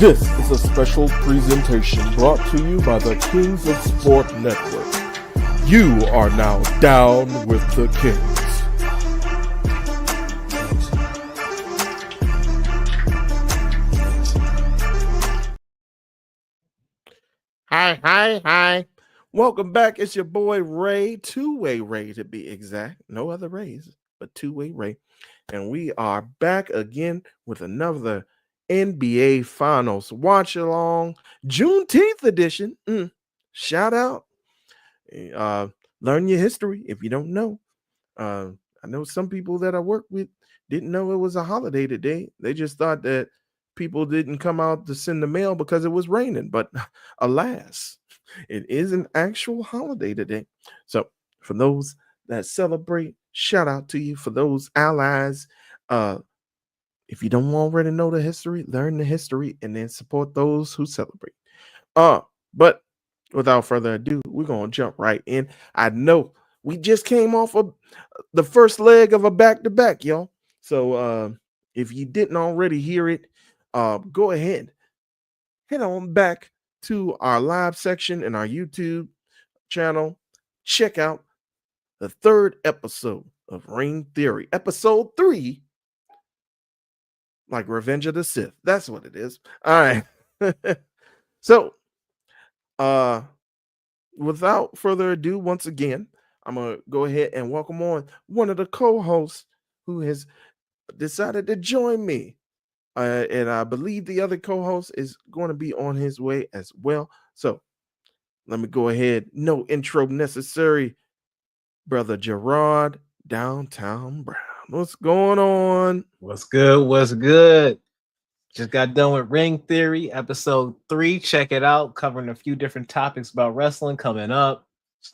This is a special presentation brought to you by the Kings of Sport Network. You are now down with the Kings. Hi. Welcome back. It's your boy Ray, two-way Ray to be exact. No other Rays, but two-way Ray. And we are back again with another NBA Finals watch along, Juneteenth edition. Shout out. Uh, Learn your history if you don't know. I know some people that I work with didn't know it was a holiday today. They just thought that people didn't come out to send the mail because it was raining. But alas, it is an actual holiday today. So for those that celebrate, shout out to you. For those allies, if you don't already know the history, learn the history and then support those who celebrate. But without further ado, we're gonna jump right in. I know we just came off of the first leg of a back-to-back, y'all. So if you didn't already hear it, go ahead, head on back to our live section in our YouTube channel. Check out the third episode of Ring Theory, episode 3, like Revenge of the Sith. That's what it is. All right. So without further ado, once again, I'm gonna go ahead and welcome on one of the co-hosts who has decided to join me. And I believe the other co-host is going to be on his way as well. So let me go ahead. No intro necessary. Brother Gerard Downtown Brown. What's going on? What's good? What's good? Just got done with Ring Theory, episode 3. Check it out, covering a few different topics about wrestling coming up.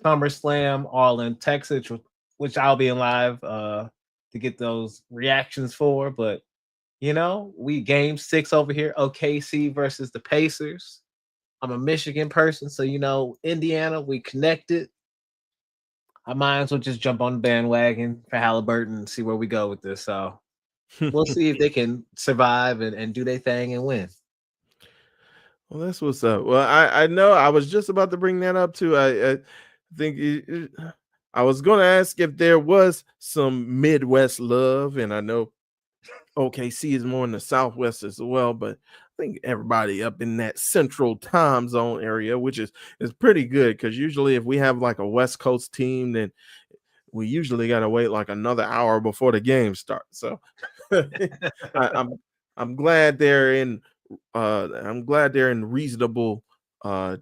SummerSlam, all in Texas, which I'll be in live to get those reactions for. But we game 6 over here, OKC versus the Pacers. I'm a Michigan person, so Indiana, we connected. I might as well just jump on the bandwagon for Halliburton and see where we go with this. So we'll see if they can survive and do their thing and win. Well, that's what's up. Well, I know I was just about to bring that up too. I think I was going to ask if there was some Midwest love, and I know OKC is more in the Southwest as well, but I think everybody up in that central time zone area, which is pretty good, because usually if we have like a West Coast team, then we usually got to wait like another hour before the game starts. So I'm glad they're in reasonable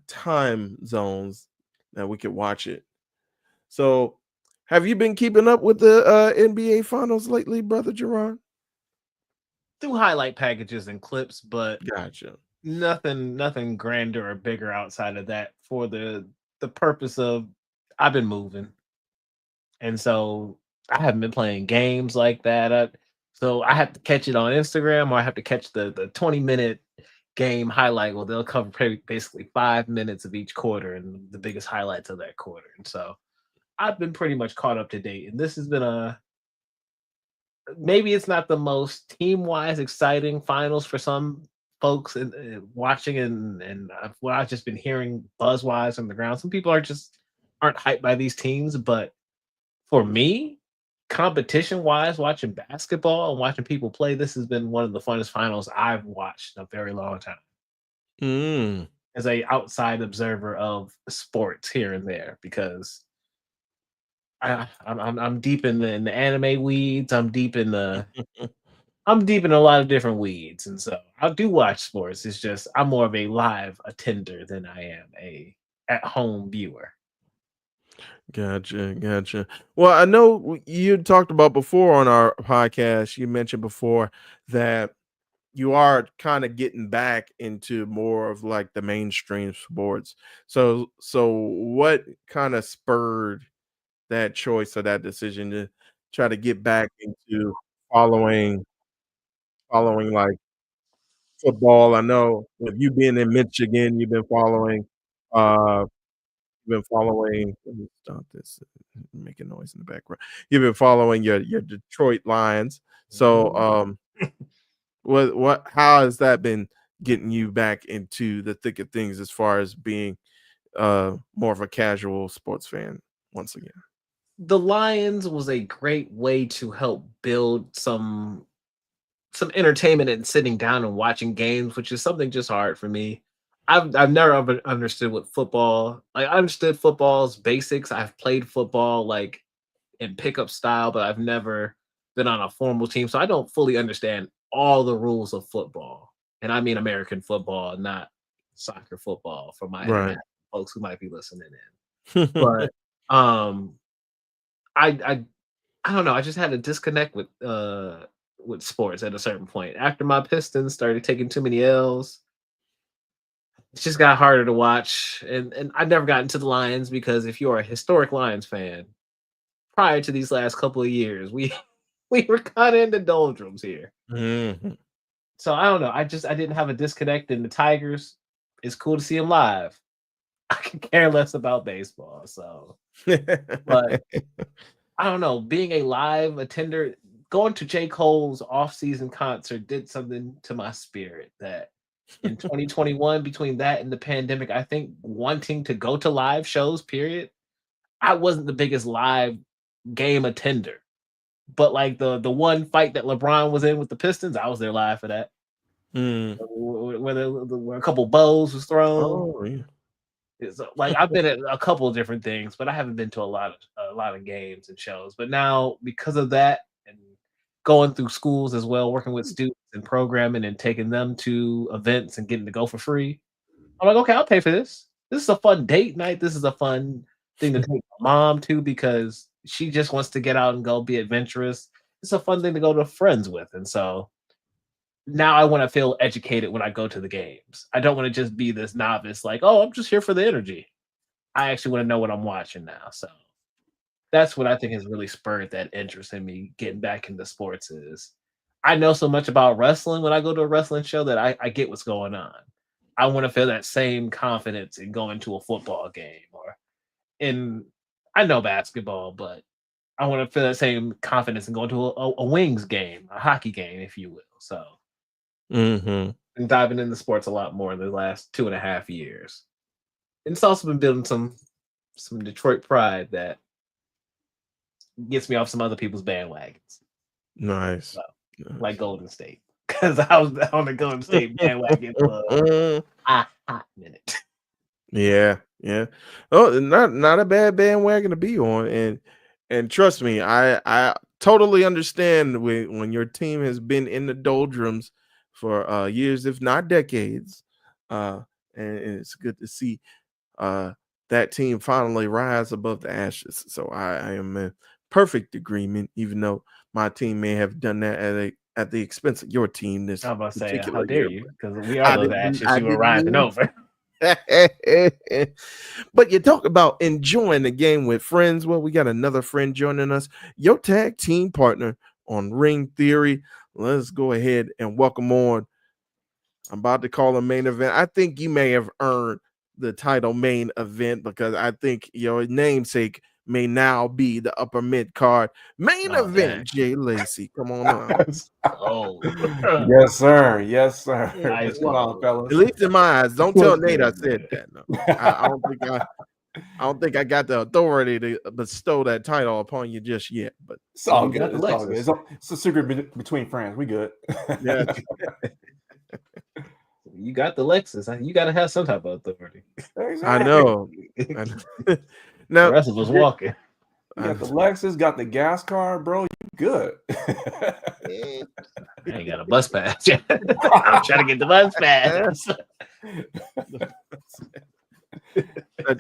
time zones that we could watch it. So have you been keeping up with the NBA finals lately, brother Jerron? Through highlight packages and clips, but Gotcha. Nothing grander or bigger outside of that for the purpose of I've been moving. And so I haven't been playing games like that. So I have to catch it on Instagram, or I have to catch the 20-minute game highlight. Well, they'll cover basically 5 minutes of each quarter and the biggest highlights of that quarter. And so I've been pretty much caught up to date. And this has been maybe it's not the most team-wise exciting finals for some folks and watching, and what I've just been hearing buzz-wise on the ground. Some people aren't hyped by these teams, but for me, competition-wise, watching basketball and watching people play, this has been one of the funnest finals I've watched in a very long time. As a outside observer of sports here and there, because I'm deep in the anime weeds. I'm deep in a lot of different weeds, and so I do watch sports. It's just I'm more of a live attender than I am a at-home viewer. Gotcha. Well, I know you talked about before on our podcast, you mentioned before that you are kind of getting back into more of like the mainstream sports. So what kind of spurred that choice or that decision to try to get back into following like football? I know with you being in Michigan, uh you've been following. Let me stop this. Making noise in the background. You've been following your Detroit Lions. So, Mhm. what how has that been getting you back into the thick of things as far as being more of a casual sports fan once again? The Lions was a great way to help build some entertainment and sitting down and watching games, which is something just hard for me. I've never understood what football. Like, I understood football's basics. I've played football like in pickup style, but I've never been on a formal team, so I don't fully understand all the rules of football. And I mean American football, not soccer football, for my Right. international folks who might be listening in. But um, I I don't know. I just had a disconnect with sports at a certain point. After my Pistons started taking too many L's, it just got harder to watch. And I never got into the Lions because if you're a historic Lions fan, prior to these last couple of years, we we were kind of in the doldrums here. Mhm. So I don't know. I didn't have a disconnect in the Tigers. It's cool to see them live. I can care less about baseball. So, but I don't know, being a live attender, going to J. Cole's off-season concert did something to my spirit that in 2021, between that and the pandemic, I think wanting to go to live shows, period, I wasn't the biggest live game attender. But like the one fight that LeBron was in with the Pistons, I was there live for that. Mm. Where a couple bows was thrown. Oh, yeah. It's like I've been at a couple of different things, but I haven't been to a lot of games and shows. But now because of that and going through schools as well, working with students and programming and taking them to events and getting to go for free, I'm like, okay, I'll pay for this. This is a fun date night. This is a fun thing to take my mom to because she just wants to get out and go be adventurous. It's a fun thing to go to friends with, and so now I want to feel educated when I go to the games. I don't want to just be this novice, like, oh, I'm just here for the energy. I actually want to know what I'm watching now. So that's what I think has really spurred that interest in me getting back into sports is I know so much about wrestling when I go to a wrestling show that I get what's going on. I want to feel that same confidence in going to a football game or in I know basketball, but I want to feel that same confidence in going to a Wings game, a hockey game, if you will. So Mhm. been diving into sports a lot more in the last 2.5 years. And it's also been building some Detroit pride that gets me off some other people's bandwagons, Nice. so, like Nice. Golden State. Because I was on the Golden State bandwagon for a hot minute. Yeah, yeah. Oh, not a bad bandwagon to be on, and trust me, I totally understand when your team has been in the doldrums for years, if not decades, uh, and it's good to see uh that team finally rise above the ashes. So I am in perfect agreement, even though my team may have done that at the expense of your team this I was about to say, how particular dare year, you? but Because we are those ashes I you were didn't rising mean over. but you talk about enjoying the game with friends. Well, we got another friend joining us, your tag team partner on Ring Theory. Let's go ahead and welcome on. I'm about to call a main event. I think you may have earned the title main event because I think your namesake may now be the upper mid card main Oh, event. dang. Jay Lacey, come on now. Oh, Yes, sir. Yes, sir. ice What's going on, cold. At fellas? least in my eyes. Don't tell What's Nate I good, said man? that. No, I don't think I got the authority to bestow that title upon you just yet. But It's all You got good. the It's all good. Lexus. It's a secret between friends. We good. yeah, You got the Lexus. You got to have some type of authority. I Exactly. know. I know. The Now, rest of us Jay, walking. You got the Lexus, got the gas car, bro. You good. eh, I ain't got a bus pass yet. I'm trying to get the bus pass.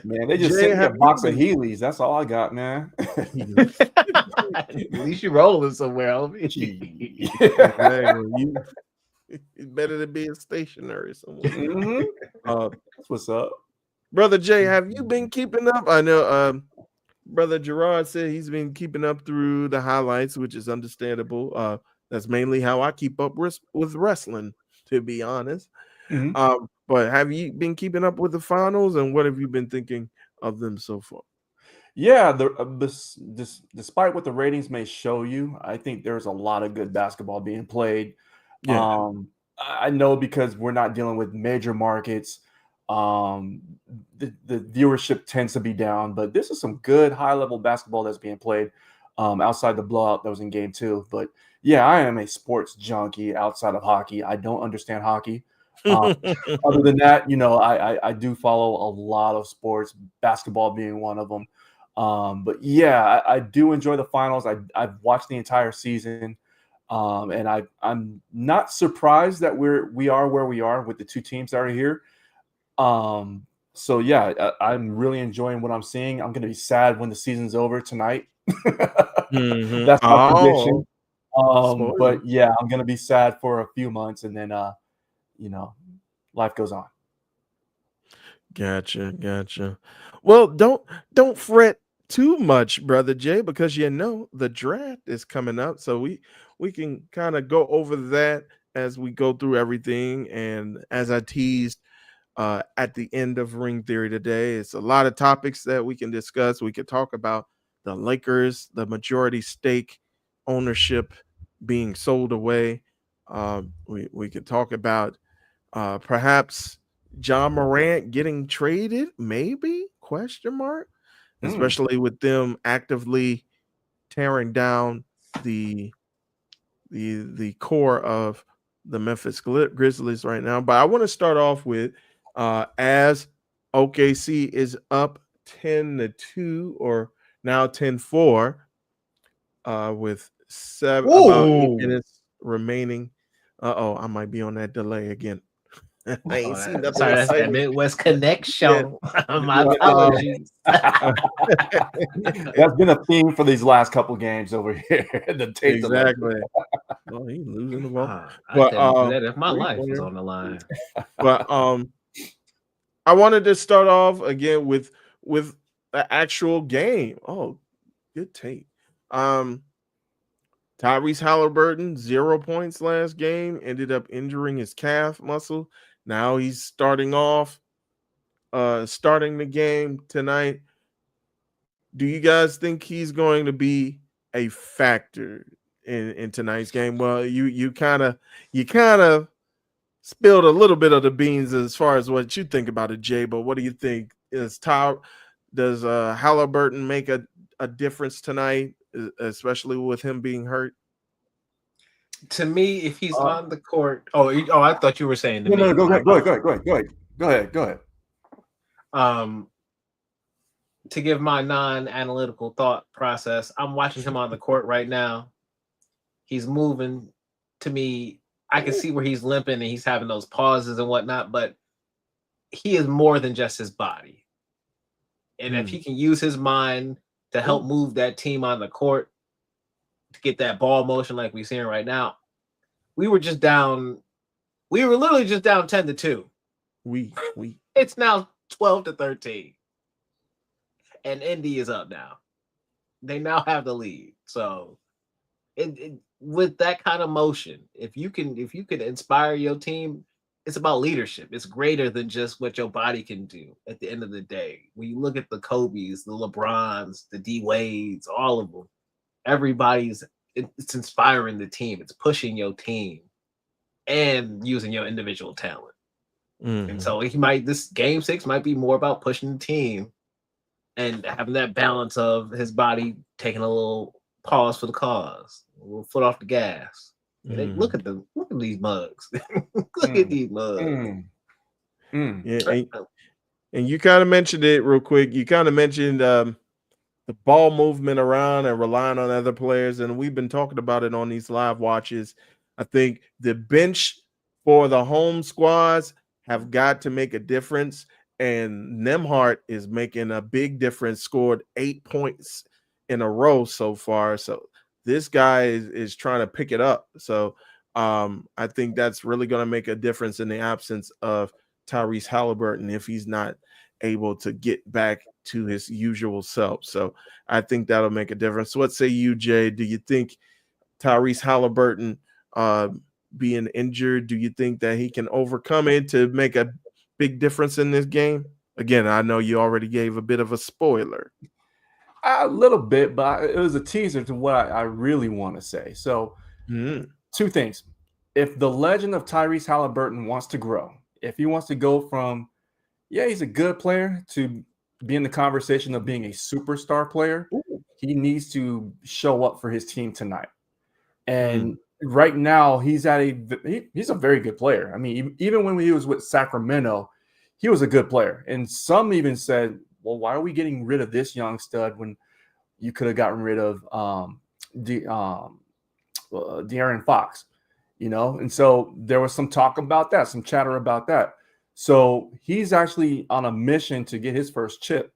Man, they just Jay, sent me a have you box of been? Heelys. That's all I got, man. At least you're rolling somewhere, homie. Exactly. It's better to be a stationary somewhere. Mhm. Uh, That's what's up. Brother Jay, have you been keeping up? I know Brother Gerard said he's been keeping up through the highlights, which is understandable. That's mainly how I keep up with wrestling, to be honest. Mhm. But have you been keeping up with the finals, and what have you been thinking of them so far? Yeah, despite what the ratings may show you, I think there's a lot of good basketball being played. Yeah. Um, I know because we're not dealing with major markets. Um, the viewership tends to be down, but this is some good high level basketball that's being played outside the blowout that was in game two. But yeah, I am a sports junkie outside of hockey. I don't understand hockey. Um, other than that, I do follow a lot of sports, basketball being one of them. But yeah, I do enjoy the finals. I've watched the entire season. And I'm not surprised that we are where we are with the two teams that are here. So yeah, I'm really enjoying what I'm seeing. I'm gonna be sad when the season's over tonight. That's my Oh, prediction. But spoiler. yeah, I'm gonna be sad for a few months, and then you know, life goes on. Gotcha. Well, don't fret too much, brother Jay, because the draft is coming up, so we can kind of go over that as we go through everything. And as I teased at the end of Ring Theory today, it's a lot of topics that we can discuss. We could talk about the Lakers, the majority stake ownership being sold away. We could talk about perhaps John Morant getting traded, maybe question mark, Mm. especially with them actively tearing down the the core of the Memphis Grizzlies right now. But I want to start off with as OKC is up 10-2 or now 10-4 with about 8 minutes remaining. Uh-oh, I might be on that delay again. I ain't seen nothing Sorry, that's that exciting. Midwest Yeah. connection. My But, apologies. That's been a theme for these last couple games over here. The tape delay. exactly. Well, he's losing the ball. I But couldn't do that if my three life was pointer. on the line. But I wanted to start off again with the actual game. Oh, good tape. Tyrese Halliburton, 0 points last game, ended up injuring his calf muscle. Now he's starting the game tonight. Do you guys think he's going to be a factor in tonight's game? Well, you kind of spilled a little bit of the beans as far as what you think about it, Jay. But what do you think? Does Halliburton make a difference tonight, especially with him being hurt? To me, if he's Uh, on the court, I thought you were saying to no, me. go My ahead, go ahead, apologies. go ahead, go ahead. Um, to give my non-analytical thought process, I'm watching him on the court right now. He's moving. To me, I can see where he's limping and he's having those pauses and whatnot, but he is more than just his body. And if he can use his mind to help move that team on the court to get that ball motion like we're seeing right now, we were literally just down 10-2. We It's now 12-13. And Indy is up now. They now have the lead. So with that kind of motion, if you can inspire your team, it's about leadership. It's greater than just what your body can do at the end of the day. When you look at the Kobe's, the LeBrons, the D Wades, all of them, it's inspiring the team. It's pushing your team and using your individual talent. And so this game 6 might be more about pushing the team and having that balance of his body taking a little pause for the cause, a little foot off the gas. Look at these mugs. Look at these mugs. Yeah, and you kind of mentioned it real quick. You kind of mentioned the ball movement around and relying on other players, and we've been talking about it on these live watches. I think the bench for the home squads have got to make a difference, and Nemhart is making a big difference. Scored 8 points in a row so far, so this guy is trying to pick it up. So I think that's really going to make a difference in the absence of Tyrese Halliburton if he's not able to get back to his usual self. So I think that'll make a difference. So what say you, Jay? Do you think Tyrese Halliburton being injured, do you think that he can overcome it to make a big difference in this game? Again, I know you already gave a bit of a spoiler. A little bit, but it was a teaser to what I really want to say. So, two things. if the legend of Tyrese Halliburton wants to grow, if he wants to go from, yeah, he's a good player, to be in the conversation of being a superstar player, Ooh. he needs to show up for his team tonight. Mm. And right now, he's a very good player. I mean, even when he was with Sacramento, he was a good player. And some even said, well, why are we getting rid of this young stud when you could have gotten rid of De'Aaron Fox, And so there was some talk about that, some chatter about that. So he's actually on a mission to get his first chip.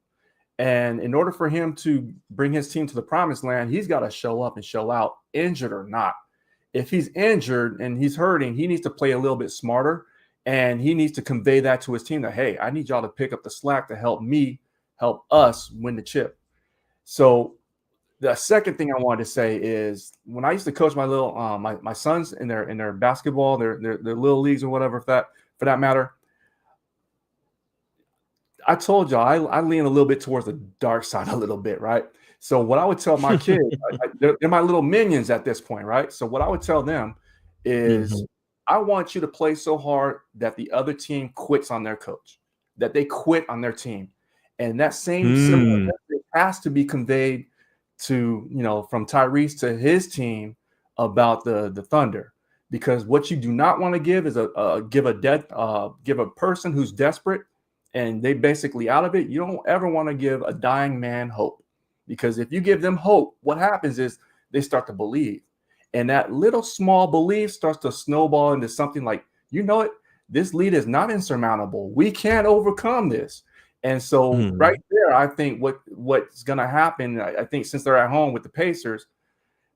And in order for him to bring his team to the promised land, he's got to show up and show out, injured or not. If he's injured and he's hurting, he needs to play a little bit smarter, and he needs to convey that to his team that, hey, I need y'all to pick up the slack to help us win the chip. So the second thing I wanted to say is, when I used to coach my little my sons in their basketball, their little leagues or whatever, for that matter, I told y'all I lean a little bit towards the dark side a little bit, right? So what I would tell my kids, they're my little minions at this point, right? So what I would tell them is, Mhm. I want you to play so hard that the other team quits on their coach, that they quit on their team. And that same similar Mm. message has to be conveyed to, from Tyrese to his team about the Thunder. Because what you do not want to give is give a person who's desperate and they basically out of it. You don't ever want to give a dying man hope, because if you give them hope, what happens is they start to believe, and that little small belief starts to snowball into something like, this lead is not insurmountable. We can't overcome this. And so right Mm. there, I think what's going to happen, I think since they're at home with the Pacers,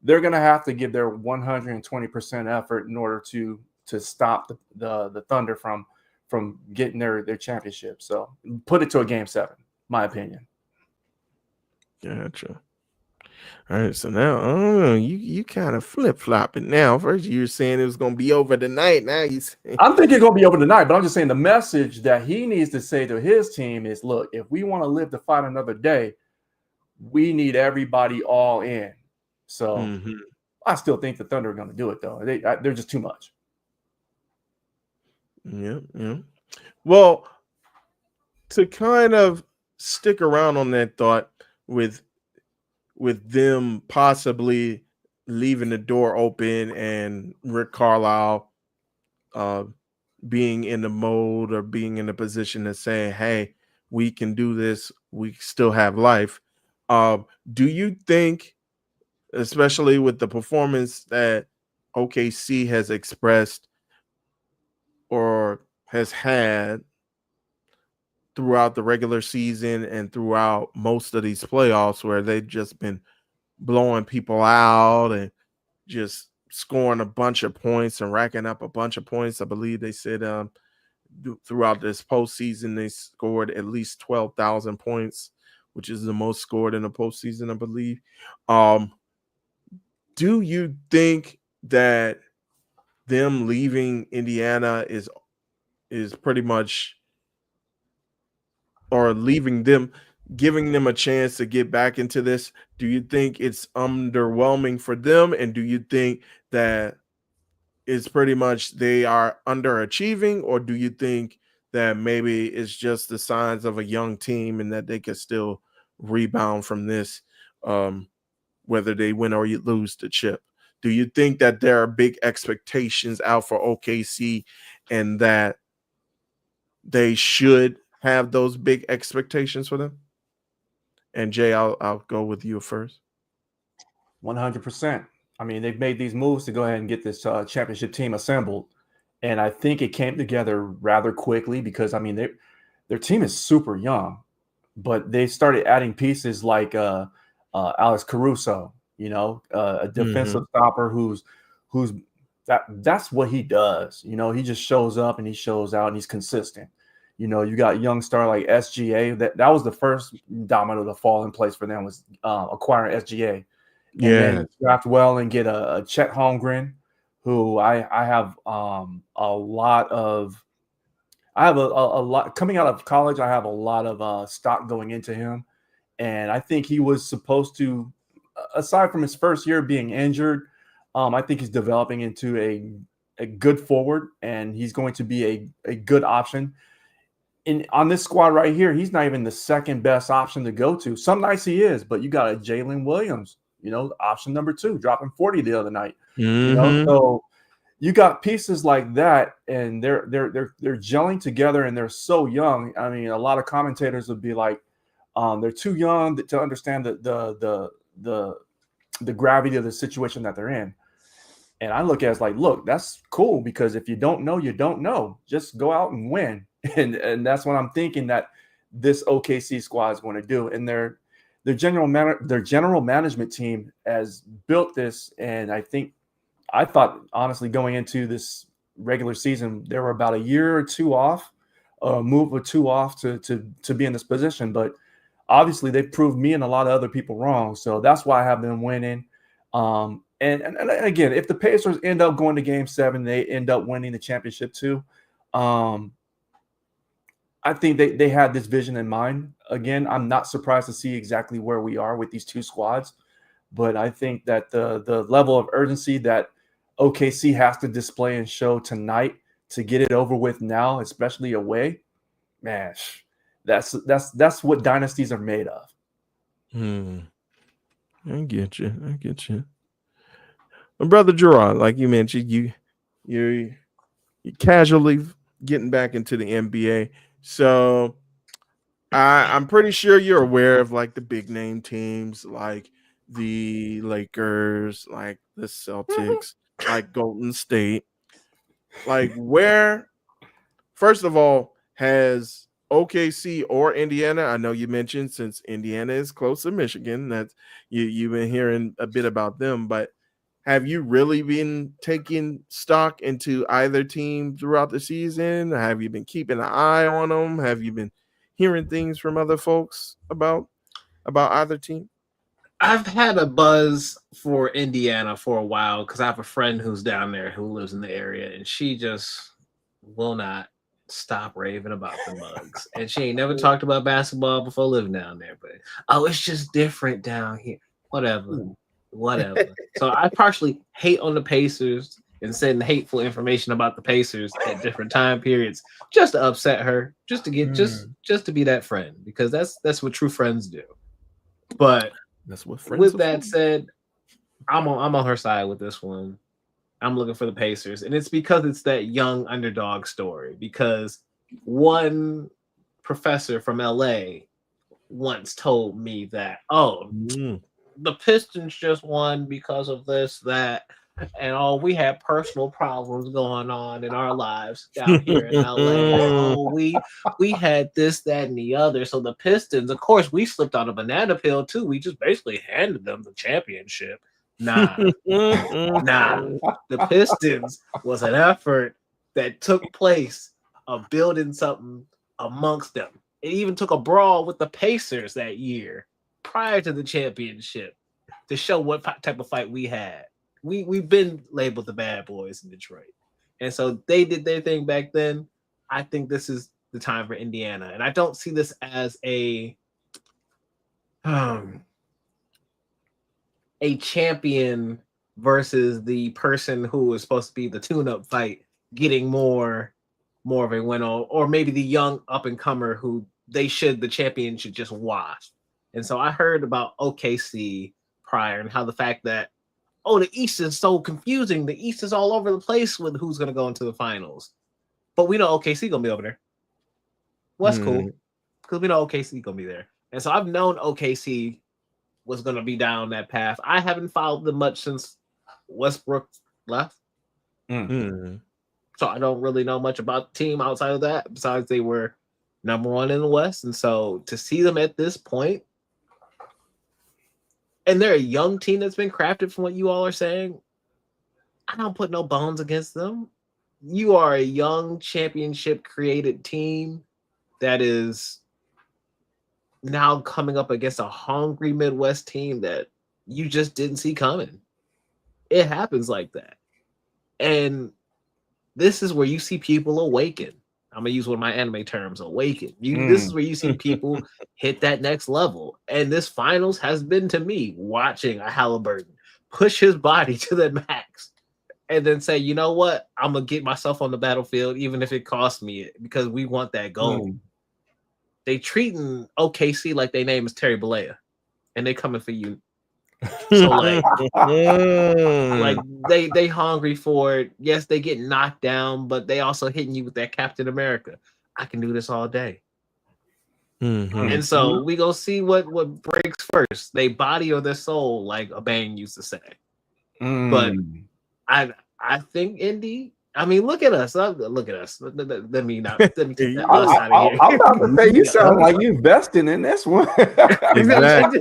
they're going to have to give their 120% effort in order to stop the Thunder from getting their championship. So put it to a game 7, my opinion. Gotcha. All right, so now I don't know. You kind of flip flopping now. First you were saying it was gonna be over tonight. Now you say, I'm thinking it's going to be over tonight, but I'm just saying the message that he needs to say to his team is, look, if we want to live to fight another day, we need everybody all in. So Mhm. I still think the Thunder are going to do it, though. They're just too much. Yeah, yeah. Well, to kind of stick around on that thought with them possibly leaving the door open and Rick Carlisle uh, being in the mode or being in the position of saying, "Hey, we can do this. We still have life." Do you think, especially with the performance that OKC has expressed or has had throughout the regular season and throughout most of these playoffs, where they've just been blowing people out and just scoring a bunch of points and racking up a bunch of points? I believe they said throughout this postseason they scored at least 12,000 points, which is the most scored in a postseason, I believe. Um, do you think that them leaving Indiana is pretty much, or leaving them, giving them a chance to get back into this? Do you think it's underwhelming for them? And do you think that it's pretty much they are underachieving? Or do you think that maybe it's just the signs of a young team and that they can still rebound from this, um, whether they win or you lose the chip? Do you think that there are big expectations out for OKC and that they should have those big expectations for them? And Jay, I'll go with you first. 100%. I mean, they've made these moves to go ahead and get this championship team assembled. And I think it came together rather quickly because, I mean, their team is super young, but they started adding pieces like Alex Caruso, a defensive Mhm. stopper who's that's what he does. He just shows up and he shows out and he's consistent. You got young star like SGA. That was the first domino to fall in place for them, was acquiring SGA, and then Yeah. draft well and get a Chet Holmgren, who I have a lot of. I have a lot coming out of college. I have a lot of stock going into him, and I think he was supposed to, aside from his first year being injured, I think he's developing into a good forward, and he's going to be a good option. And on this squad right here, he's not even the second best option to go to. Some nights he is, but you got a Jalen Williams, option number 2, dropping 40 the other night. So you got pieces like that, and they're gelling together, and they're so young. I mean, a lot of commentators would be like, they're too young to understand the gravity of the situation that they're in. And I look at it as like, look, that's cool, because if you don't know, you don't know. Just go out and win. And that's what I'm thinking that this OKC squad is going to do. And their general management team has built this. And I thought, honestly, going into this regular season, they were about a year or two off, a move or two off to be in this position. But obviously, they proved me and a lot of other people wrong. So that's why I have them winning. And again, if the Pacers end up going to Game 7, they end up winning the championship too. I think they had this vision in mind. Again, I'm not surprised to see exactly where we are with these two squads, but I think that the level of urgency that OKC has to display and show tonight to get it over with now, especially away, man, that's what dynasties are made of. I get you. My brother Gerard, like you mentioned, you're casually getting back into the NBA. So I'm pretty sure you're aware of like the big name teams like the Lakers, like the Celtics, like Golden State. Like where, first of all, has OKC or Indiana? I know you mentioned since Indiana is close to Michigan, that you've been hearing a bit about them, but have you really been taking stock into either team throughout the season? Have you been keeping an eye on them? Have you been hearing things from other folks about either team? I've had a buzz for Indiana for a while because I have a friend who's down there who lives in the area, and she just will not stop raving about the Mugs. And she ain't never talked about basketball before living down there, but it's just different down here. Whatever. So I partially hate on the Pacers and send hateful information about the Pacers at different time periods just to upset her, just to get just to be that friend, because that's what true friends do. But that's what friends with that said, I'm on her side with this one. I'm looking for the Pacers, and it's because it's that young underdog story. Because one professor from LA once told me that, the Pistons just won because of this, that, and we had personal problems going on in our lives down here in LA. We had this, that, and the other. So the Pistons, of course, we slipped on a banana peel too. We just basically handed them the championship. Nah. The Pistons was an effort that took place of building something amongst them. It even took a brawl with the Pacers that year prior to the championship to show what type of fight we had. We've been labeled the bad boys in Detroit. And so they did their thing back then. I think this is the time for Indiana. And I don't see this as a champion versus the person who was supposed to be the tune-up fight getting more of a win, or maybe the young up-and-comer who the champion should just wash. And so I heard about OKC prior and how the fact that, the East is so confusing. The East is all over the place with who's going to go into the finals. But we know OKC going to be over there. Well, that's cool, because we know OKC going to be there. And so I've known OKC was going to be down that path. I haven't followed them much since Westbrook left. So I don't really know much about the team outside of that, besides they were number 1 in the West. And so to see them at this point, and they're a young team that's been crafted from what you all are saying, I don't put no bones against them. You are a young championship created team that is now coming up against a hungry Midwest team that you just didn't see coming. It happens like that. And this is where you see people awaken. I'm going to use one of my anime terms, awaken. This is where you see people hit that next level. And this finals has been, to me, watching a Halliburton push his body to the max and then say, you know what, I'm gonna get myself on the battlefield, even if it costs me it, because we want that gold. They treating OKC like their name is Terry Bollea, and they coming for you. So like they hungry for it. Yes, they get knocked down, but they also hitting you with that Captain America. I can do this all day. And so we gonna see what breaks first, they body or their soul, like a bang used to say. But I think Indy. I mean, look at us. Look at us. Let me take that us out of here. I'm about to say, you sound like you investing in this one. Exactly.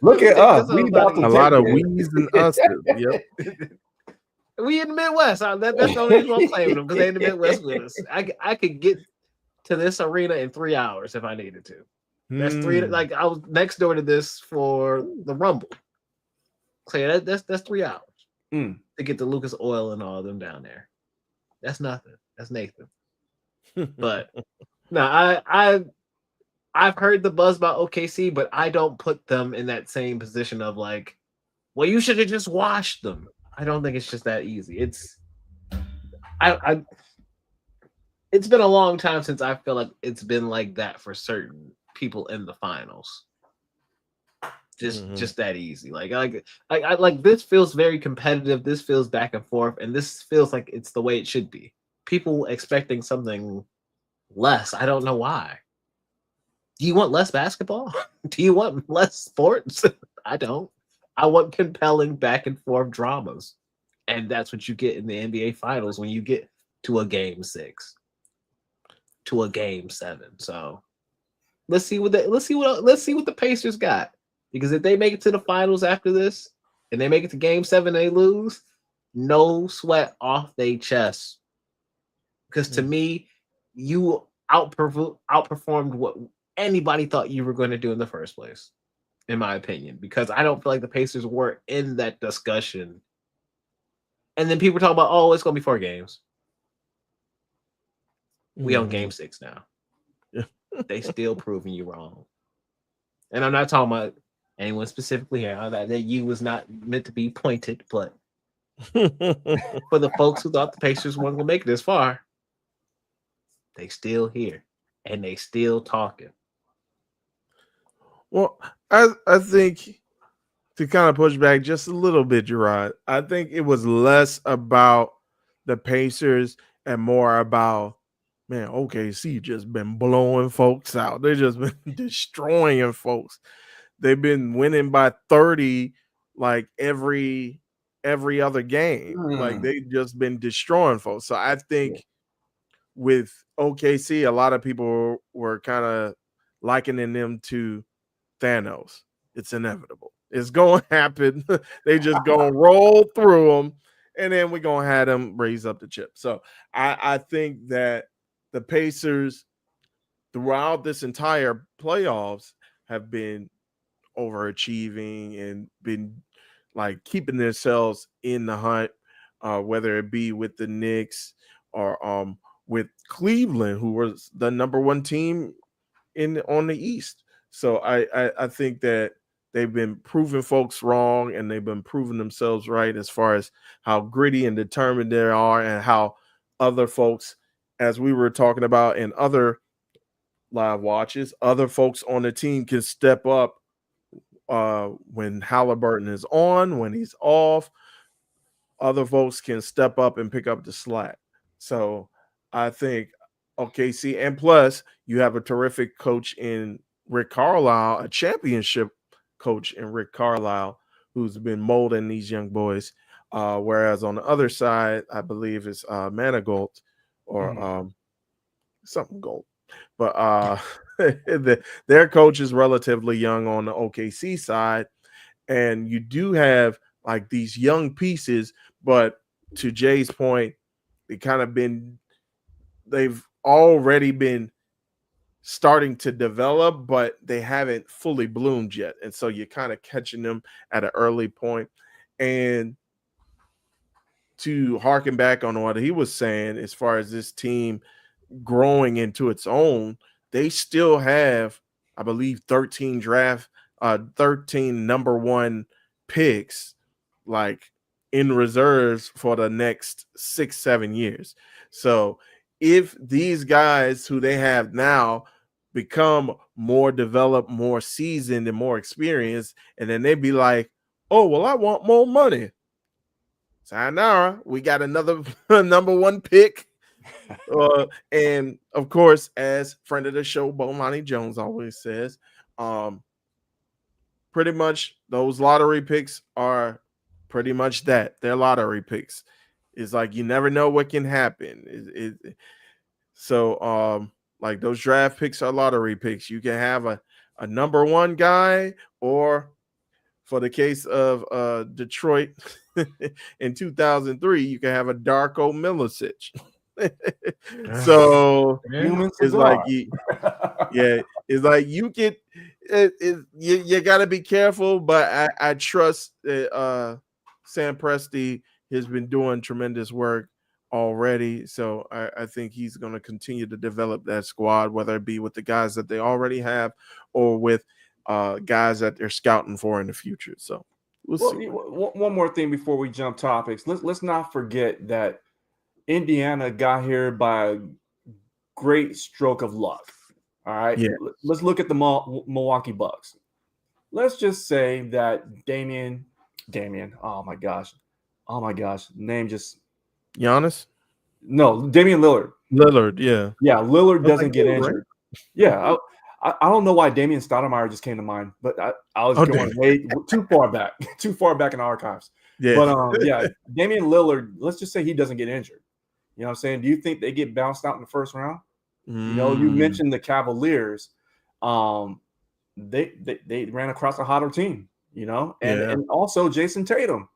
Look at us. We about to a lot of we's and us. Yep. We in the Midwest. That's the only reason I'm playing with them, because they in the Midwest with us. I could get to this arena in 3 hours if I needed to. That's 3. Like, I was next door to this for the Rumble. So that's 3 hours to get to Lucas Oil and all of them down there. That's nothing. That's Nathan. But no, I've heard the buzz about OKC, but I don't put them in that same position of like, well, you should have just washed them. I don't think it's just that easy. It's been a long time since I feel like it's been like that for certain people in the finals. Just that easy. Like this feels very competitive. This feels back and forth, and this feels like it's the way it should be. People expecting something less. I don't know why. Do you want less basketball? Do you want less sports? I don't. I want compelling back and forth dramas, and that's what you get in the NBA Finals when you get to a Game 6, to a Game 7. So let's see what the Pacers got. Because if they make it to the finals after this, and they make it to Game 7, they lose, no sweat off their chest. Because to me, you outperformed what anybody thought you were going to do in the first place, in my opinion. Because I don't feel like the Pacers were in that discussion. And then people talk about, oh, it's going to be 4 games. We on Game 6 now. They still proving you wrong. And I'm not talking about anyone specifically here. That you was not meant to be pointed, but for the folks who thought the Pacers weren't going to make it this far, they still here, and they still talking. Well, I think, to kind of push back just a little bit, Gerard, I think it was less about the Pacers and more about, man, OKC just been blowing folks out. They just been destroying folks. They've been winning by 30 like every other game. Like, they've just been destroying folks. So I think with OKC, a lot of people were kind of likening them to Thanos. It's inevitable. It's going to happen. They just going to roll through them, and then we're going to have them raise up the chip. So I think that the Pacers throughout this entire playoffs have been overachieving and been like keeping themselves in the hunt, whether it be with the Knicks or with Cleveland, who was the number 1 team on the East. So I think that they've been proving folks wrong, and they've been proving themselves right as far as how gritty and determined they are, and how other folks, as we were talking about in other live watches, other folks on the team can step up when Halliburton is on, when he's off. Other folks can step up and pick up the slack. So I think OKC, and plus you have a terrific coach in Rick Carlisle, a championship coach in Rick Carlisle, who's been molding these young boys. Whereas on the other side, I believe it's Manigault or something Gold. But their coach is relatively young on the OKC side. And you do have like these young pieces, but to Jay's point, they've already been starting to develop, but they haven't fully bloomed yet. And so you're kind of catching them at an early point. And to harken back on what he was saying, as far as this team growing into its own, they still have, I believe, 13 number 1 picks, like in reserves for the next 6-7 years. So if these guys who they have now become more developed, more seasoned, and more experienced, and then they'd be like, oh, well, I want more money. Sayonara, we got another number one pick. And of course, as friend of the show, Bomani Jones always says, pretty much those lottery picks are pretty much that. They're lottery picks. It's like you never know what can happen. So like those draft picks are lottery picks. You can have a number one guy, or for the case of Detroit in 2003, you can have a Darko Milicic. So Human it's like cigar. yeah, it's like you get you got to be careful, but I trust that Sam Presti has been doing tremendous work already, so I think he's going to continue to develop that squad, whether it be with the guys that they already have or with guys that they're scouting for in the future. So we'll see. One more thing before we jump topics. Let's not forget that Indiana got here by a great stroke of luck. All right. Yeah. Let's look at the Milwaukee Bucks. Let's just say that Damian. Oh my gosh. Name just Giannis? no. Damian Lillard. Lillard, yeah. Yeah, Lillard doesn't get Lillard, injured. Yeah, I don't know why Damian Stoudemire just came to mind, but I was going way too far back in the archives. Yeah. But yeah, Damian Lillard. Let's just say he doesn't get injured. You know what I'm saying? Do you think they get bounced out in the first round? You know, you mentioned the Cavaliers. They ran across a hotter team, you know, and also Jason Tatum.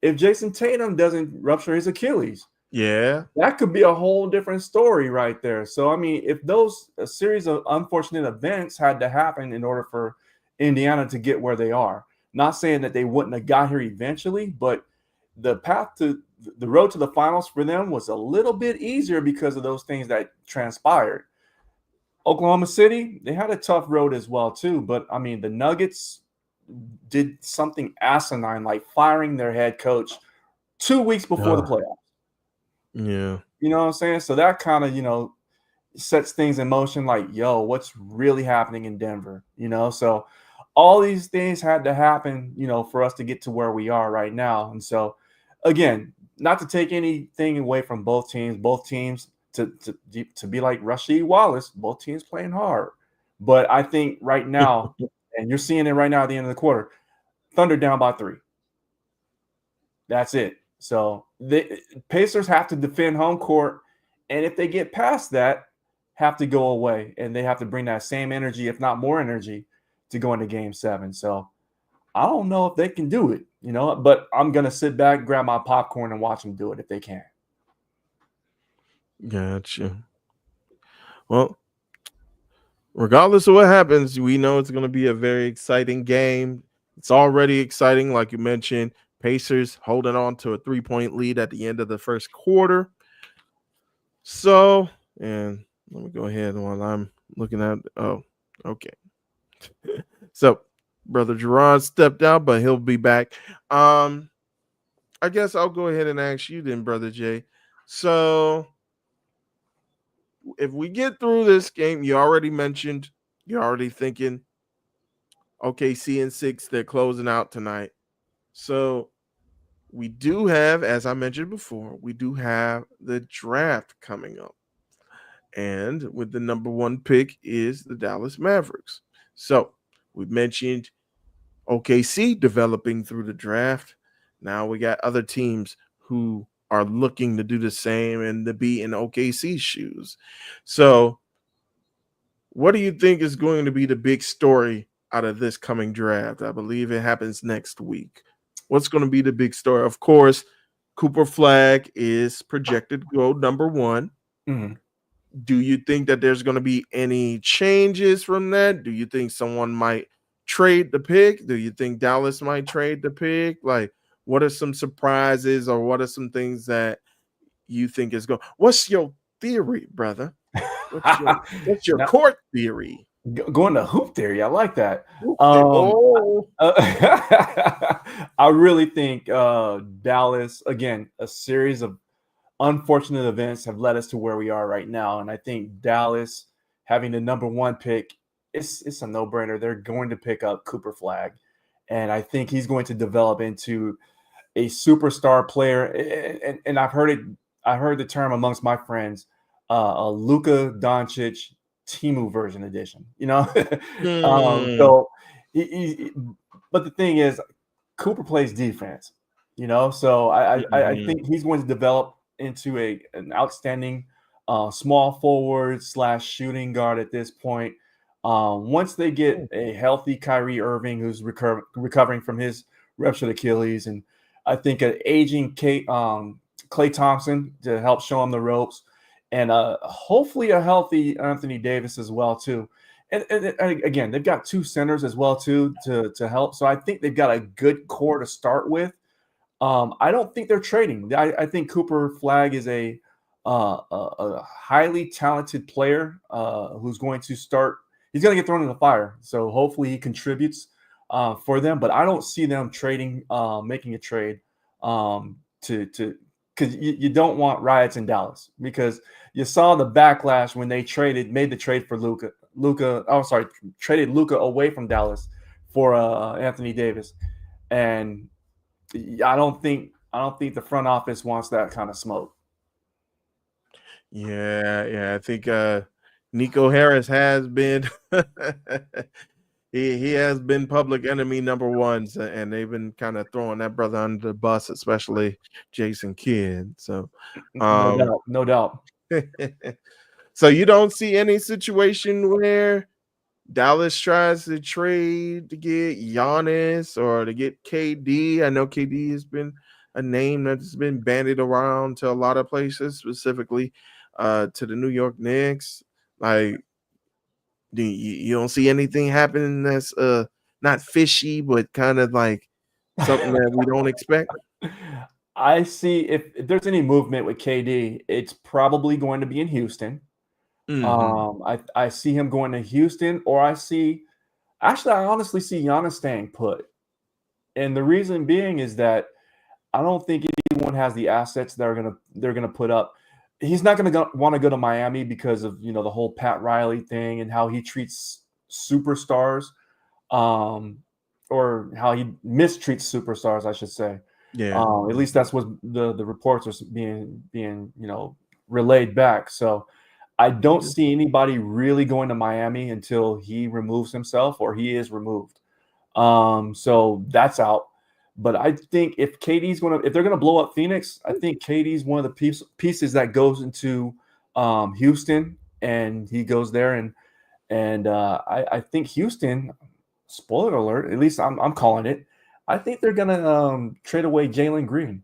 If Jason Tatum doesn't rupture his Achilles, that could be a whole different story right there. So, I mean, if a series of unfortunate events had to happen in order for Indiana to get where they are, not saying that they wouldn't have got here eventually, but the road to the finals for them was a little bit easier because of those things that transpired. Oklahoma City, they had a tough road as well too, but I mean, the Nuggets did something asinine, like firing their head coach 2 weeks before the playoffs. Yeah. You know what I'm saying? So that kind of, you know, sets things in motion like, yo, what's really happening in Denver? You know, so all these things had to happen, you know, for us to get to where we are right now. And so, again, not to take anything away from both teams to be like Rasheed Wallace, both teams playing hard. But I think right now, and you're seeing it right now at the end of the quarter, Thunder down by 3. That's it. So the Pacers have to defend home court, and if they get past that, have to go away, and they have to bring that same energy, if not more energy, to go into Game 7. So I don't know if they can do it, you know, but I'm going to sit back, grab my popcorn, and watch them do it if they can. Gotcha. Well, regardless of what happens, we know it's going to be a very exciting game. It's already exciting, like you mentioned. Pacers holding on to a 3-point lead at the end of the first quarter. So, and let me go ahead while I'm looking at. Oh, okay. So, Brother Gerard stepped out, but he'll be back. I guess I'll go ahead and ask you then, Brother Jay. So, if we get through this game, you already mentioned, you're already thinking, OKC in 6, they're closing out tonight. So, we do have, as I mentioned before, we do have the draft coming up. And with the number one pick is the Dallas Mavericks. So, we mentioned OKC developing through the draft. Now we got other teams who are looking to do the same and to be in OKC's shoes. So, what do you think is going to be the big story out of this coming draft? I believe it happens next week. What's going to be the big story? Of course, Cooper Flag is projected to go number 1. Mm-hmm. Do you think that there's going to be any changes from that? Do you think someone might trade the pick? Do you think Dallas might trade the pick? Like, what are some surprises, or what are some things that you think is going? What's your theory, brother? What's your court theory? Going to hoop theory, I like that. Oh, I really think Dallas, again, a series of unfortunate events have led us to where we are right now. And I think Dallas having the number one pick, it's a no-brainer. They're going to pick up Cooper Flag. And I think he's going to develop into a superstar player. And I heard the term amongst my friends, a Luka Doncic Timu version edition, you know? hmm. So but the thing is, Cooper plays defense, you know, so I Mhm. think he's going to develop into an outstanding small forward slash shooting guard at this point. Once they get a healthy Kyrie Irving, who's recovering from his ruptured Achilles, and I think an aging Klay Thompson to help show him the ropes, and hopefully a healthy Anthony Davis as well too. And again, they've got two centers as well too to help. So I think they've got a good core to start with. I don't think they're trading. I think Cooper Flag is a highly talented player who's going to start. He's going to get thrown in the fire. So hopefully he contributes for them. But I don't see them trading, making a trade to because you don't want riots in Dallas because you saw the backlash when they made the trade for Luka. Traded Luka away from Dallas for Anthony Davis, and I don't think the front office wants that kind of smoke. Yeah. I think Nico Harris has been he has been public enemy number one, and they've been kind of throwing that brother under the bus, especially Jason Kidd. So, No um, doubt, no doubt. so you don't see any situation where Dallas tries to trade to get Giannis or to get KD. I know KD has been a name that's been bandied around to a lot of places, specifically to the New York Knicks. Like, you don't see anything happening that's not fishy, but kind of like something that we don't expect? I see if there's any movement with KD, it's probably going to be in Houston. Hmm. I see him going to Houston, or I honestly see Giannis staying put. And the reason being is that I don't think anyone has the assets that they're gonna put up. He's not gonna want to go to Miami because of the whole Pat Riley thing and how he treats superstars, um, or how he mistreats superstars, I should say. Yeah. At least that's what the reports are being relayed back. So I don't see anybody really going to Miami until he removes himself or he is removed. So that's out. But I think if they're gonna blow up Phoenix, I think KD's one of the pieces that goes into Houston, and he goes there, and I think Houston, spoiler alert, at least I'm calling it. I think they're gonna trade away Jalen Green,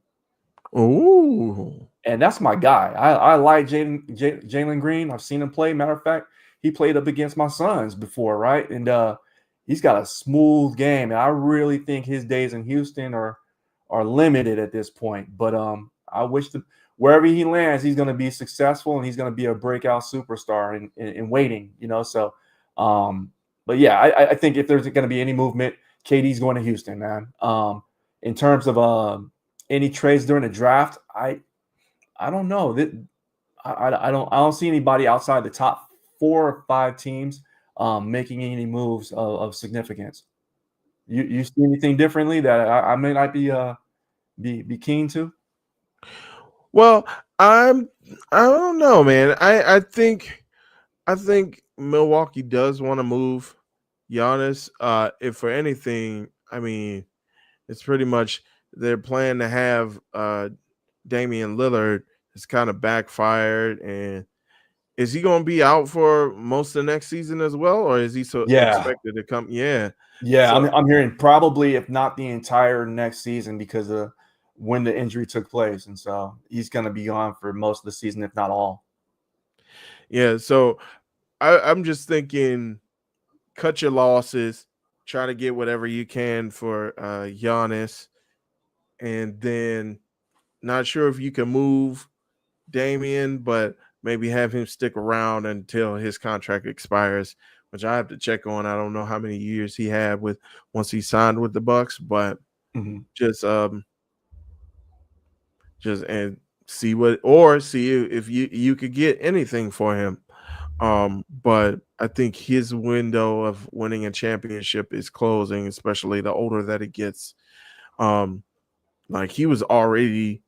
Oh. and that's my guy. I like Jalen Green. I've seen him play. Matter of fact, he played up against my sons before, right? And he's got a smooth game, and I really think his days in Houston are limited at this point. But I wish that wherever he lands, he's going to be successful, and he's going to be a breakout superstar in waiting. So, um, but yeah, I think if there's going to be any movement, KD's going to Houston, man. In terms of any trades during the draft, I don't know that I don't see anybody outside the top 4 or 5 teams making any moves of significance. You see anything differently that I may not be keen to? Well, I'm I don't know, man. I think Milwaukee does want to move Giannis. If for anything, I mean, it's pretty much their plan to have Damian Lillard has kind of backfired. And is he going to be out for most of the next season as well, or is he so Yeah, expected to come? Yeah. yeah. So I'm hearing probably if not the entire next season because of when the injury took place, and so he's going to be gone for most of the season, if not all. yeah, so I'm just thinking, cut your losses, try to get whatever you can for Giannis, and then not sure if you can move Damian, but maybe have him stick around until his contract expires which I have to check on. I don't know how many years he had with once he signed with the Bucks, but Mhm. just just and see what or see if you could get anything for him. But I think his window of winning a championship is closing, especially the older that he gets. Um, like he was already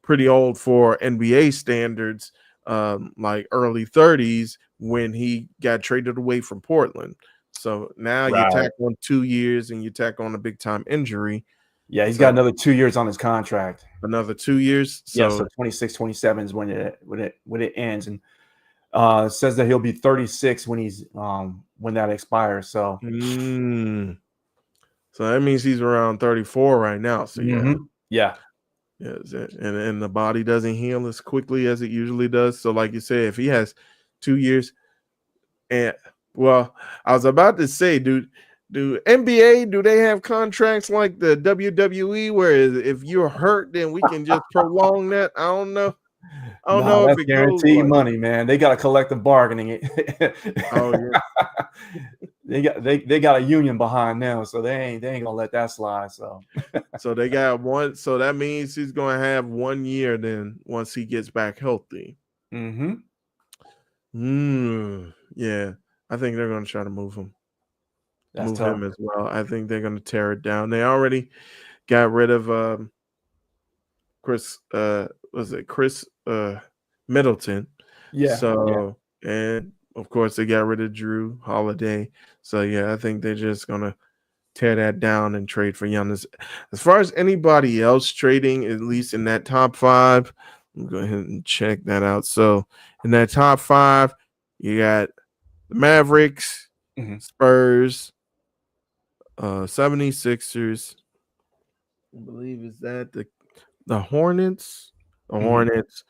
pretty old for NBA standards, like early 30s when he got traded away from Portland. So now you Right. tack on 2 years and you tack on a big time injury. Yeah, he's got So another 2 years on his contract. another 2 years. Yeah, so So 26, 27 is when it ends, and it says that he'll be 36 when that expires. So, mm, so that means he's around 34 right now. So yeah. yeah, Yes, and the body doesn't heal as quickly as it usually does. So, like you said, if he has 2 years, and well, I was about to say, do NBA do they have contracts like the WWE where if you're hurt, then we can just prolong that? I don't know. I don't nah, know if that's it goes guaranteed like. money, man. They got a collective bargaining it. Oh yeah. they got a union behind them, so they ain't gonna let that slide. So, So they got one. So that means he's going to have 1 year then once he gets back healthy. mm-hmm. Yeah, I think they're going to try to That's move tough. him as well. I think they're going to tear it down. They already got rid of Chris. Was it Chris Middleton? Yeah, yeah. So and of course they got rid of Drew Holiday. So yeah, I think they're just gonna tear that down and trade for Giannis. As far as anybody else trading, at least in that top five, I'm going to go ahead and check that out. So in that top five, you got the Mavericks, Mm-hmm. Spurs, 76ers. I believe is that the Hornets, the Mm-hmm. Hornets,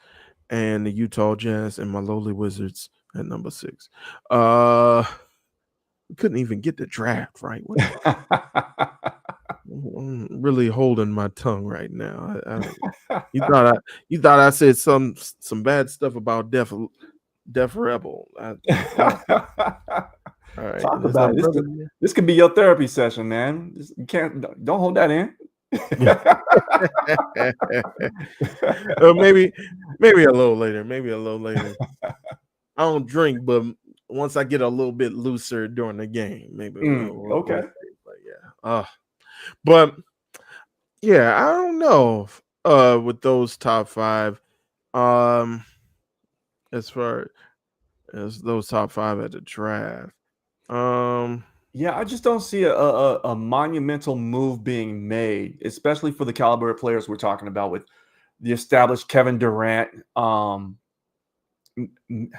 and the Utah Jazz and my lowly Wizards at number 6. Uh we couldn't even get the draft right. What I'm really holding my tongue right now. You thought I said some bad stuff about Def Rebel. All right. Talk And is about that it. brother? This could be your therapy session, man. You can't don't hold that in. Maybe a little later. Maybe a little later. I don't drink, but once I get a little bit looser during the game, maybe we'll Okay. see. But yeah. But yeah, I don't know. With those top five, um, as far as those top five at the draft, um, Yeah, I just don't see a monumental move being made, especially for the caliber of players we're talking about with the established Kevin Durant. M- m-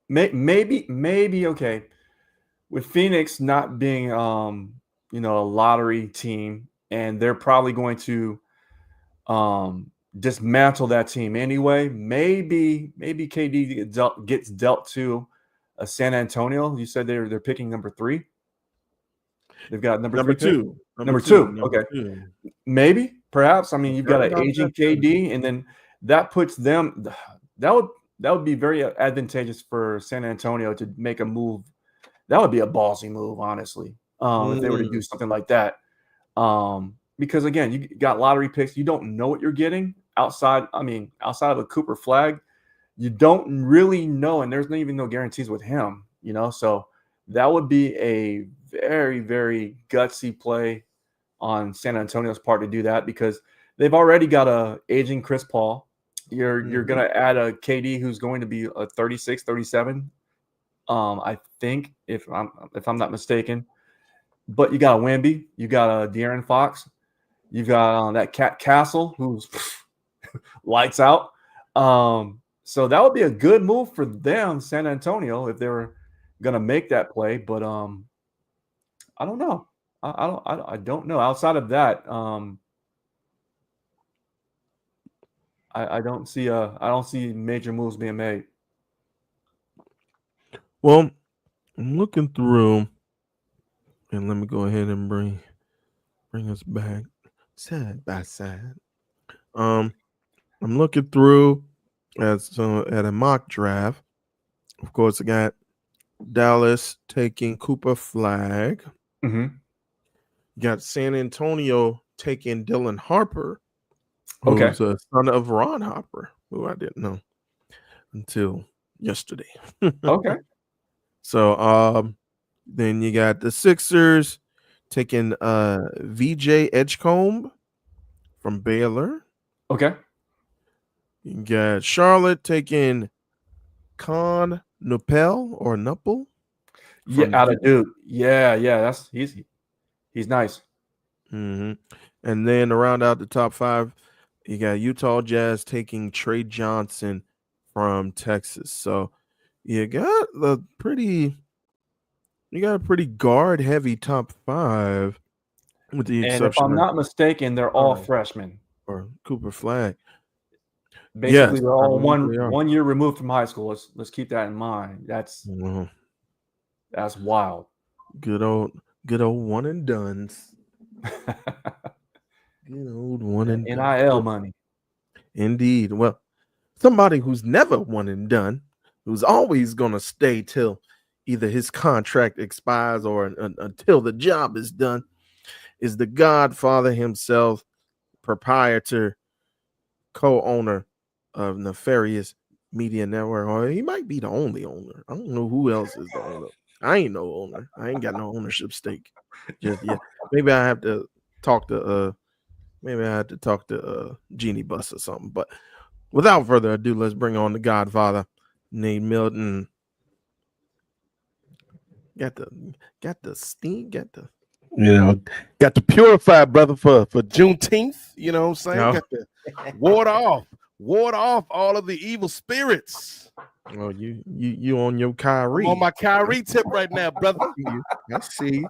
maybe okay with Phoenix not being a lottery team, and they're probably going to dismantle that team anyway. Maybe KD gets dealt to San Antonio. You said they're picking number 3. They've got number number 3 pick. two, number Number two, 2. number Okay. two. Maybe, perhaps. I mean, I you've got heard an about aging that too. KD, and then that puts them. That would be very advantageous for San Antonio to make a move. That would be a ballsy move, honestly, if they were to do Mm, something like that. Because again, you got lottery picks. You don't know what you're getting outside. I mean, outside of a Cooper Flag, you don't really know, and there's not even no guarantees with him. So that would be a very, very gutsy play on San Antonio's part to do that because they've already got a aging Chris Paul. You're mhm. gonna add a KD who's going to be a 36, 37. I think if I'm not mistaken. But you got a Wemby, you got a De'Aaron Fox, you got that Cat Castle who's lights out. So that would be a good move for them, San Antonio, if they were gonna make that play. But I don't know. I don't know. Outside of that, I don't see major moves being made. Well, I'm looking through, and let me go ahead and bring us back side by side. Um, I'm looking through at a mock draft. Of course, I got Dallas taking Cooper Flag. Mm-hmm. You got San Antonio taking Dylan Harper, Okay. who's a son of Ron Harper, who I didn't know until yesterday. Okay. So then you got the Sixers taking VJ Edgecombe from Baylor. Okay. You got Charlotte taking Con Nupel or Nuppel. Yeah, From out of Duke. Yeah. That's he's nice. And then to round out the top 5, you got Utah Jazz taking Trey Johnson from Texas. So you got a pretty guard heavy top 5, with the And if exception I'm of not mistaken, they're all freshmen. or Cooper Flag. Basically, Yes, they're I all believe they are. one year removed from high school. Let's keep that in mind. That's wild. Good old one and dones. Good old one and done. NIL money. Indeed. Well, somebody who's never one and done, who's always gonna stay till either his contract expires or until the job is done, is the Godfather himself, proprietor, co-owner of Nefarious Media Network, or he might be the only owner. I don't know who else is the owner. I ain't no owner. I ain't got no ownership stake just yet. Maybe I have to talk to Genie Bus or something. But without further ado, let's bring on the Godfather, Nate Milton. Got the steam, got the purified brother for Juneteenth. You know what I'm saying? No. Got to ward off all of the evil spirits. Oh, you on your Kyrie. I'm on my Kyrie tip right now, brother. I see.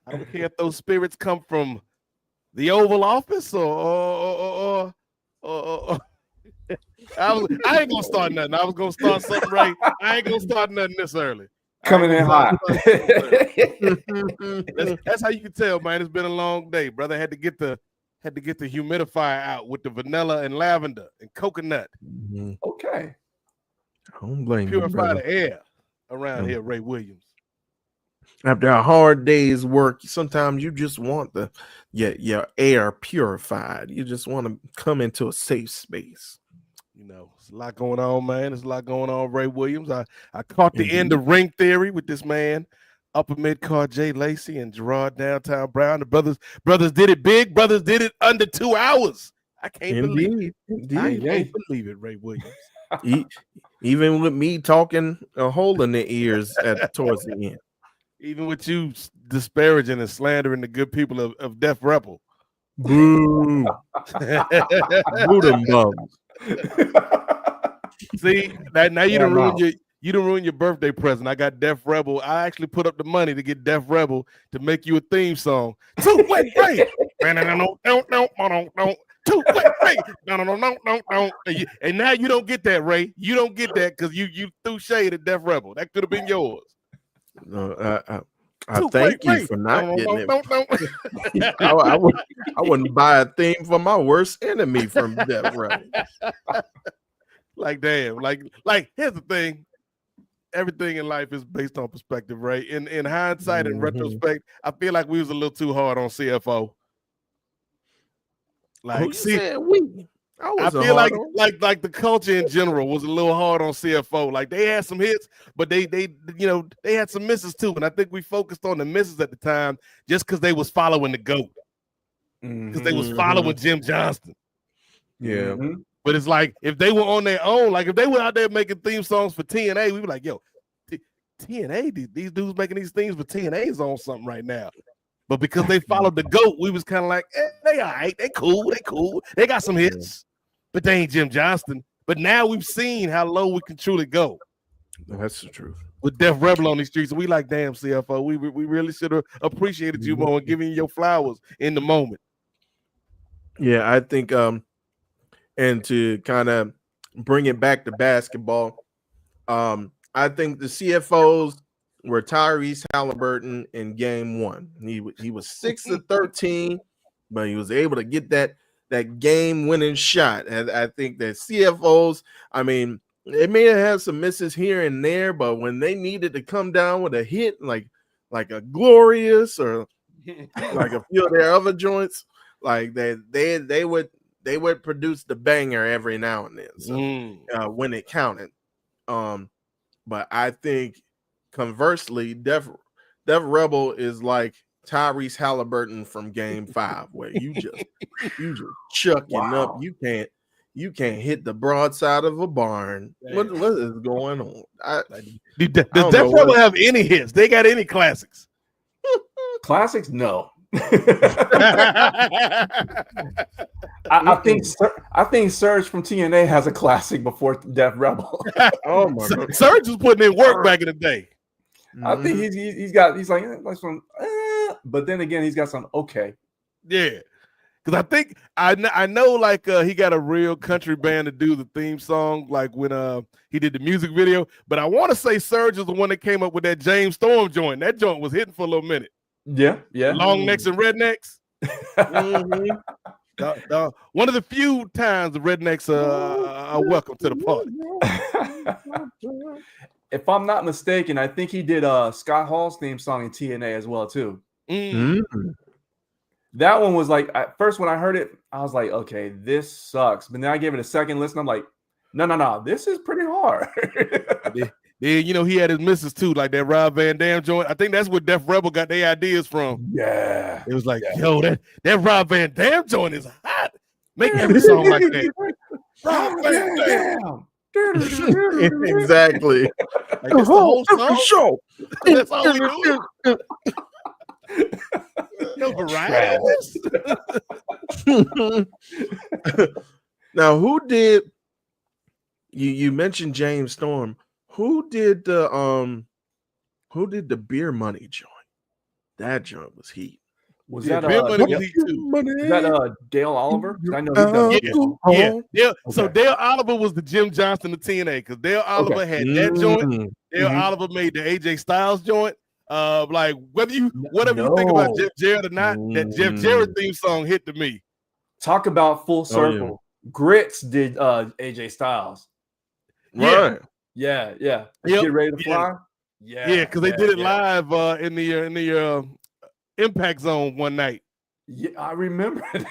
I don't care if those spirits come from the Oval Office or I ain't gonna start nothing. I was gonna start something right. I ain't gonna start nothing this early. Coming in hot. That's how you can tell, man. It's been a long day, brother. Had to get the humidifier out with the vanilla and lavender and coconut. Okay. I don't blame you, Purify brother. the air around here, Ray Williams. After a hard day's work, sometimes you just want your air purified. You just want to come into a safe space. You know, it's a lot going on, man. There's a lot going on, Ray Williams. I caught the end of Ring Theory with this man, upper mid card Jay Lacey and Gerard Downtown Brown. The brothers did it big. Brothers did it under 2 hours. I can't believe it. I can't believe it, Ray Williams. Even with me talking a hole in their ears towards the end. Even with you disparaging and slandering the good people of Def Rebel. Boo. Boo them bums. See, now you done ruin your birthday present. I got Def Rebel. I actually put up the money to get Def Rebel to make you a theme song. Two-way Ray. And now you don't get that, Ray. You don't get that because you threw shade at Def Rebel. That could have been yours. No, I thank you for not getting it. I wouldn't buy a theme for my worst enemy from Def Rebel. Like, damn, like here's the thing. Everything in life is based on perspective, right? In hindsight and retrospect, I feel like we was a little too hard on CFO. Like, said we? I feel like the culture in general was a little hard on CFO. Like they had some hits, but they had some misses too. And I think we focused on the misses at the time just because they was following the GOAT. Because they was following Jim Johnston. Yeah. But it's like if they were on their own, like if they were out there making theme songs for TNA, we were like, yo, TNA, these dudes making these themes for TNA's on something right now. But because they followed the GOAT, we was kind of like, they all right, they cool. They got some hits, but they ain't Jim Johnston. But now we've seen how low we can truly go. That's the truth. With Def Rebel on these streets, we like, damn, CFO, we really should have appreciated you more and giving you your flowers in the moment. Yeah, I think and to kind of bring it back to basketball, I think the CFOs were Tyrese Halliburton in game 1. He was 6 of 13, but he was able to get that game winning shot. And I think that CFOs, I mean, They may have had some misses here and there, but when they needed to come down with a hit, like a Glorious or like a few of their other joints, like they would produce the banger every now and then. So when it counted. But I think conversely, Def Rebel is like Tyrese Halliburton from Game 5, where you just chucking up. You can't hit the broadside of a barn. What is going on? Does Def Rebel have any hits? They got any classics? Classics? No. I think Surge from TNA has a classic before Def Rebel. Oh my God. Surge was putting in work back in the day. I think he's like some, but then again he's got some okay. Yeah, because I think I know like he got a real country band to do the theme song like when he did the music video. But I want to say Surge is the one that came up with that James Storm joint. That joint was hitting for a little minute. Yeah. Long necks and rednecks. One of the few times the rednecks are welcome to the party. If I'm not mistaken, I think he did Scott Hall's theme song in TNA as well too. That one was like, at first when I heard it, I was like, okay, this sucks. But then I gave it a second listen. I'm like, no, this is pretty hard. Then he had his misses too, like that Rob Van Dam joint. I think that's where Def Rebel got their ideas from. Yeah, it was like, yo, that Rob Van Dam joint is hot. Make every song like that. Rob Van Dam. Exactly. Like, that's the whole song. That's all we do. No variety. Now, who did you mentioned James Storm? Who did the Beer Money joint? That joint was heat. Was that Beer Money was heat too? Is that Dale Oliver? I know he's done. Yeah. Okay. So Dale Oliver was the Jim Johnston of TNA because Dale Oliver had that joint. Dale Oliver made the AJ Styles joint. Like whatever you think about Jeff Jarrett or not, that Jeff Jarrett theme song hit to me. Talk about full circle. Grits did AJ Styles. Right. Yeah. Get ready to fly. Yeah, because they did it live in the Impact Zone one night. Yeah, I remember that.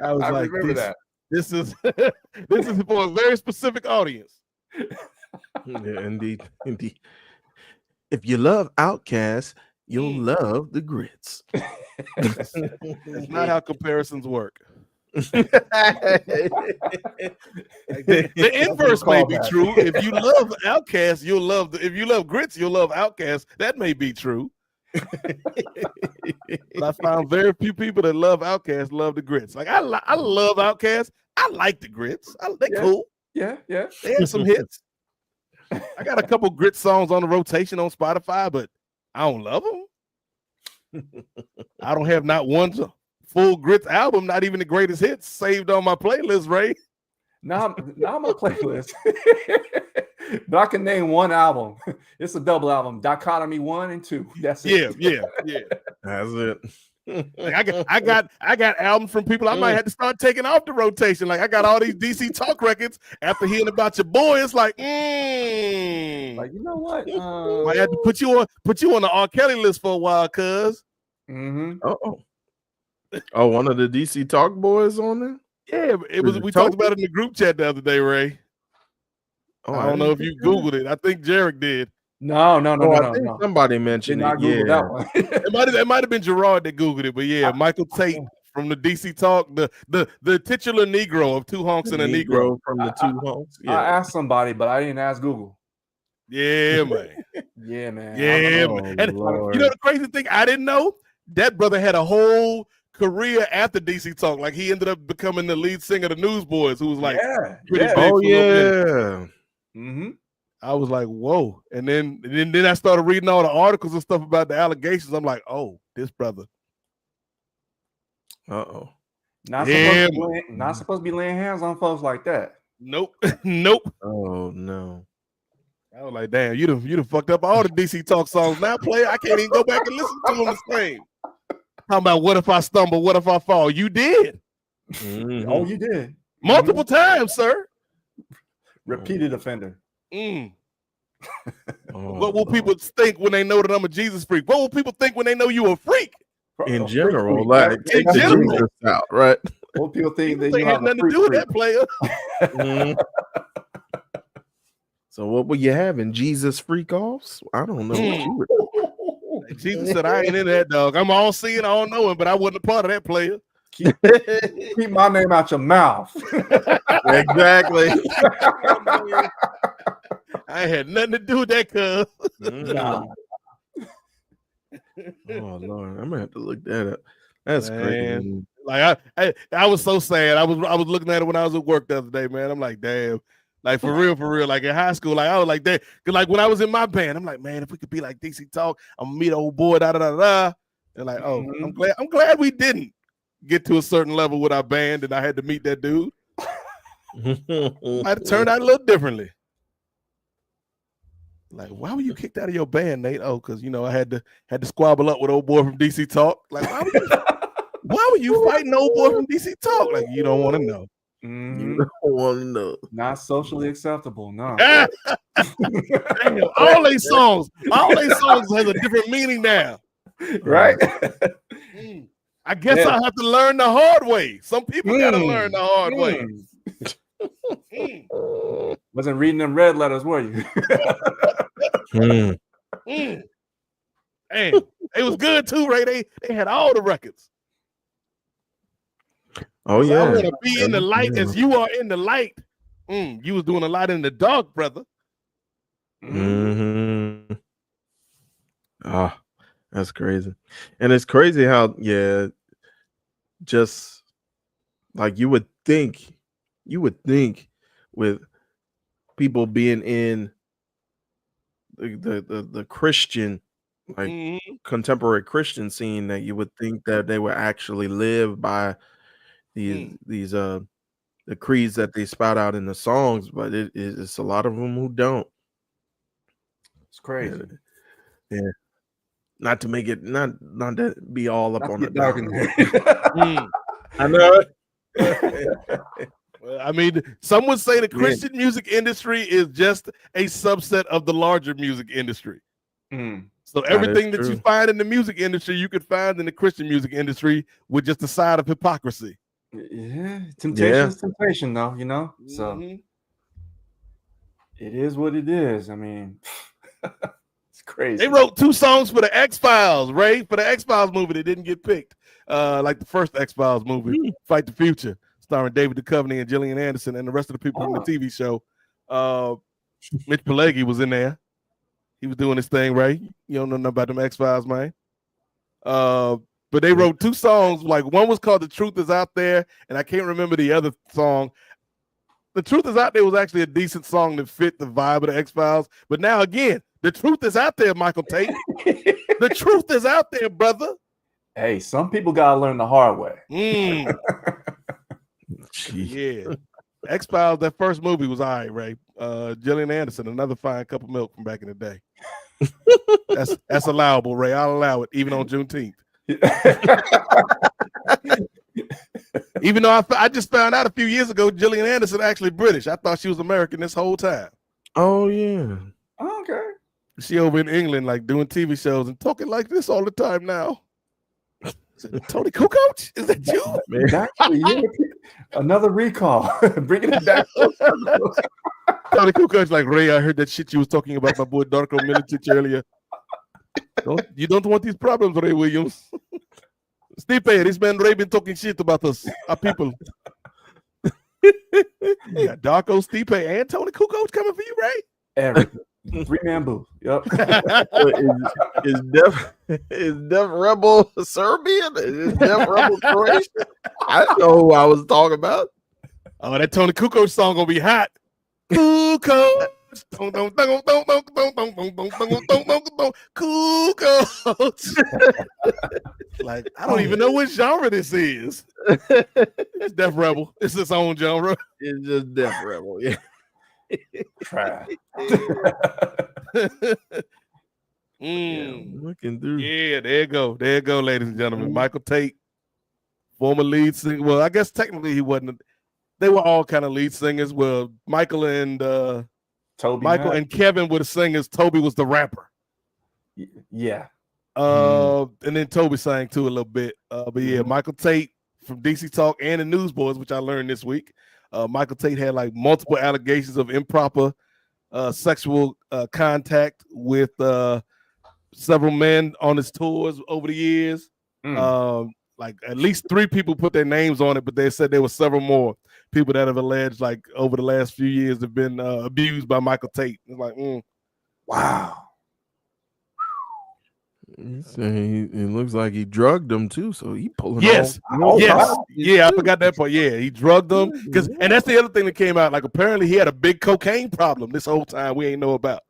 I was like, this is for a very specific audience. Yeah, indeed. If you love Outkast, you'll love the Grits. That's not how comparisons work. The inverse may be true. If you love Outkast, you'll love if you love Grits, you'll love Outkast. That may be true. I found very few people that love Outkast love the Grits. Like I love Outkast. I like the Grits. They're cool. Yeah. They have some hits. I got a couple Grit songs on the rotation on Spotify, but I don't love them. I don't have not one full Grits album, not even the greatest hits, saved on my playlist, Ray. Not my playlist. But I can name one album. It's a double album. Dichotomy 1 and 2. That's it. Yeah. That's it. Like I got albums from people I might have to start taking off the rotation. Like I got all these DC Talk records after hearing about your boy. It's like, like you know what? I had to put you on the R. Kelly list for a while, cuz. Oh, one of the DC Talk boys on there? Yeah, it was. We talked about it in the group chat the other day, Ray. I don't know if you Googled it. I think Jarek did. No. Somebody mentioned it. Yeah, that one. it might have been Gerard that Googled it, but yeah, Michael Tate from the DC Talk, the titular Negro of Two Honks and a Negro from the Two Honks. Yeah. I asked somebody, but I didn't ask Google. Yeah, man. Yeah, man. Yeah, man. And you know the crazy thing I didn't know? That brother had a whole career after DC Talk. Like he ended up becoming the lead singer of the Newsboys, who was like, Mm-hmm. I was like, whoa. And then I started reading all the articles and stuff about the allegations. I'm like, oh, this brother. Uh-oh. Not supposed to be laying hands on folks like that. Nope. Oh no. I was like, damn, you done fucked up all the DC Talk songs. Now, player, I can't even go back and listen to them the same. How about what if I stumble? What if I fall? You did. Mm-hmm. Oh, you did. Multiple times, sir. Repeated offender. Mm. Oh, What will Lord. people think when they know that I'm a Jesus freak? What will people think when they know you a freak? In A freak general, freak. like That- take that's the what general. Jesus out, right? What people think People that you ain't have had a nothing to freak do with freak. that player. Mhm. So what were you having? Jesus freak offs? I don't know what you were. Jesus said, I ain't in that, dog. I'm all seeing, all knowing, but I wasn't a part of that player. Keep my name out your mouth. Exactly. I ain't had nothing to do with that, cuz. Nah. Oh Lord, I'm gonna have to look that up. That's crazy. Man. Like I was so sad. I was looking at it when I was at work the other day, man. I'm like, damn. Like for real. Like in high school, like I was like that. Cause like when I was in my band, I'm like, man, if we could be like DC Talk, I'm gonna meet an old boy, da da da da. And like, oh, I'm glad we didn't get to a certain level with our band, and I had to meet that dude. Might have turned out a little differently. Like, why were you kicked out of your band, Nate? Oh, because I had to squabble up with old boy from DC Talk. Like, why were you fighting old boy from DC Talk? Like, you don't want to know. You don't want to know. Not socially acceptable, no. Damn, all these songs has a different meaning now. Right? I guess Yeah. I'll have to learn the hard way. Some people gotta learn the hard way. Wasn't reading them red letters, were you? And it was good too, Ray. They had all the records. Oh I yeah. want to be in the light as you are in the light. You was doing a lot in the dark, brother. Mm-hmm. Ah, that's crazy. And it's crazy how, just like you would think with people being in the Christian, like contemporary Christian scene, that you would think that they would actually live by these the creeds that they spout out in the songs, but it's a lot of them who don't. It's crazy. Yeah. Not to make it not to be all up Not on to the get dark in down. there. I know. Well, I mean, some would say the Christian music industry is just a subset of the larger music industry. So everything that you find in the music industry, you could find in the Christian music industry with just a side of hypocrisy. Yeah, temptation is temptation, though, So it is what it is. I mean, it's crazy. They wrote 2 songs for the X-Files, Ray, for the X-Files movie that didn't get picked. Like the first X-Files movie, Fight the Future, starring David Duchovny and Gillian Anderson and the rest of the people from the TV show. Mitch Pileggi was in there. He was doing his thing, right? You don't know nothing about them X-Files, man. But they wrote 2 songs. Like one was called "The Truth Is Out There," and I can't remember the other song. "The Truth Is Out There" was actually a decent song that fit the vibe of the X-Files. But now again, the truth is out there, Michael Tate. The truth is out there, brother. Hey, some people gotta learn the hard way. Yeah. X-Files, that first movie was all right, Ray. Gillian Anderson, another fine cup of milk from back in the day. That's allowable, Ray. I'll allow it, even on Juneteenth. Even though I just found out a few years ago, Gillian Anderson actually British. I thought she was American this whole time. Oh yeah. Okay. She over in England, like doing TV shows and talking like this all the time now. Tony Kukoc? Is that you? Actually, another recall. Bringing it back. Tony Kukoc like, Ray, I heard that shit you was talking about my boy Darko Milicic earlier. You don't want these problems, Ray Williams. Steve, this man Ray been talking shit about us, our people. Yeah, Darko, Steve, and Tony Kukoc coming for you, Ray? Everything. 3-man booth. Yep. Is Def Rebel Serbian? Is Def Rebel Croatian? I know who I was talking about. Oh, that Tony Kukoc song gonna be hot. Kukoc. Kukoc. Like, I don't even know what genre this is. It's Def Rebel. It's its own genre. It's just Def Rebel, yeah. Looking through. Yeah, there you go, ladies and gentlemen. Michael Tate, former lead singer. Well, I guess technically he wasn't they were all kind of lead singers. Well, Michael and Toby, Kevin were the singers. Toby was the rapper. Yeah. And then Toby sang too a little bit. But yeah, Michael Tate from DC Talk and the Newsboys, which I learned this week. Michael Tate had like multiple allegations of improper sexual contact with several men on his tours over the years. Like at least 3 people put their names on it, but they said there were several more people that have alleged like over the last few years have been abused by Michael Tate. It's like, wow. It looks like he drugged them too, so he pulling. Yes, off. Yeah, I forgot that part. Yeah, he drugged them and that's the other thing that came out. Like apparently he had a big cocaine problem this whole time we ain't know about.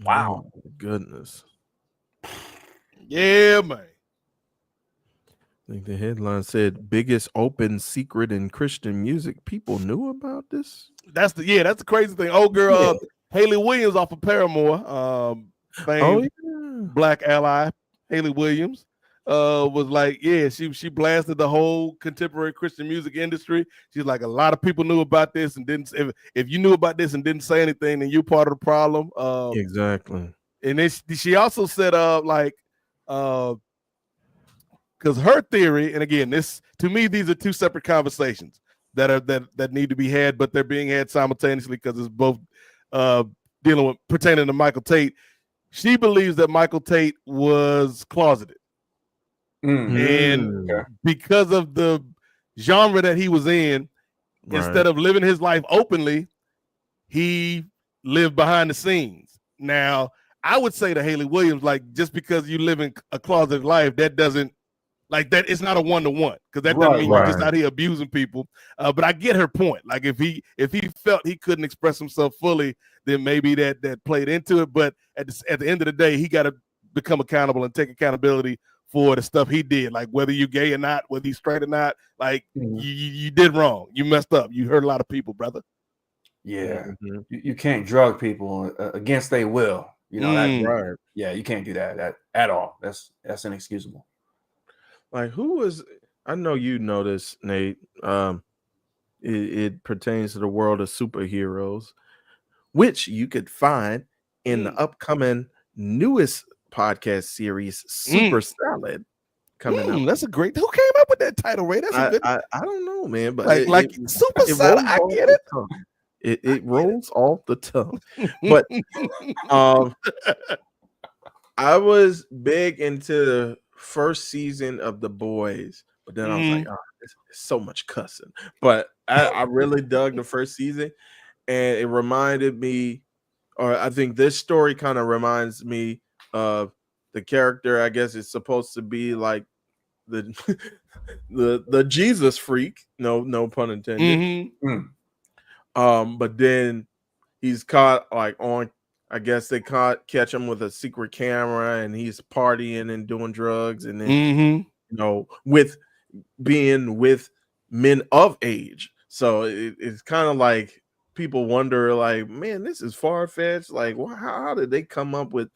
Wow, goodness. Yeah, man. I think the headline said biggest open secret in Christian music. People knew about this. That's the crazy thing. Old girl Haley Williams off of Paramore, Black ally Haley Williams was like, she blasted the whole contemporary Christian music industry. She's like, a lot of people knew about this and didn't. If you knew about this and didn't say anything, then you're part of the problem. Exactly. And then she also said, because her theory, and again, this to me, these are 2 separate conversations that need to be had, but they're being had simultaneously because it's both dealing with pertaining to Michael Tate. She believes that Michael Tate was closeted, and because of the genre that he was in, instead of living his life openly, he lived behind the scenes. Now, I would say to Haley Williams, like, just because you live in a closeted life, that doesn't, like, that it's not a 1-to-1, because that doesn't mean you're just out here abusing people. But I get her point. Like, if he felt he couldn't express himself fully, then maybe that played into it. But at the end of the day, he got to become accountable and take accountability for the stuff he did. Like, whether you're gay or not, whether you're straight or not, like, you did wrong. You messed up. You hurt a lot of people, brother. Yeah. You can't drug people against their will. You know, that's right. Yeah, you can't do that at all. That's inexcusable. Like, who was, I know you know this, Nate. It pertains to the world of superheroes, which you could find in the upcoming newest podcast series, Super Salad, coming out. That's a great. Who came up with that title, Ray? That's a good. I don't know, man, but like Super Salad, I get it. It rolls off the tongue, but I was big into the first season of The Boys, but then I was like, it's so much cussing. But I really dug the first season, and it reminded me, or I think this story kind of reminds me of the character. I guess it's supposed to be like the Jesus freak. No pun intended. But then he's caught like on, I guess they catch him with a secret camera, and he's partying and doing drugs, and then with being with men of age. So it's kind of like people wonder, like, man, this is far-fetched. Like, how did they come up with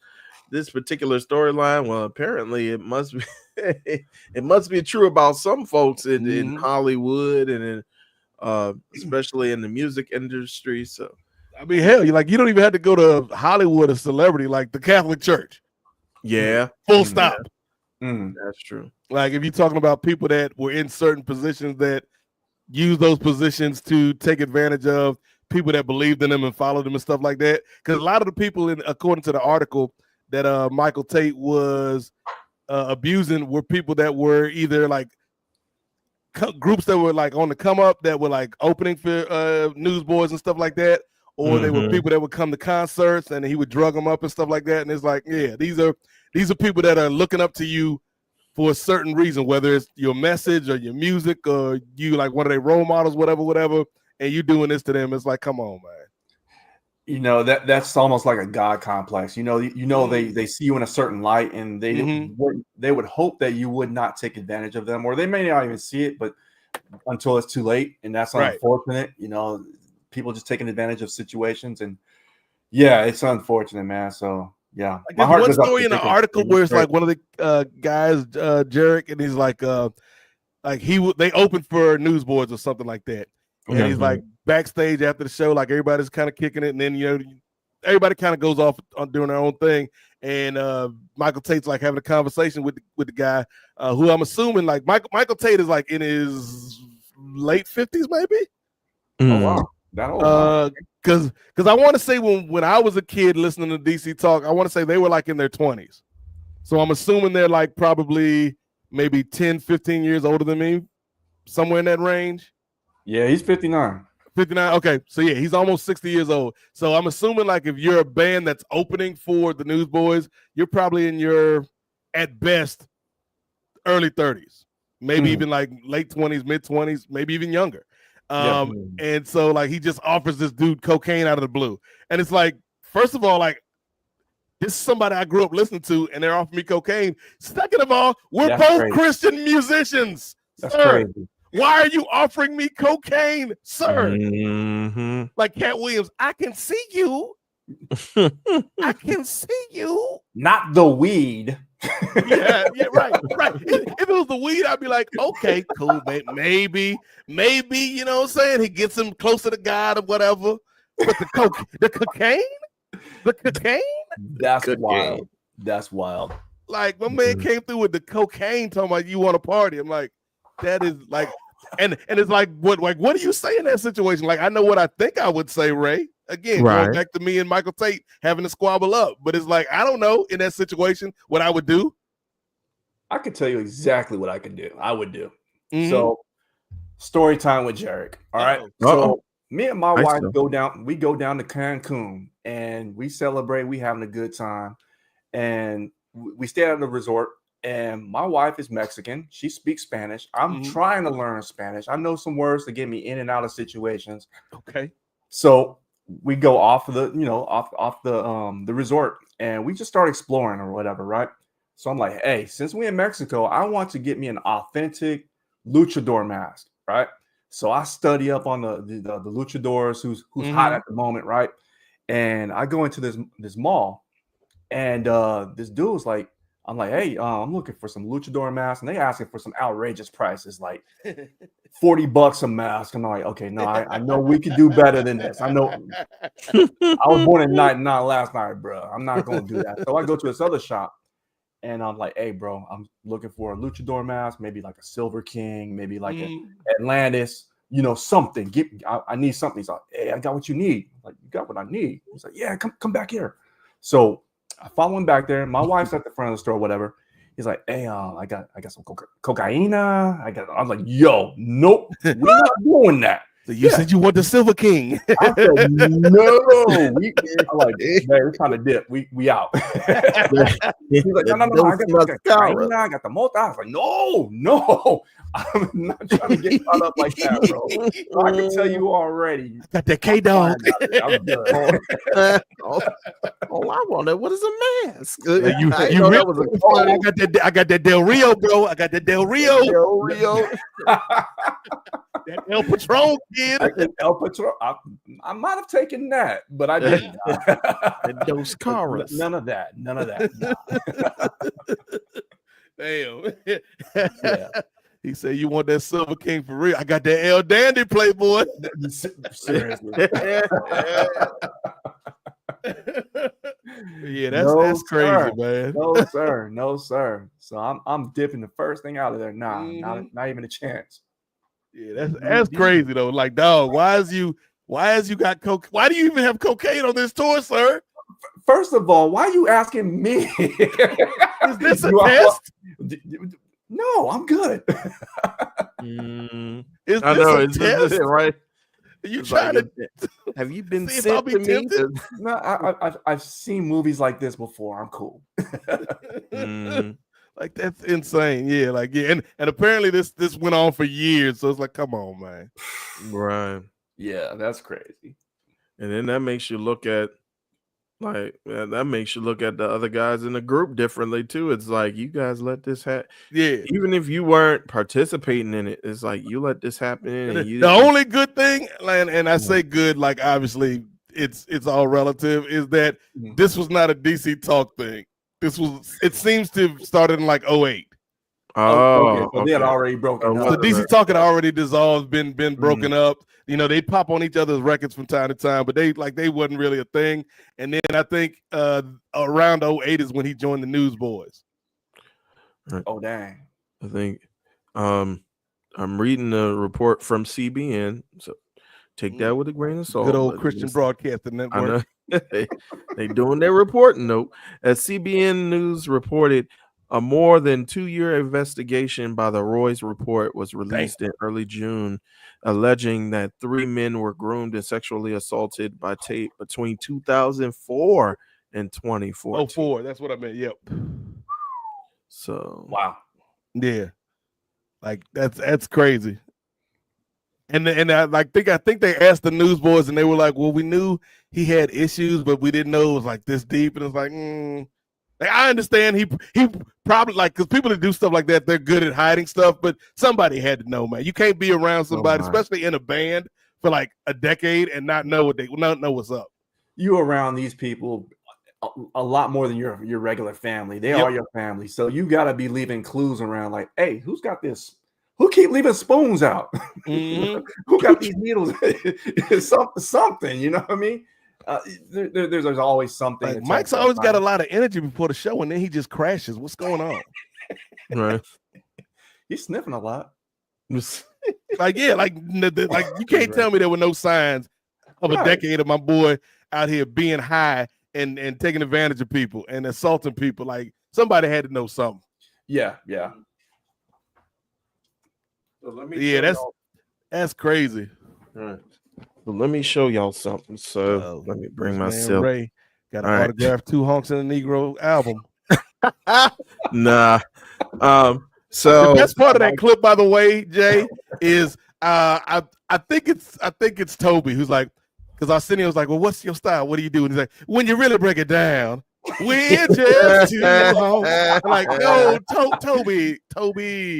this particular storyline? Well, apparently it must be it must be true about some folks in Hollywood and in especially in the music industry. So I mean, hell, you don't even have to go to Hollywood, a celebrity, like the Catholic Church. Full stop. That's true. Like, if you're talking about people that were in certain positions that use those positions to take advantage of people that believed in them and followed them and stuff like that. Because a lot of the people, according to the article, that Michael Tate was abusing were people that were either like groups that were like on the come up, that were like opening for newsboys and stuff like that, or they were people that would come to concerts and he would drug them up and stuff like that. And it's like, yeah, these are people that are looking up to you for a certain reason, whether it's your message or your music or you like one of their role models, whatever, and you doing this to them. It's like, come on, man. That's almost like a God complex. They see you in a certain light, and they would hope that you would not take advantage of them, or they may not even see it, but until it's too late, and that's unfortunate. People just taking advantage of situations, and it's unfortunate, man. So yeah, like, there's one story in the article where it's like one of the guys, Jarek, and he's like they opened for newsboys or something like that. Mm-hmm. and he's like backstage after the show, like everybody's kind of kicking it, and then everybody kind of goes off on doing their own thing, and Michael Tate's like having a conversation with the guy who I'm assuming like Michael Tate is like in his late 50s maybe. Oh wow, that old. Because I want to say when I was a kid listening to DC Talk, I want to say they were like in their 20s. So I'm assuming they're like probably maybe 10, 15 years older than me, somewhere in that range. Yeah, he's 59. 59. Okay, so yeah, he's almost 60 years old. So I'm assuming like if you're a band that's opening for the Newsboys, you're probably in your, at best, early 30s, maybe even like late 20s, mid 20s, maybe even younger. And so like he just offers this dude cocaine out of the blue, and it's like, first of all, like this is somebody I grew up listening to, and they're offering me cocaine. Second of all, we're both Christian musicians. That's crazy. Why are you offering me cocaine, sir? Mm-hmm. Like Cat Williams, I can see you. I can see you. Not the weed. yeah, right. If it was the weed, I'd be like, okay, cool, maybe, you know what I'm saying? He gets him closer to God or whatever. But the cocaine? That's wild. That's wild. Like my man came through with the cocaine talking about you want to party. I'm like, that is like, and it's like, what do you say in that situation? Like, I know what I think I would say, Ray. Again, going back to me and Michael Tate having to squabble up. But it's like, I don't know in that situation what I would do. I could tell you exactly what I could do. I would do. So, story time with Jarek. All right. So me and my wife go down to Cancun and we celebrate. We having a good time. And we stay at the resort. And my wife is Mexican. She speaks Spanish. I'm trying to learn Spanish. I know some words to get me in and out of situations. Okay. So we go off of the, off the resort, and we just start exploring or whatever, right? So I'm like, hey, since we're in Mexico, I want to get me an authentic luchador mask, right? So I study up on the luchadors who's hot at the moment, right? And I go into this mall, and this dude's like, I'm like, hey, I'm looking for some luchador masks, and they asking for some outrageous prices, like $40 a mask. I'm like, okay, no, I know we could do better than this. I know. I was born at night, not last night, bro. I'm not gonna do that. So I go to this other shop, and I'm like, hey, bro, I'm looking for a luchador mask, maybe like a Silver King, maybe like an Atlantis, something. I need something. He's like, hey, I got what you need. I'm like, you got what I need? He's like, yeah, come back here. So I follow him back there. My wife's at the front of the store, whatever. He's like, hey, I got some cocaine. I'm like, yo, nope, we're not doing that. So you said you want the Silver King. I said, no. I'm like, man, we're trying to dip. We out. He's like, no, I got the multi. I was like, no. I'm not trying to get caught up like that, bro. So I can tell you already. Got that K-Dog. I'm done. All I wanted was a mask. I got that Del Rio, bro. I got that Del Rio. That El Patron kid. El Patron. I might have taken that, but I didn't. Those cars. None of that. Nah. Damn. Yeah. He said, "You want that Silver King for real? I got that El Dandy Playboy." Seriously. Yeah, that's crazy, sir. man. No, sir. So I'm dipping the first thing out of there. Nah, not even a chance. Yeah, that's crazy though. Like, dog, why has you got coke? Why do you even have cocaine on this tour, sir? First of all, why are you asking me? Is this a test? No, I'm good. Is this a test? Right? Are you trying to? Have you been See sent to me? No, I've seen movies like this before. I'm cool. Like, that's insane. Yeah, like, yeah, and apparently this went on for years. So it's like, come on, man. Right. Yeah, that's crazy. And then that makes you look at the other guys in the group differently too. It's like, you guys let this happen. Yeah. Even if you weren't participating in it, it's like you let this happen. And the only good thing, and I say good, like obviously it's all relative, is that this was not a DC Talk thing. It seems to have started in like 2008. Okay. So they had already broken up. The DC Talk had already dissolved, been broken up. You know, they pop on each other's records from time to time, but they wasn't really a thing. And then I think around 08 is when he joined the Newsboys. Oh dang! I think I'm reading a report from CBN, so take that with a grain of salt. Good old Christian Broadcasting Network. They doing their reporting though. As CBN News reported, a more than 2-year investigation by the Royce Report was released in early June, alleging that 3 men were groomed and sexually assaulted by tape between 2004 and 2014. 04, that's what I meant. Yep. So wow. Yeah. Like that's crazy. And I think they asked the Newsboys and they were like, well, we knew he had issues, but we didn't know it was like this deep. And it's like, like I understand he probably like, because people that do stuff like that, they're good at hiding stuff, but somebody had to know, man. You can't be around somebody, especially in a band, for like a decade and not know what's up. You around these people a lot more than your regular family. They are your family, so you got to be leaving clues around. Like, hey, who's got this? Who keep leaving spoons out? Mm-hmm. Who got these needles? something, you know what I mean? There's always something. Like Mike's always got a lot of energy before the show, and then he just crashes. What's going on? Right. He's sniffing a lot. Like you can't tell me there were no signs of a decade of my boy out here being high and taking advantage of people and assaulting people. Like somebody had to know something. Yeah. So that's crazy. Right. So let me show y'all something. So let me bring myself. Ray got an autograph 2 Honks in a Negro album. Nah. So the best part of that clip, by the way, Jay, is I think it's Toby who's like, because Arsenio was like, well, what's your style? What do you do? And he's like, when you really break it down, we're just 2 Honks. I'm like, no, Toby.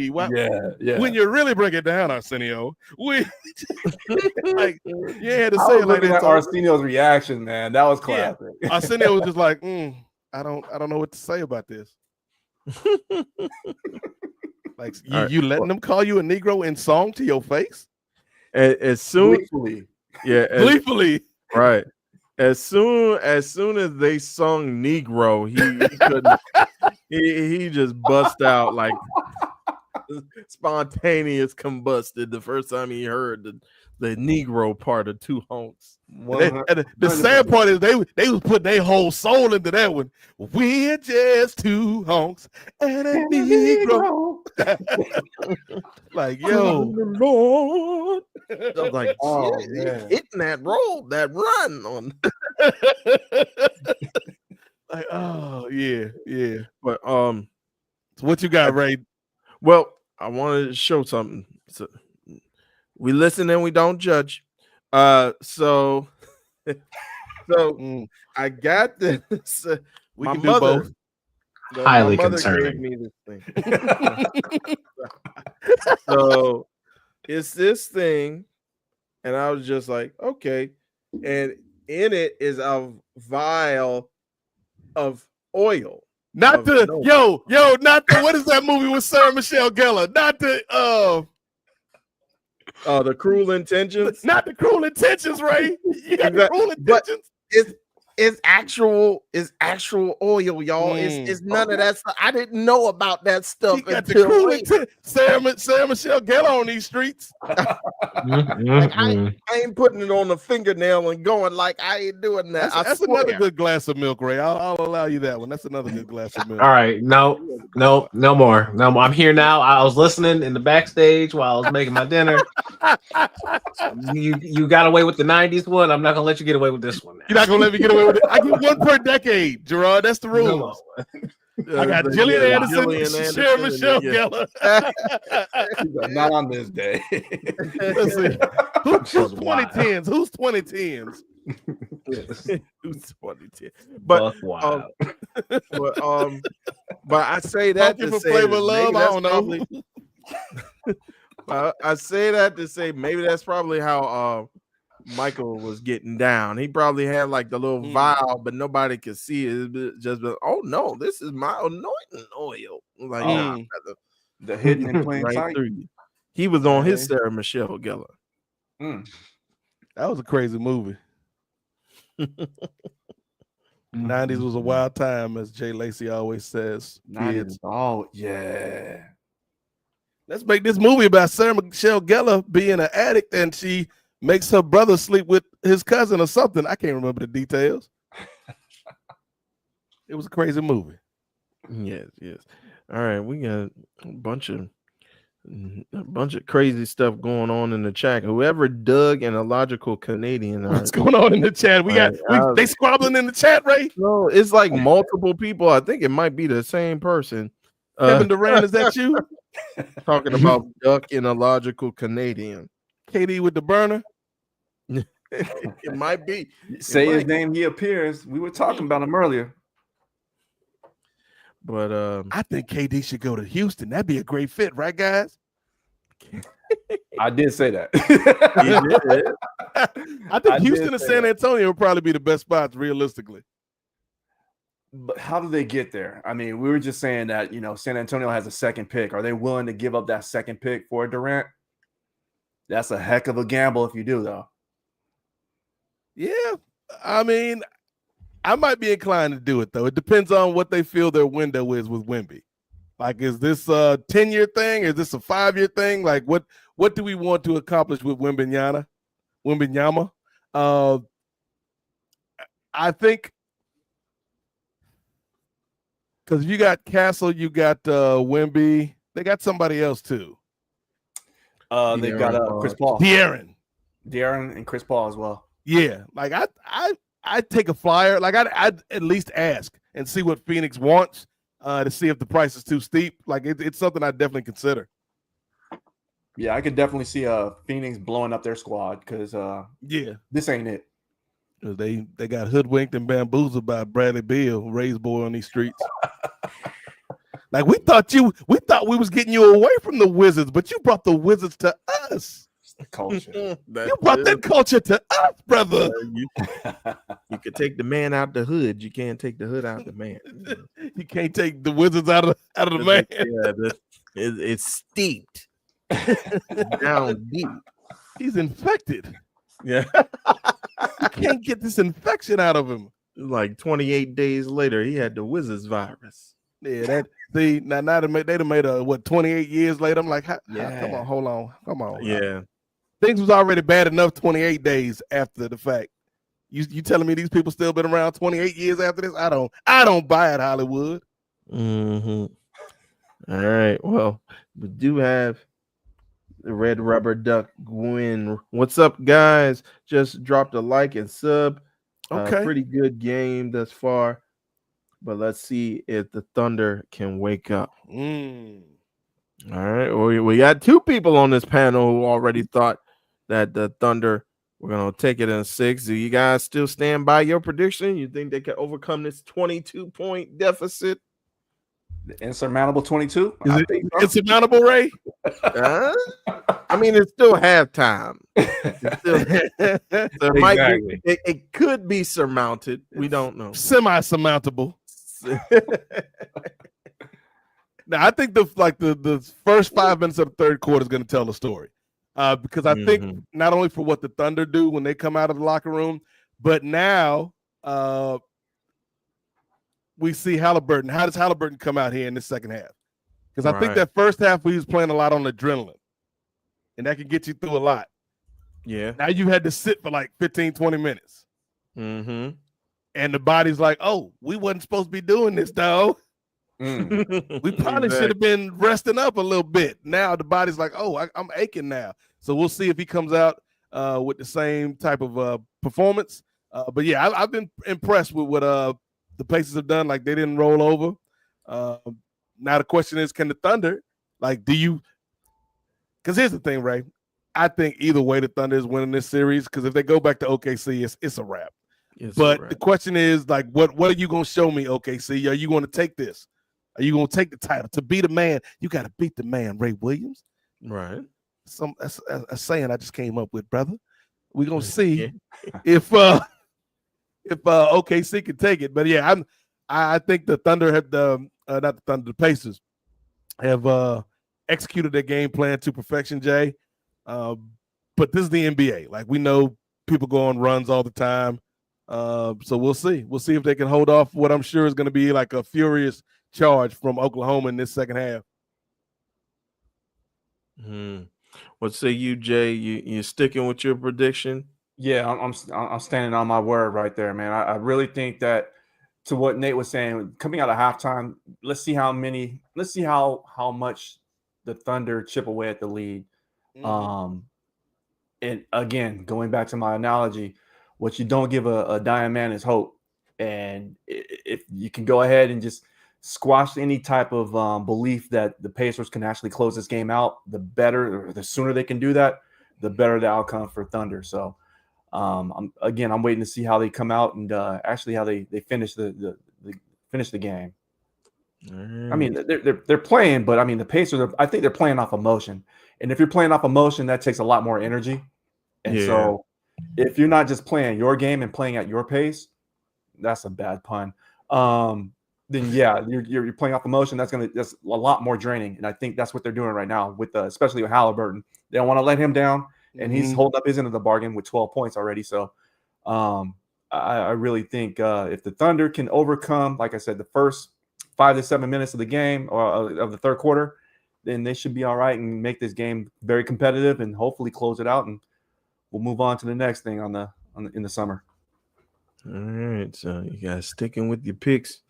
What? Yeah. When you really break it down, Arsenio, we like you had to I say was it like looking that. at Arsenio's reaction, man. That was classic. Yeah. Arsenio was just like, I don't know what to say about this. Like you letting them call you a Negro in song to your face? As soon, gleefully, right. As soon as they sung Negro, he couldn't. he just bust out like spontaneous combusted the first time he heard the Negro part of 2 Honks. And the sad part is they was putting their whole soul into that one. We're just 2 Honks and a Negro. Like, yo, Lord. I was like, oh, hitting that roll, that run on. Like, oh yeah. But so what you got, Ray? Well, I wanted to show something. So we listen and we don't judge. So I got this. We my can mother, do both. Highly my mother concerning. gave me this thing. So it's this thing, and I was just like, okay. And in it is a vial of oil. Not the not the what is that movie with Sarah Michelle Gellar? Not the the Cruel Intentions. Not the Cruel Intentions, Ray. You got the Cruel Intentions. It's actual oil, y'all. It's none of that stuff. I didn't know about that stuff until Sarah Michelle Gellar on these streets. Like, I ain't putting it on the fingernail and going like I ain't doing that. That's another good glass of milk, Ray. I'll allow you that one. That's another good glass of milk. All right, no more. I'm here now. I was listening in the backstage while I was making my dinner. You got away with the '90s one. I'm not gonna let you get away with this one. Now. You're not gonna let me get away with it. I get one per decade, Gerard. That's the rules. I got Jillian Anderson, Sarah Michelle Gellar. Not on this day. Let's see. Who's 2010s? Who's 2010s? Who's 2010? But I say that to say Flavor Love. I don't know. I say that to say maybe that's probably how Michael was getting down. He probably had like the little vial, but nobody could see it. It's just oh no, this is my anointing oil. Like nah, the hidden in plain right sight. Through you. He was on his Sarah Michelle Gellar. That was a crazy movie. 90s was a wild time, as Jay Lacey always says. 90s. Oh, yeah. Let's make this movie about Sarah Michelle Gellar being an addict and she makes her brother sleep with his cousin or something. I can't remember the details. It was a crazy movie. Yes. All right, we got a bunch of crazy stuff going on in the chat. Whoever Doug and Illogical Canadian are, What's going on in the chat? They squabbling in the chat, Ray? no, it's like multiple people. I think it might be the same person. Kevin Durant, is that you? Talking about Duck and Illogical Canadian. KD with the burner? It might be. Say his name, he appears. We were talking about him earlier. But I think KD should go to Houston. That'd be a great fit, right, guys? I did say that. I think Houston and San Antonio would probably be the best spots, realistically. But how do they get there? I mean, we were just saying that, San Antonio has a second pick. Are they willing to give up that second pick for Durant? That's a heck of a gamble if you do, though. Yeah. I mean, I might be inclined to do it, though. It depends on what they feel their window is with Wemby. Like, is this a 10-year thing? Is this a 5-year thing? Like, what do we want to accomplish with Wembenyama? I think because you got Castle, you got Wemby. They got somebody else, too. They've got Chris Paul. De'Aaron and Chris Paul as well. Yeah, like I'd take a flyer. Like I'd at least ask and see what Phoenix wants to see if the price is too steep. Like it's something I'd definitely consider. Yeah, I could definitely see Phoenix blowing up their squad because this ain't it. They got hoodwinked and bamboozled by Bradley Beal, raised boy on these streets. Like we thought we was getting you away from the Wizards, but you brought the Wizards to us. Culture. You brought that culture to us, brother. You could take the man out the hood. You can't take the hood out the man. You can't take the Wizards out of the man. Yeah, it's steeped down deep. He's infected. Yeah. You can't get this infection out of him. Like 28 days later, he had the Wizards virus. Yeah, they'd have made a 28 years later. I'm like, come on, hold on, come on. Yeah. Things was already bad enough 28 days after the fact. You telling me these people still been around 28 years after this? I don't buy it, Hollywood. Mm-hmm. All right. Well, we do have the Red Rubber Duck win. What's up, guys? Just dropped a like and sub. Okay. Pretty good game thus far. But let's see if the Thunder can wake up. All right. We got two people on this panel who already thought that the Thunder were going to take it in 6. Do you guys still stand by your prediction? You think they can overcome this 22-point deficit? The insurmountable 22? Is it insurmountable, Ray? I mean, it's still halftime. It could be surmounted. We don't know. Semi-surmountable. Now, I think the first 5 minutes of the third quarter is going to tell the story. Because I think not only for what the Thunder do when they come out of the locker room, but now we see Halliburton. How does Halliburton come out here in the second half? Because I think that first half he was playing a lot on adrenaline, and that can get you through a lot. Yeah. Now you had to sit for like 15, 20 minutes. Mm-hmm. And the body's like, oh, we wasn't supposed to be doing this, though. We probably should have been resting up a little bit. Now the body's like, oh, I'm aching now. So we'll see if he comes out with the same type of performance. But yeah, I've been impressed with what the Pacers have done. Like they didn't roll over. Now the question is, can the Thunder, like, do you? Because here's the thing, Ray. I think either way the Thunder is winning this series. Because if they go back to OKC, it's a wrap. But the question is, like, what are you going to show me, OKC? Are you going to take this? Are you going to take the title? To be the man, you got to beat the man, Ray Williams. Right. That's a saying I just came up with, brother. We're going to see if OKC can take it. But yeah, I think the Thunder have the Pacers have executed their game plan to perfection, Jay. But this is the NBA. Like we know people go on runs all the time. So we'll see. We'll see if they can hold off what I'm sure is going to be like a furious charge from Oklahoma in this second half. What say you, Jay? You sticking with your prediction? Yeah, I'm standing on my word right there, man. I really think that, to what Nate was saying, coming out of halftime, let's see how much the Thunder chip away at the lead. And again, going back to my analogy, what you don't give a dying man is hope. And if you can go ahead and just squash any type of belief that the Pacers can actually close this game out, the better, or the sooner they can do that, the better the outcome for Thunder. So I'm waiting to see how they come out and actually how they finish the game. I mean, they're playing, but I mean, the Pacers, I think they're playing off emotion. And if you're playing off emotion, that takes a lot more energy. And so if you're not just playing your game and playing at your pace, that's a bad pun. Then yeah, you're playing off emotion. That's a lot more draining. And I think that's what they're doing right now with especially with Halliburton. They don't want to let him down, and he's holding up his end of the bargain with 12 points already. So I really think if the Thunder can overcome, like I said, the first 5 to 7 minutes of the game or of the third quarter, then they should be all right and make this game very competitive and hopefully close it out, and we'll move on to the next thing in the summer. All right, so you guys sticking with your picks: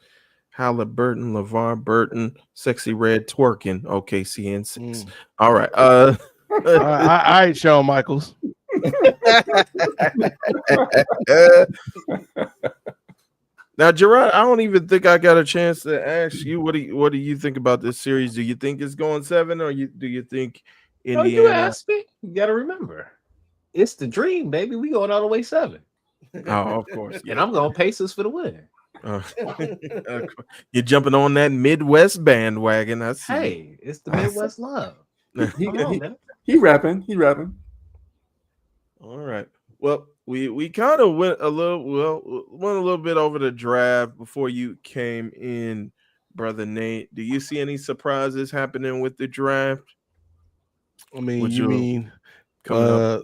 Halliburton, LeVar Burton, Sexy Red twerking, OKC and 6. All right, all right, Shawn Michaels. Now, Gerard, I don't even think I got a chance to ask you what do you think about this series? Do you think it's going 7, or do you think Indiana? You asked me. You got to remember, it's the dream, baby. We going all the way 7. Oh, of course. And I'm going Pacers for the win. You're jumping on that Midwest bandwagon. I see. Hey, it's the Midwest love. He rapping. All right. Well, we kind of went a little bit over the draft before you came in, Brother Nate. Do you see any surprises happening with the draft? I mean, you mean Cooper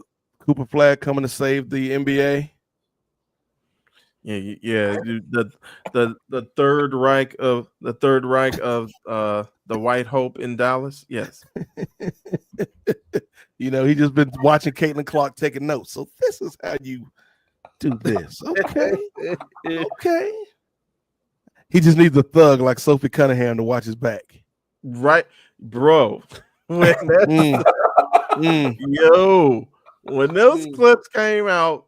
Flag coming to save the NBA? Yeah. The Third Reich of the White Hope in Dallas. Yes. You know, he just been watching Caitlin Clark taking notes. So this is how you do this. Okay. Okay. He just needs a thug like Sophie Cunningham to watch his back. Right, bro. When those clips came out,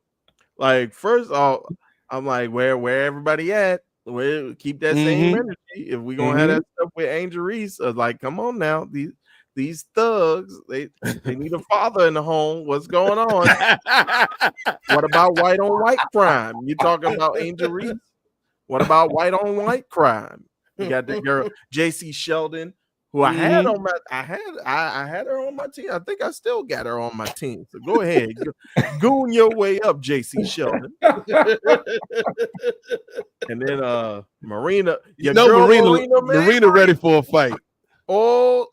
like, first off, I'm like, where everybody at? Where keep that same energy. If we're gonna have that stuff with Angel Reese, like, come on now, these thugs, they need a father in the home. What's going on? What about white on white crime? You talking about Angel Reese? What about white on white crime? You got the girl JC Sheldon, who I had on my I had her on my team. I think I still got her on my team. So go ahead, goon your way up, JC Sheldon. And then Marina, Marina ready for a fight. Oh,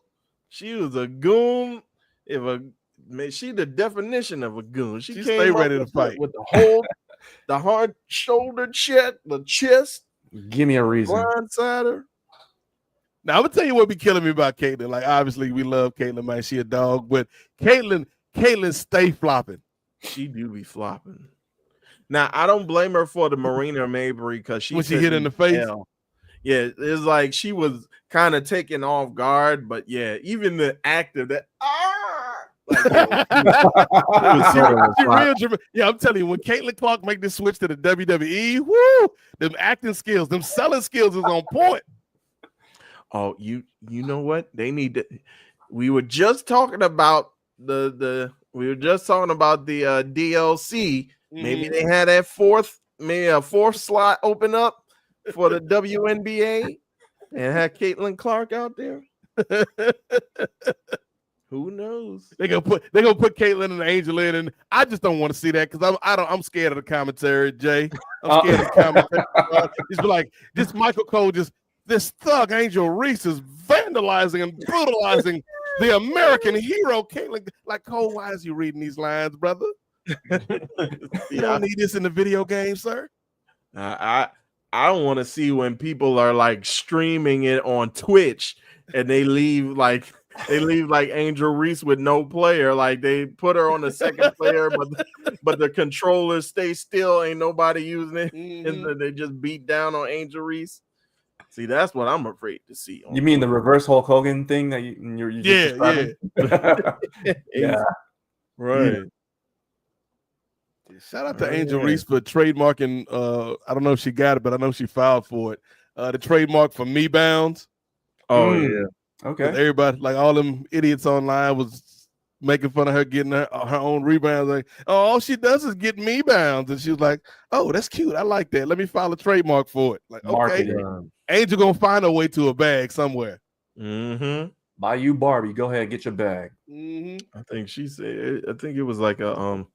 she was a goon. She the definition of a goon. She stay ready to fight with the hard shoulder check, the chest. Give me a reason. Blindsider. Now I'm gonna tell you what be killing me about Caitlin. Like, obviously we love Caitlin, man. She a dog, but Caitlin stay flopping. She do be flopping. Now I don't blame her for the Marina Mabry because she hit in the face. Hell. Yeah, it's like she was kind of taken off guard, but yeah, even the actor that yeah, I'm telling you, when Caitlin Clark make this switch to the WWE, woo, them acting skills, them selling skills is on point. Oh, you know what? They need to. We were just talking about the DLC. Maybe they had that fourth slot open up for the WNBA and had Caitlin Clark out there. Who knows? They're gonna put Caitlin and Angel in, and I just don't want to see that because I'm scared of the commentary, Jay. I'm scared of the commentary. It's like this Michael Cole, this thug Angel Reese is vandalizing and brutalizing the American hero, Caitlin. Like, Cole, why is you reading these lines, brother? You don't need this in the video game, sir. I want to see when people are like streaming it on Twitch and they leave like Angel Reese with no player. Like they put her on the second player, but the controller stays still. Ain't nobody using it. And then they just beat down on Angel Reese. See, that's what I'm afraid to see. You mean the reverse Hulk Hogan thing that you're just describing? Yeah. Right. Shout out to Angel Reese for trademarking. I don't know if she got it, but I know she filed for it. The trademark for Me Bounds. Oh yeah. Okay. Everybody, like all them idiots online, was making fun of her getting her own rebounds. Like, oh, all she does is get me bounds, and she was like, "Oh, that's cute. I like that. Let me file a trademark for it." Like, okay, Angel gonna find her way to a bag somewhere. Mm-hmm. Buy you Barbie. Go ahead, get your bag. I think she said. I think it was like a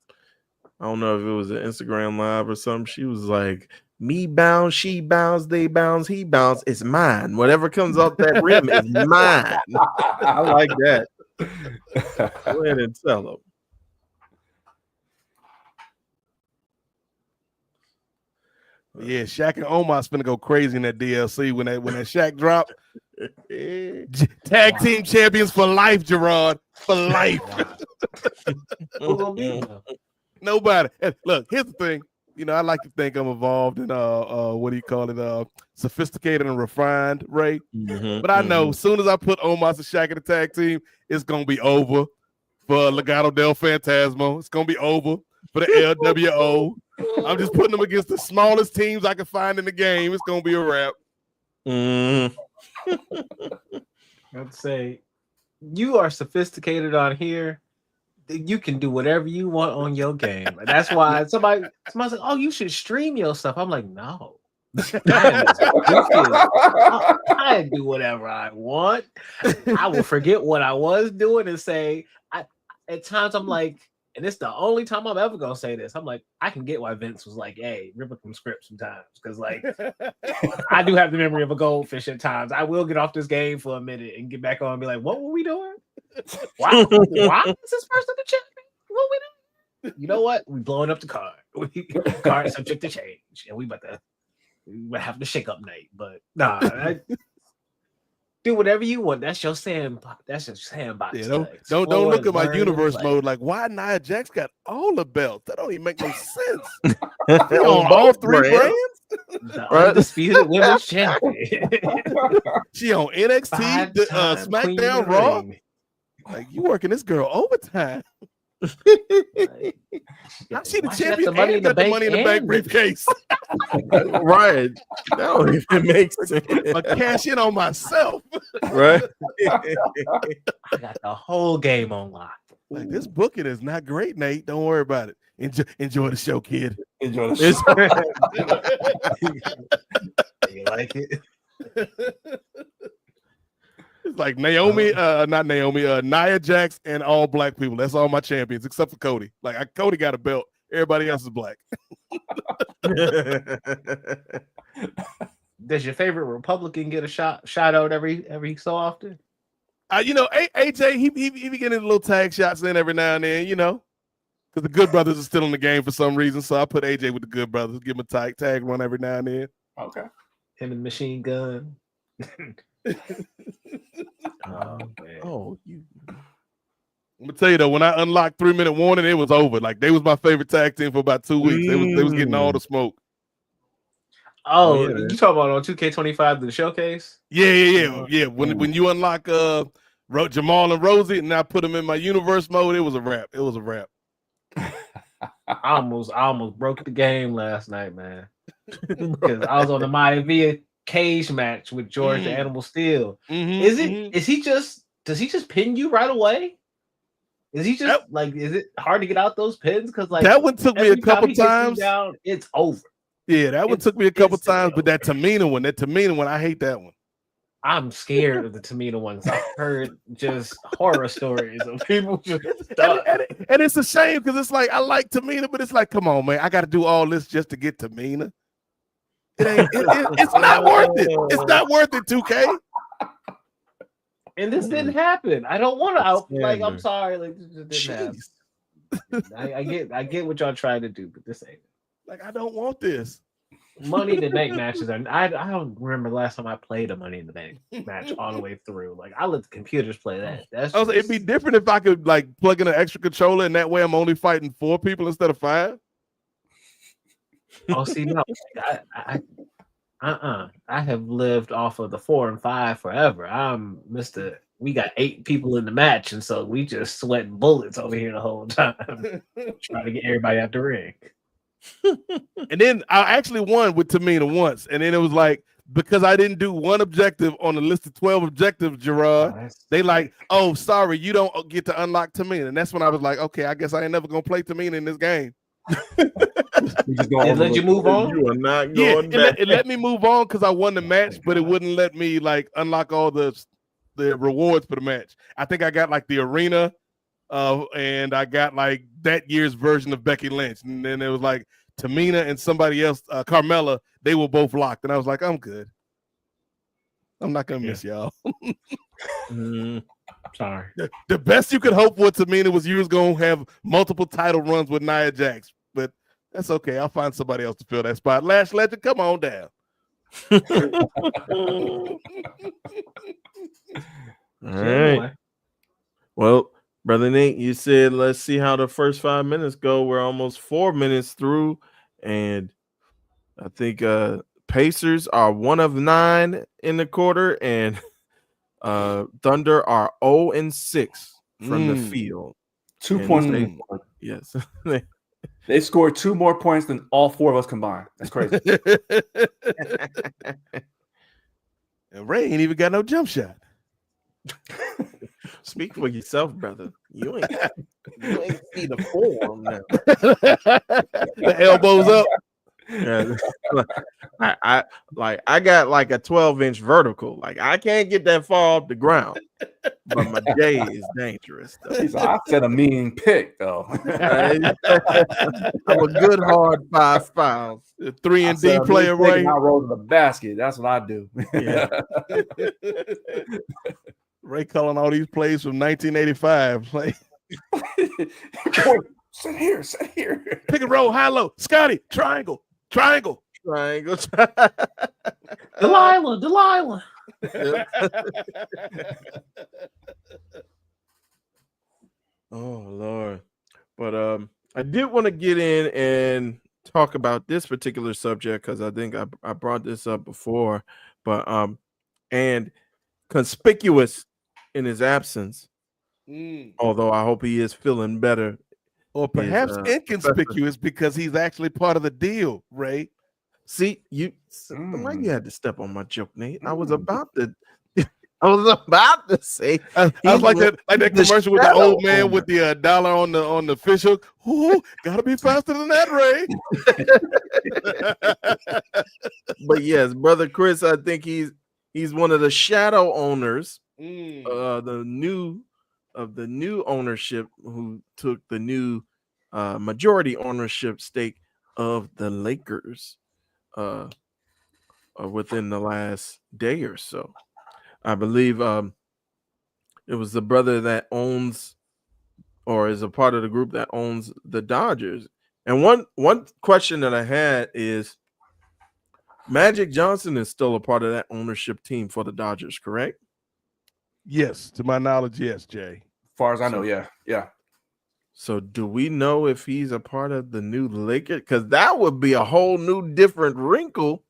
I don't know if it was an Instagram live or something. She was like, "Me bounce, she bounce, they bounce, he bounce. It's mine. Whatever comes off that rim is mine." I like that. Go ahead and tell them. Yeah, Shaq and Omar's finna go crazy in that DLC when that Shaq drop. Tag team champions for life, Gerard. For life. Nobody. Look, here's the thing. You know, I like to think I'm involved in what do you call it? Sophisticated and refined, Ray. But I know as soon as I put Omar and Shaq in the tag team, it's gonna be over for Legado del Fantasma. It's gonna be over for the LWO. I'm just putting them against the smallest teams I can find in the game. It's gonna be a wrap. I'd say you are sophisticated on here. You can do whatever you want on your game. And that's why somebody's like, "Oh, you should stream your stuff." I'm like, no. I do whatever I want. I will forget what I was doing and say, at times I'm like, and it's the only time I'm ever gonna say this. I'm like, I can get why Vince was like, "Hey, rip up some scripts sometimes," because like I do have the memory of a goldfish at times. I will get off this game for a minute and get back on and be like, "What were we doing? Why is this person the champion? What we doing? You know what? We blowing up the card. Card subject to change, and we have to shake up night. But nah, do whatever you want. That's your sandbox. That's your sandbox. Yeah, don't look at my universe mode like why Nia Jax got all the belts. That don't even make no sense. On all three brands. The undisputed women's champion. She on NXT, SmackDown, Raw. Like you working this girl overtime. How she the champion? The money in the bank briefcase. Right. That don't even make sense. But cash in on myself. Right. I got the whole game on lock. Like this booking is not great, Nate. Don't worry about it. Enjoy the show, kid. Enjoy the show. You like it? It's like Nia Jax and all black people. That's all my champions except for Cody. Like Cody got a belt. Everybody else is black. Does your favorite Republican get a shout out every so often? You know, AJ, he be getting little tag shots in every now and then, you know, because the Good Brothers are still in the game for some reason. So I put AJ with the Good Brothers, give him a tag run every now and then. Okay. Him and Machine Gun. You. I'm gonna tell you though, when I unlocked 3-minute warning, it was over. Like they was my favorite tag team for about 2 weeks. They was getting all the smoke. Oh, you talking about on 2K25 the showcase? Yeah. When you unlock Jamal and Rosie, and I put them in my universe mode, it was a wrap. I almost broke the game last night, man. Because I was on the Maivia cage match with George the Animal Steel. Does he just pin you right away? Is he just is it hard to get out those pins? Because like that one took me a couple times. Down, it's over. Yeah, that one took me a couple times, but that Tamina one, I hate that one. I'm scared of the Tamina ones. I've heard just horror stories of people just and it's a shame because it's like I like Tamina, but it's like, come on, man, I got to do all this just to get Tamina. It's not worth it. It's not worth it, 2K. And this didn't happen. I don't want to I'm sorry. Like, this just didn't happen. I get what y'all trying to do, but this ain't Like, I don't want this. Money in the Bank matches. I don't remember the last time I played a Money in the Bank match all the way through. Like I let the computers play that. That's Also, it'd be different if I could like plug in an extra controller, and that way I'm only fighting 4 people instead of 5. Oh, see, no, I have lived off of the 4 and 5 forever. I'm Mr. We got 8 people in the match, and so we just sweating bullets over here the whole time, trying to get everybody out the ring. And then I actually won with Tamina once, and then it was like because I didn't do one objective on the list of 12 objectives, Gerard. They like, oh, sorry, you don't get to unlock Tamina, and that's when I was like, okay, I guess I ain't never gonna play Tamina in this game. It let you move on. You are not going back. It let me move on because I won the match, but it wouldn't let me like unlock all the rewards for the match. I think I got like the arena, and I got like that year's version of Becky Lynch, and then it was like Tamina and somebody else, Carmella. They were both locked, and I was like, I'm good. I'm not gonna miss y'all. Sorry. The best you could hope for Tamina was you was gonna have multiple title runs with Nia Jax, but that's okay. I'll find somebody else to fill that spot. Lash Legend, come on down. All right. Well, Brother Nate, you said let's see how the first 5 minutes go. We're almost 4 minutes through, and I think Pacers are 1 of 9 in the quarter, and Thunder are 0-6 from the field. 2 points. Yes. They scored 2 more points than all 4 of us combined. That's crazy. And Ray ain't even got no jump shot. Speak for yourself, brother. You ain't see the form now. The elbows up. Yeah. I got like a 12-inch vertical. Like I can't get that far off the ground. But my J is dangerous. I said a mean pick though. I'm a good hard 5 fouls. 3 and D player, right? I roll to the basket. That's what I do. Yeah. Ray calling all these plays from 1985. Like, sit here. pick and roll, high low, Scotty, triangle. Delilah. Yep. Oh Lord. But I did want to get in and talk about this particular subject because I think I brought this up before, but and conspicuous in his absence, although I hope he is feeling better. Or perhaps inconspicuous because he's actually part of the deal, Ray. See, why you had to step on my joke, Nate? I was about to say. I was like that commercial with the old man with the dollar on the fish hook. Ooh, gotta be faster than that, Ray. But yes, brother Chris, I think he's one of the shadow owners, the new ownership who took the new majority ownership stake of the Lakers within the last day or so. I believe it was the brother that owns or is a part of the group that owns the Dodgers. And one question that I had is Magic Johnson is still a part of that ownership team for the Dodgers, correct? Yes, to my knowledge, yes, Jay. As far as I know, yeah. So do we know if he's a part of the new Lakers? Because that would be a whole new different wrinkle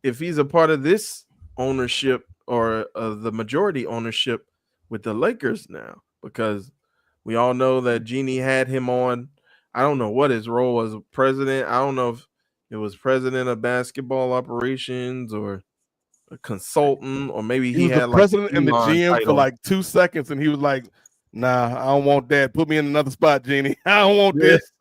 if he's a part of this ownership or the majority ownership with the Lakers now, because we all know that Jeannie had him on. I don't know what his role was, president. I don't know if it was president of basketball operations or a consultant, or maybe he had the president and the GM title for like 2 seconds, and he was like, "Nah, I don't want that. Put me in another spot, Jeannie. I don't want this."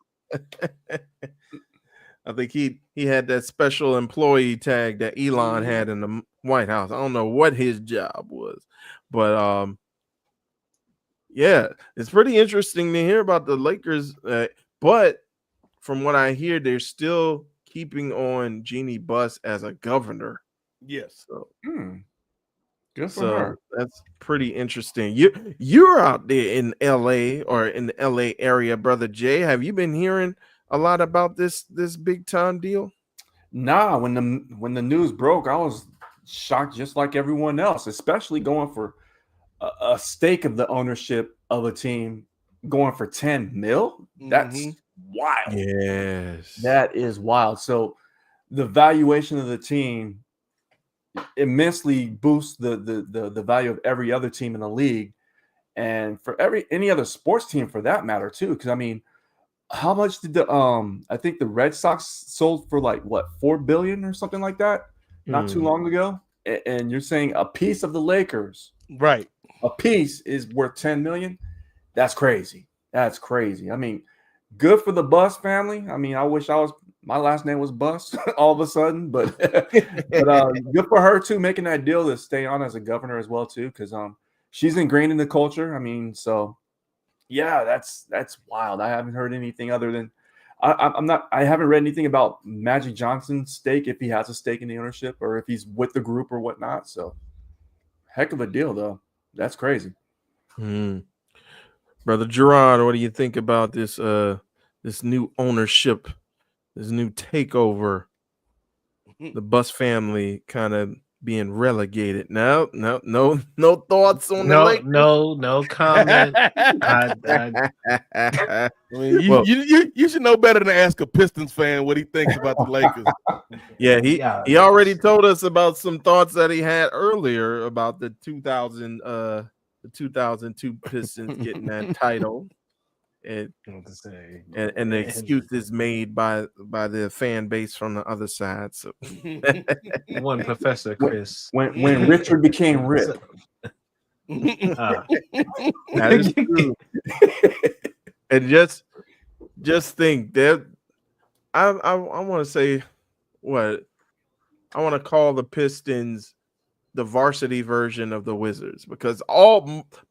I think he had that special employee tag that Elon had in the White House. I don't know what his job was, but yeah, it's pretty interesting to hear about the Lakers. But from what I hear, they're still keeping on Jeannie Buss as a governor. Yes. So Good for So her. that's pretty interesting. You're out there in LA or in the LA area, brother Jay. Have you been hearing a lot about this big time deal? Nah, when the news broke, I was shocked just like everyone else, especially going for a stake of the ownership of a team going for 10 mil. That's wild. Yes. That is wild. So the valuation of the team immensely boosts the value of every other team in the league, and for any other sports team for that matter too. Because I mean, how much did I think the Red Sox sold for like what 4 billion or something like that not too long ago, and you're saying a piece of the Lakers, Right. a piece is worth 10 million. That's crazy. That's crazy. I mean, good for the Bus family. I mean, I wish my last name was Bus all of a sudden, but good for her too, making that deal to stay on as a governor as well too, because she's ingrained in the culture. I mean, so yeah, that's wild. I haven't heard anything other than I haven't read anything about Magic Johnson's stake, if he has a stake in the ownership or if he's with the group or whatnot. So heck of a deal though. That's crazy. Brother Gerard, what do you think about this this new ownership, this new takeover? The Bus family kind of being relegated. No thoughts on the Lakers. No comment. I mean, you should know better than to ask a Pistons fan what he thinks about the Lakers. Yeah, he already told us about some thoughts that he had earlier about the 2002 Pistons getting that title. And the excuses made by the fan base from the other side. So one Professor Chris. When Richard became Rip. That is true. And just think that I want to say what I want to call the Pistons the varsity version of the Wizards, because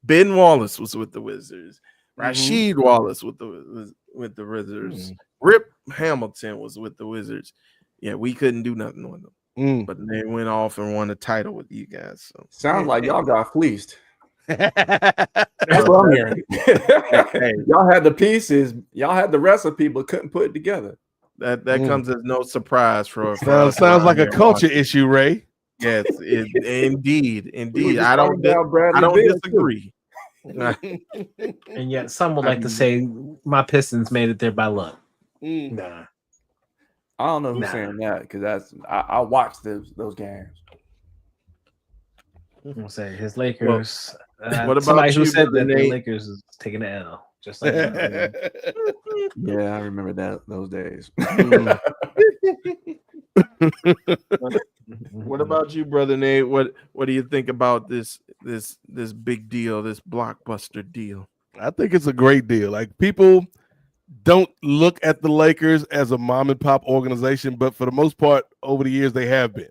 Ben Wallace was with the Wizards. Rasheed Wallace with the Wizards. Rip Hamilton was with the Wizards. Yeah, we couldn't do nothing with them. But they went off and won a title with you guys. So sounds like y'all got fleeced. That's what I'm hearing. Y'all had the pieces, y'all had the recipe, but couldn't put it together. That comes as no surprise for sounds like a culture issue, Ray. Yes, indeed. I don't disagree. And yet some would like to say my Pistons made it there by luck. Nah. I don't know who's saying that, because I watched those games. I'm gonna say his Lakers. What about somebody who you, said that the Nate? Lakers is taking the L? Just like yeah, I remember those days. What about you, brother Nate? What do you think about this big deal, this blockbuster deal? I think it's a great deal. Like, people don't look at the Lakers as a mom and pop organization, but for the most part, over the years, they have been.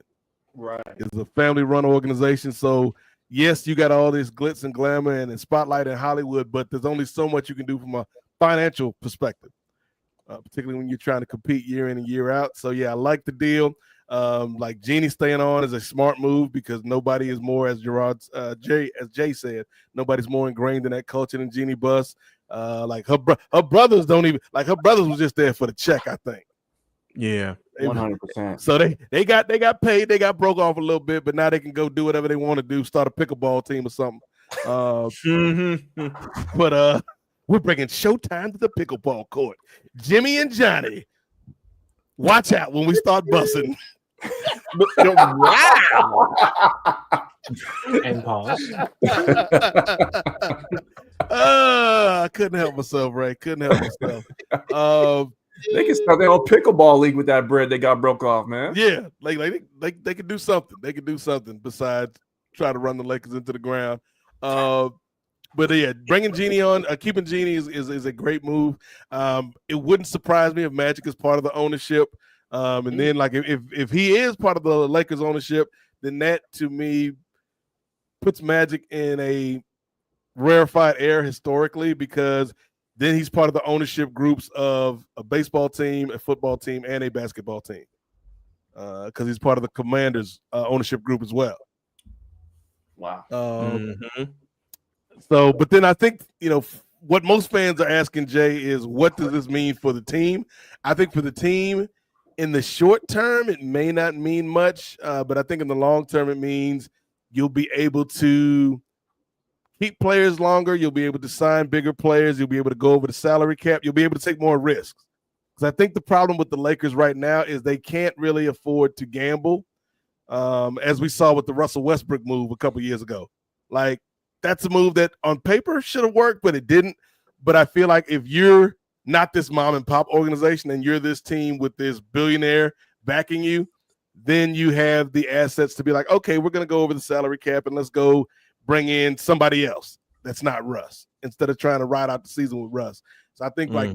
Right. It's a family-run organization. So, yes, you got all this glitz and glamour and spotlight in Hollywood, but there's only so much you can do from a financial perspective, particularly when you're trying to compete year in and year out. So, yeah, I like the deal. Like Jeannie staying on is a smart move, because nobody is more, as Jay said, nobody's more ingrained in that culture than Jeannie Buss. Like her brothers don't even, like, her brothers was just there for the check, I think. Yeah, 100%. So they got paid, they got broke off a little bit, but now they can go do whatever they want to do, start a pickleball team or something. But we're bringing Showtime to the pickleball court. Jimmy and Johnny, watch out when we start bussing. Wow. And pause. I couldn't help myself, Ray. Couldn't help myself. They can start their own pickleball league with that bread they got broke off, man. Yeah, like they could do something. They could do something besides try to run the Lakers into the ground. But yeah, bringing Jeannie on, keeping Jeannie is a great move. It wouldn't surprise me if Magic is part of the ownership. And then, like, if he is part of the Lakers ownership, then that to me puts Magic in a rarefied air historically, because then he's part of the ownership groups of a baseball team, a football team, and a basketball team, because he's part of the Commanders ownership group as well. Wow. So, but then I think, what most fans are asking, Jay, is what does this mean for the team? I think for the team, in the short term, it may not mean much, but I think in the long term, it means you'll be able to keep players longer. You'll be able to sign bigger players. You'll be able to go over the salary cap. You'll be able to take more risks. Because I think the problem with the Lakers right now is they can't really afford to gamble, as we saw with the Russell Westbrook move a couple years ago. Like, that's a move that on paper should have worked, but it didn't. But I feel like if you're not this mom and pop organization and you're this team with this billionaire backing you, then you have the assets to be like, okay, we're going to go over the salary cap and let's go bring in somebody else that's not Russ instead of trying to ride out the season with Russ. So I think like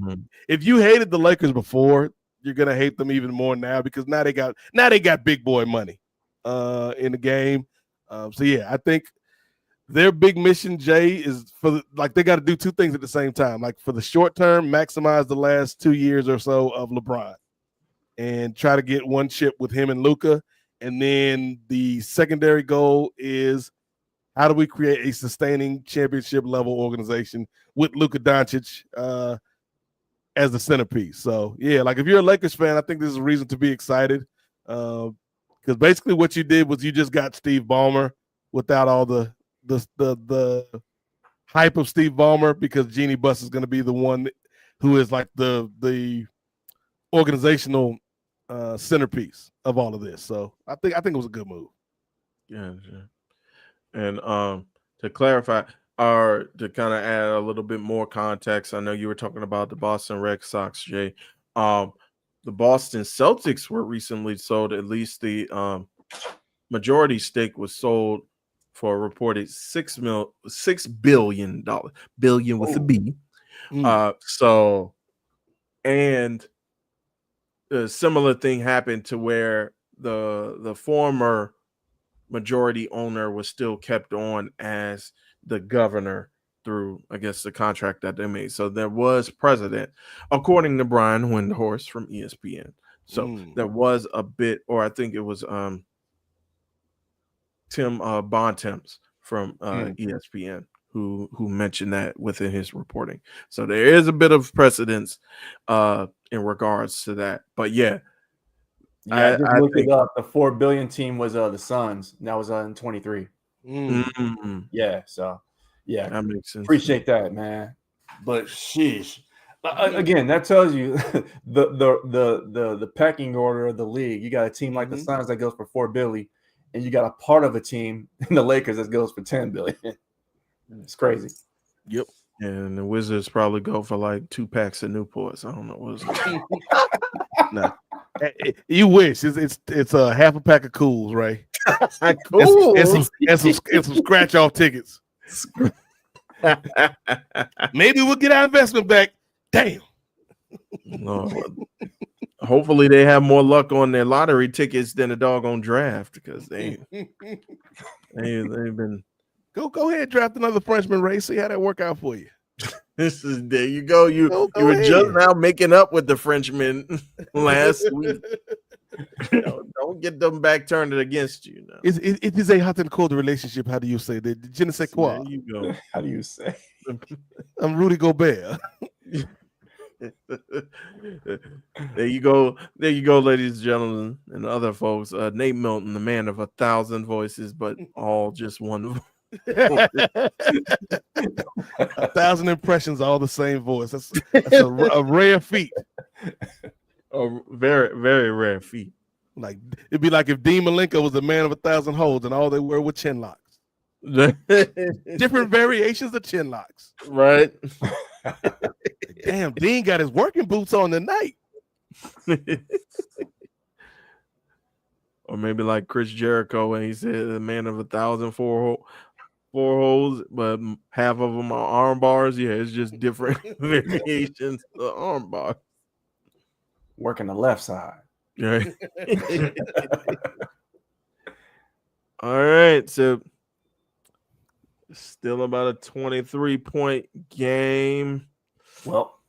if you hated the Lakers before, you're going to hate them even more now because now they got big boy money in the game. So yeah, I think their big mission, Jay, is they got to do two things at the same time. Like for the short term, maximize the last 2 years or so of LeBron and try to get one chip with him and Luka. And then the secondary goal is how do we create a sustaining championship level organization with Luka Doncic as the centerpiece? So yeah, like if you're a Lakers fan, I think this is a reason to be excited because basically what you did was you just got Steve Ballmer without all the hype of Steve Ballmer because Jeannie Buss is going to be the one who is like the organizational centerpiece of all of this. So I think it was a good move. Yeah, sure. And to clarify or to kind of add a little bit more context, I know you were talking about the Boston Red Sox, Jay. The Boston Celtics were recently sold. At least the majority stake was sold for a reported $6 billion, billion with a B. So, and a similar thing happened to where the former majority owner was still kept on as the governor through, I guess, the contract that they made. So there was precedent, according to Brian Windhorst from ESPN. So there was a bit, or I think it was Tim Bontemps from ESPN who mentioned that within his reporting. So there is a bit of precedence in regards to that. But yeah, I just looked it up. The $4 billion team was the Suns. And that was in 23. Yeah, so yeah, that makes sense. Appreciate that, man. But sheesh. Again, that tells you the pecking order of the league. You got a team like the Suns that goes for $4 billion, and you got a part of a team in the Lakers that goes for $10 billion. It's crazy. Yep. And the Wizards probably go for like 2 packs of Newports. I don't know what it's No. You wish it's a half a pack of Cools, right? Cool. And some scratch off tickets. Maybe we'll get our investment back. Damn. No. Hopefully they have more luck on their lottery tickets than a doggone draft because they've been. Go ahead, draft another Frenchman, Ray. See how that work out for you. There you go. You were just now making up with the Frenchman last week. Don't get them back turned against you. No. It is a hot and cold relationship. How do you say that? Je ne sais quoi. There you go. How do you say? I'm Rudy Gobert. There you go, ladies and gentlemen, and other folks. Nate Milton, the man of 1,000 voices, but all just one voice. 1,000 impressions, all the same voice. That's a rare feat. A very, very rare feat. Like it'd be like if Dean Malenko was a man of 1,000 holds, and all they were chin locks. Different variations of chin locks. Right. Damn, Dean got his working boots on tonight. Or maybe like Chris Jericho when he said a man of 1,000 four holes, but half of them are arm bars. Yeah, it's just different variations of arm bar. Working the left side. Right. All right, so still about a 23-point game. Well,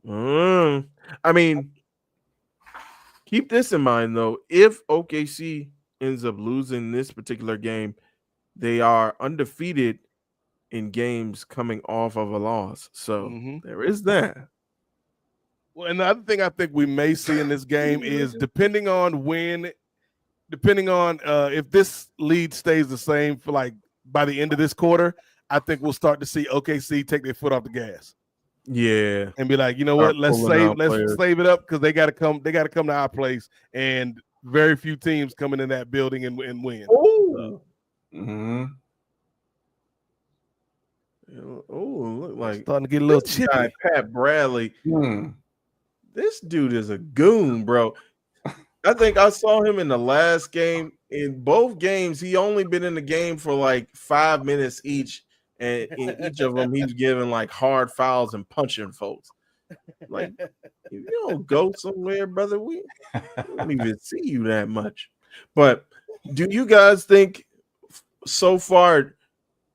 I mean, keep this in mind though. If OKC ends up losing this particular game, they are undefeated in games coming off of a loss. So there is that. Well, another thing I think we may see in this game is depending on if this lead stays the same for like by the end of this quarter, I think we'll start to see OKC take their foot off the gas. Yeah. And be like, you know what, let's save it up because they gotta come to our place, and very few teams coming in that building and win. Oh. Look like starting to get a little chippy. Guy, Pat Bradley. This dude is a goon, bro. I think I saw him in the last game. In both games, he only been in the game for like 5 minutes each, and in each of them, he's giving like hard fouls and punching folks. Like, if you don't go somewhere, brother, we don't even see you that much. But do you guys think so far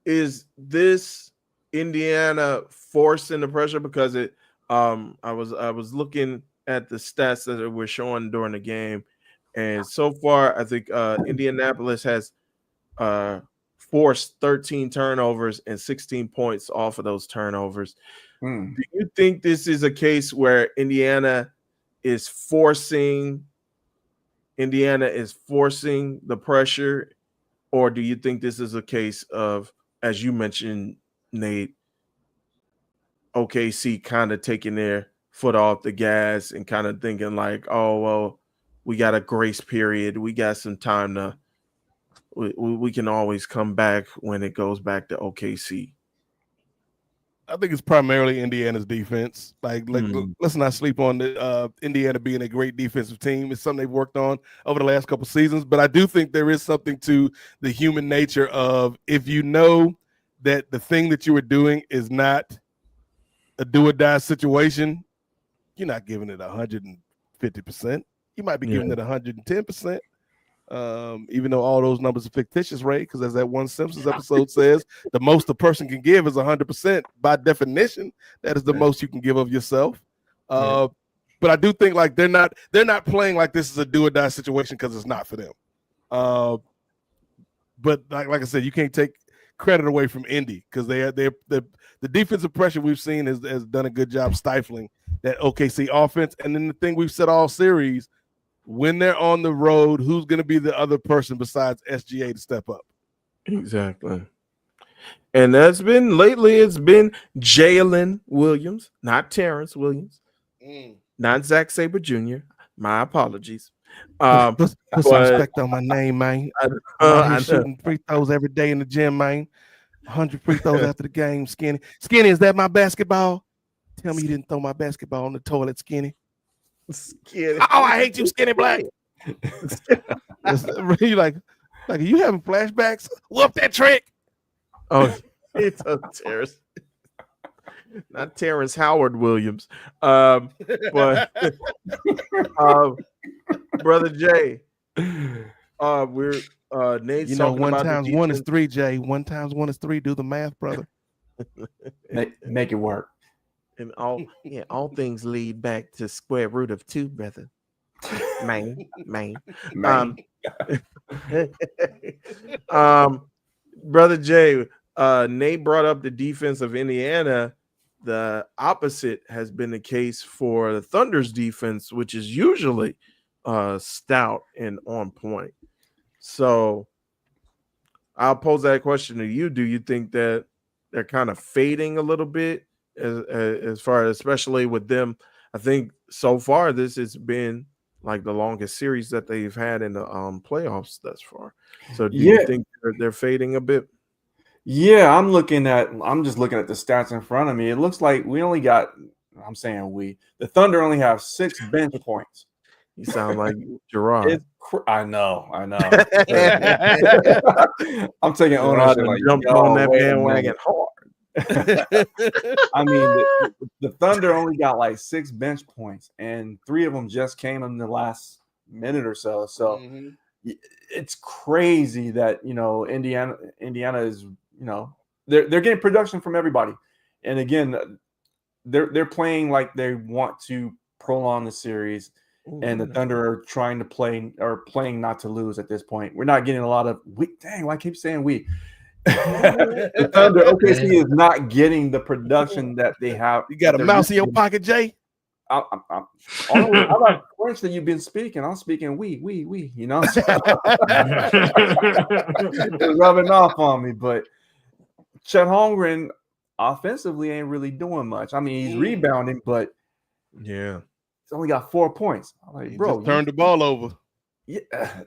is this Indiana forcing the pressure? Because I was looking at the stats that were showing during the game, and so far I think Indianapolis has forced 13 turnovers and 16 points off of those turnovers. Do you think this is a case where Indiana is forcing the pressure, or do you think this is a case of, as you mentioned, Nate, OKC kind of taking their foot off the gas and kind of thinking like, oh, well, we got a grace period. We got some time to we can always come back when it goes back to OKC? I think it's primarily Indiana's defense. Like let's not sleep on the Indiana being a great defensive team. It's something they've worked on over the last couple seasons. But I do think there is something to the human nature of, if you know that the thing that you were doing is not a do or die situation, you're not giving it 150%. You might be giving it 110%. Even though all those numbers are fictitious, Ray, because as that one Simpsons episode says, the most a person can give is 100%. By definition, that is the most you can give of yourself. But I do think like they're not playing like this is a do or die situation because it's not for them. But like I said, you can't take credit away from Indy because the defensive pressure we've seen has done a good job stifling that OKC offense. And then the thing we've said all series, when they're on the road, who's going to be the other person besides SGA to step up? Exactly. And it's been Jalen Williams, not Terrence Williams, not Zach Sabre Jr. My apologies. Put some respect on my name, man. I'm shooting free throws every day in the gym, man. 100 free throws after the game, Skinny. Skinny, is that my basketball? Tell me you didn't throw my basketball on the toilet, Skinny. Skinny. Oh, I hate you, Skinny Black. Really like, are you having flashbacks? Whoop that trick. Oh, it's a Terrence. Not Terrence Howard Williams. But Brother Jay, we're Nate's talking one about times one is 3, Jay. 1 times 1 is 3. Do the math, brother. Make it work. And all things lead back to square root of 2, brother. Man. Brother Jay, Nate brought up the defense of Indiana. The opposite has been the case for the Thunder's defense, which is usually stout and on point. So I'll pose that question to you. Do you think that they're kind of fading a little bit as far as, especially with them? I think so far this has been like the longest series that they've had in the playoffs thus far. So do you think they're fading a bit? Yeah, I'm just looking at the stats in front of me. It looks like the Thunder only have 6 bench points. You sound like Gerard. I know. I'm taking ownership. Like, jumped on that bandwagon hard. I mean, the Thunder only got like 6 bench points, and 3 of them just came in the last minute or so. So it's crazy that Indiana is they're getting production from everybody, and again, they're playing like they want to prolong the series. Ooh, and the very nice. Thunder are trying to playing not to lose at this point. We're not getting a lot of dang, why I keep saying we? The Thunder, OKC is not getting the production that they have. You got a they're mouse in your used to. pocket, Jay? I'm not French that you've been speaking. I'm speaking we, you know. So it's rubbing off on me, but Chet Holmgren offensively ain't really doing much. I mean, he's rebounding, but Yeah. he's only got 4 points. I'm like, He bro, just turned the ball over. yeah,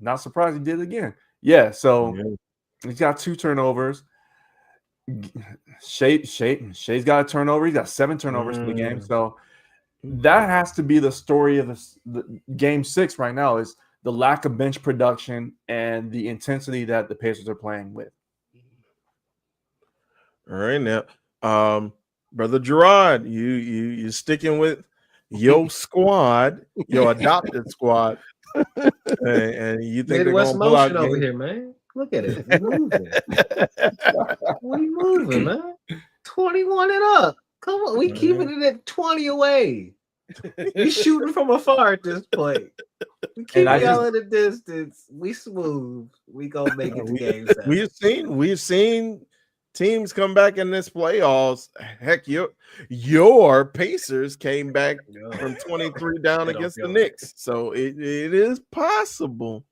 not surprised he did it again. Yeah, so Yeah. he's got 2 turnovers. Shay's got a turnover. He's got 7 turnovers for the game. So that has to be the story of the game 6 right now, is the lack of bench production and the intensity that the Pacers are playing with. All right now, brother Gerard, you sticking with your squad, your adopted squad, and you think they're Midwest gonna pull out motion over game? here, man. Look at it. We moving. We moving, man. 21 and up. Come on, we keeping it at 20 away. We shooting from afar at this point. We keep y'all at a distance. We smooth. We gonna make it to game 7. We've seen teams come back in this playoffs. Heck, your Pacers came back from 23 down against the Knicks, so it is possible.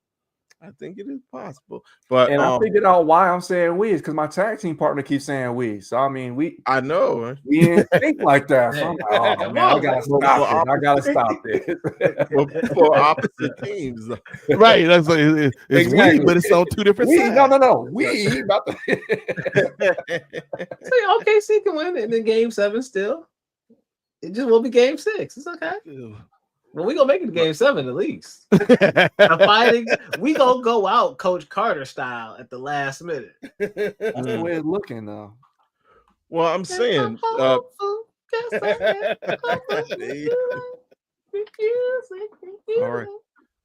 I think it is possible, but I figured out why I'm saying we is because my tag team partner keeps saying we. So I mean, I know we didn't think like that. So I'm like, oh man, I gotta stop it. I gotta stop it. for opposite teams, right? That's like, it's Exactly. we, but it's on 2 different sides. No. We about to. So OKC can win it in game 7 still. It just won't be game 6. It's okay. Well, we gonna make it to game 7 at least. Fighting, we gonna go out Coach Carter style at the last minute. That's the way it's looking though. Well, I'm saying, All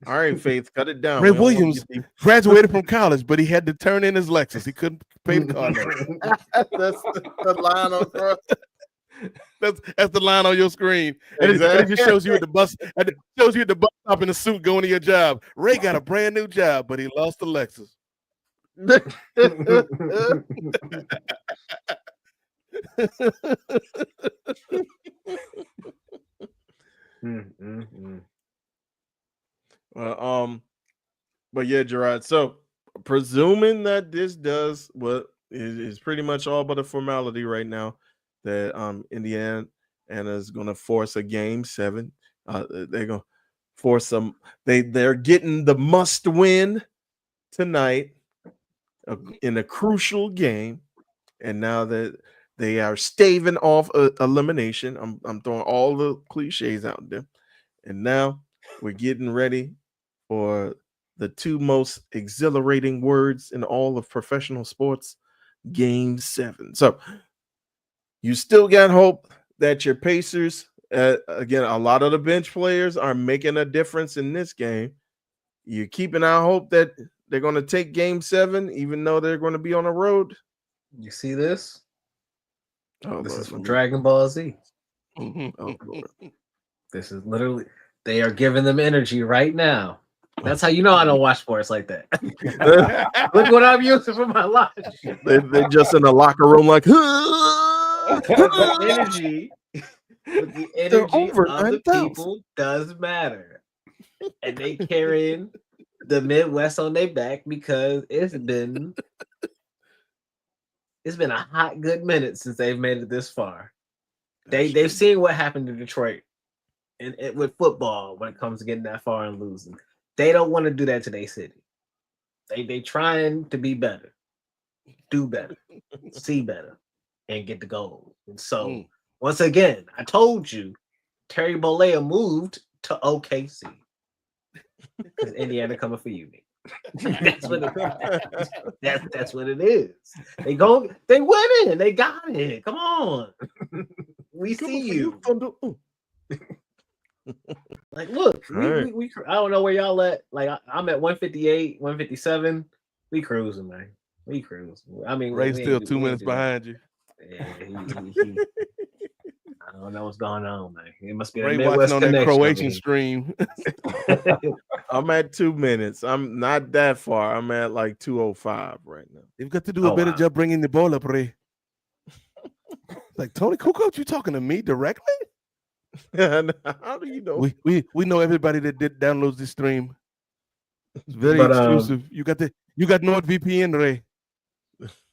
right, Faith, cut it down. Ray Williams graduated from college, but he had to turn in his Lexus. He couldn't pay the car note. That's the line on front. That's the line on your screen, and it just shows you at the bus. And it shows you at the bus stop in a suit going to your job. Ray got a brand new job, but he lost the Lexus. But yeah, Gerard. So presuming that this does what is pretty much all but a formality right now, that Indiana is going to force a game 7. They're going to force them. They're getting the must win tonight in a crucial game, and now that they are staving off elimination, I'm throwing all the cliches out there, and now we're getting ready for the 2 most exhilarating words in all of professional sports, game 7. So you still got hope that your Pacers, again, a lot of the bench players are making a difference in this game. You're keeping our hope that they're going to take game 7, even though they're going to be on the road. You see this? Oh, this Lord. is from Dragon Ball Z. Oh, Lord. This is literally, they are giving them energy right now. That's how you know I don't watch sports like that. Look what I'm using for my life. They're just in the locker room like, the energy of the people does matter. And they carrying the Midwest on their back because it's been a hot good minute since they've made it this far. They've seen what happened to Detroit and with football when it comes to getting that far and losing. They don't want to do that to their city. They trying to be better, do better, see better, and get the gold. And so once again, I told you, Terry Bollea moved to OKC because Indiana coming for you. That's what that's what it is. They winning. They got it. Come on. We see you. Like, look, we I don't know where y'all at. Like, I'm at 158, 157. We cruising, man. We cruising. I mean, Ray's still 2 minutes behind you. Yeah, don't know what's going on, man. It must be a Ray Midwest watching on that connection over Croatian here. stream. I'm at 2 minutes. I'm not that far. I'm at like 2:05 right now. You've got to do a better job bringing the ball up, Ray. Like, Tony Kukoc, you talking to me directly? How do you know? We know everybody that downloads this stream. It's very exclusive. You got NordVPN, Ray.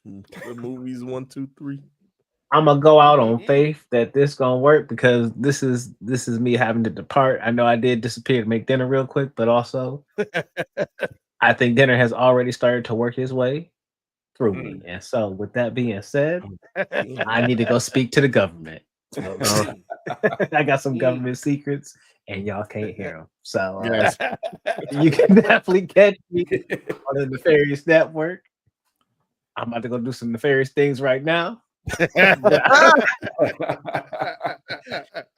The movies 1, 2, 3. I'm gonna go out on faith that this gonna work because this is me having to depart. I know I did disappear to make dinner real quick, but also I think dinner has already started to work his way through me. And so, with that being said, I need to go speak to the government. So, I got some government secrets, and y'all can't hear them. So Yes. you can definitely catch me on the Nefarious Network. I'm about to go do some nefarious things right now.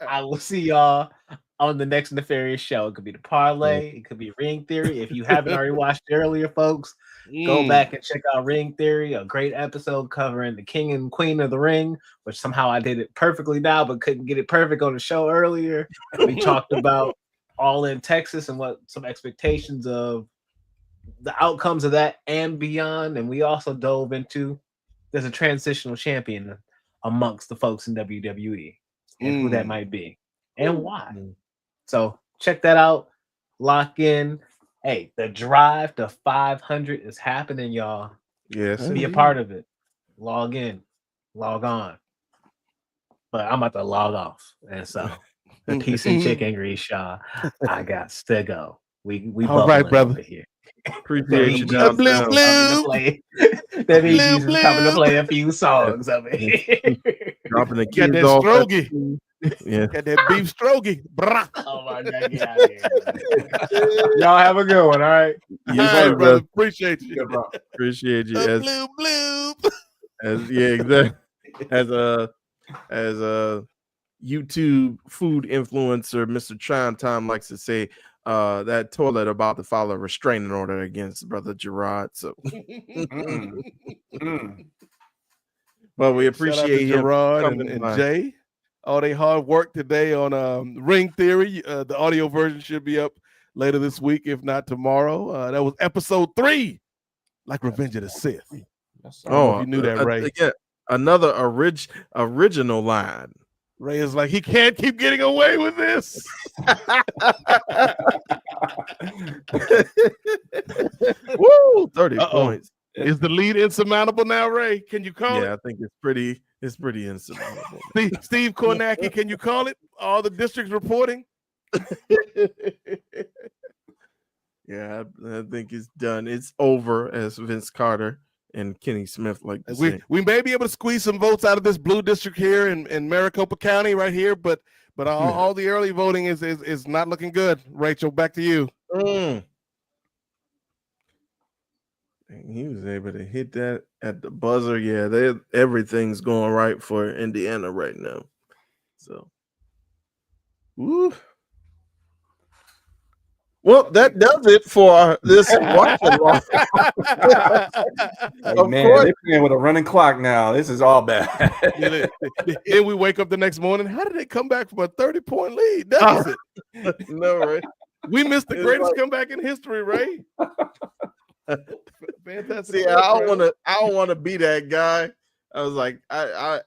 I will see y'all on the next nefarious show. It could be the parlay, it could be Ring Theory. If you haven't already watched it earlier, folks, go back and check out Ring Theory, a great episode covering the King and Queen of the Ring, which somehow I did it perfectly now, but couldn't get it perfect on the show earlier. We talked about All in Texas and what some expectations of the outcomes of that and beyond. And we also dove into there's a transitional champion amongst the folks in WWE and who that might be and why. So check that out. Lock in. Hey, the drive to 500 is happening, y'all. Yes. Be a part of it. Log in. Log on. But I'm about to log off. And so the peace and chicken grease, y'all. I got to go. We all right, brother. Over here. Appreciate you. That means Jesus coming to play a few songs over here. Dropping the Got kids that off. strogie. Yeah. Got that beef strogie. Oh my God, get out of here. Y'all have a good one, all right? Yes, all sir, right, brother. Appreciate you. Appreciate you. Blue. As a YouTube food influencer, Mr. Chime Time likes to say, that toilet about to file a restraining order against Brother Gerard. So, well, we appreciate Gerard coming and by. Jay. All their hard work today on Ring Theory. The audio version should be up later this week, if not tomorrow. That was episode 3, like Revenge of the Sith. I don't know if you knew that, Ray. Again, another original line. Ray is like, he can't keep getting away with this. Woo! 30 points. Is the lead insurmountable now, Ray? Can you call it? Yeah, I think it's pretty insurmountable. Steve Kornacki, can you call it? All the districts reporting? Yeah, I think it's done. It's over, as Vince Carter and Kenny Smith like to say. We may be able to squeeze some votes out of this blue district here in Maricopa County right here, but all the early voting is not looking good. Rachel, back to you. And he was able to hit that at the buzzer. Yeah, everything's going right for Indiana right now. So, woo. Well, that does it for this watch along. Man, they're playing with a running clock now. This is all bad. Then we wake up the next morning. How did they come back from a 30-point lead deficit? No, right? We missed the greatest comeback in history, Ray. Fantastic. See, I don't want to be that guy. I was like, I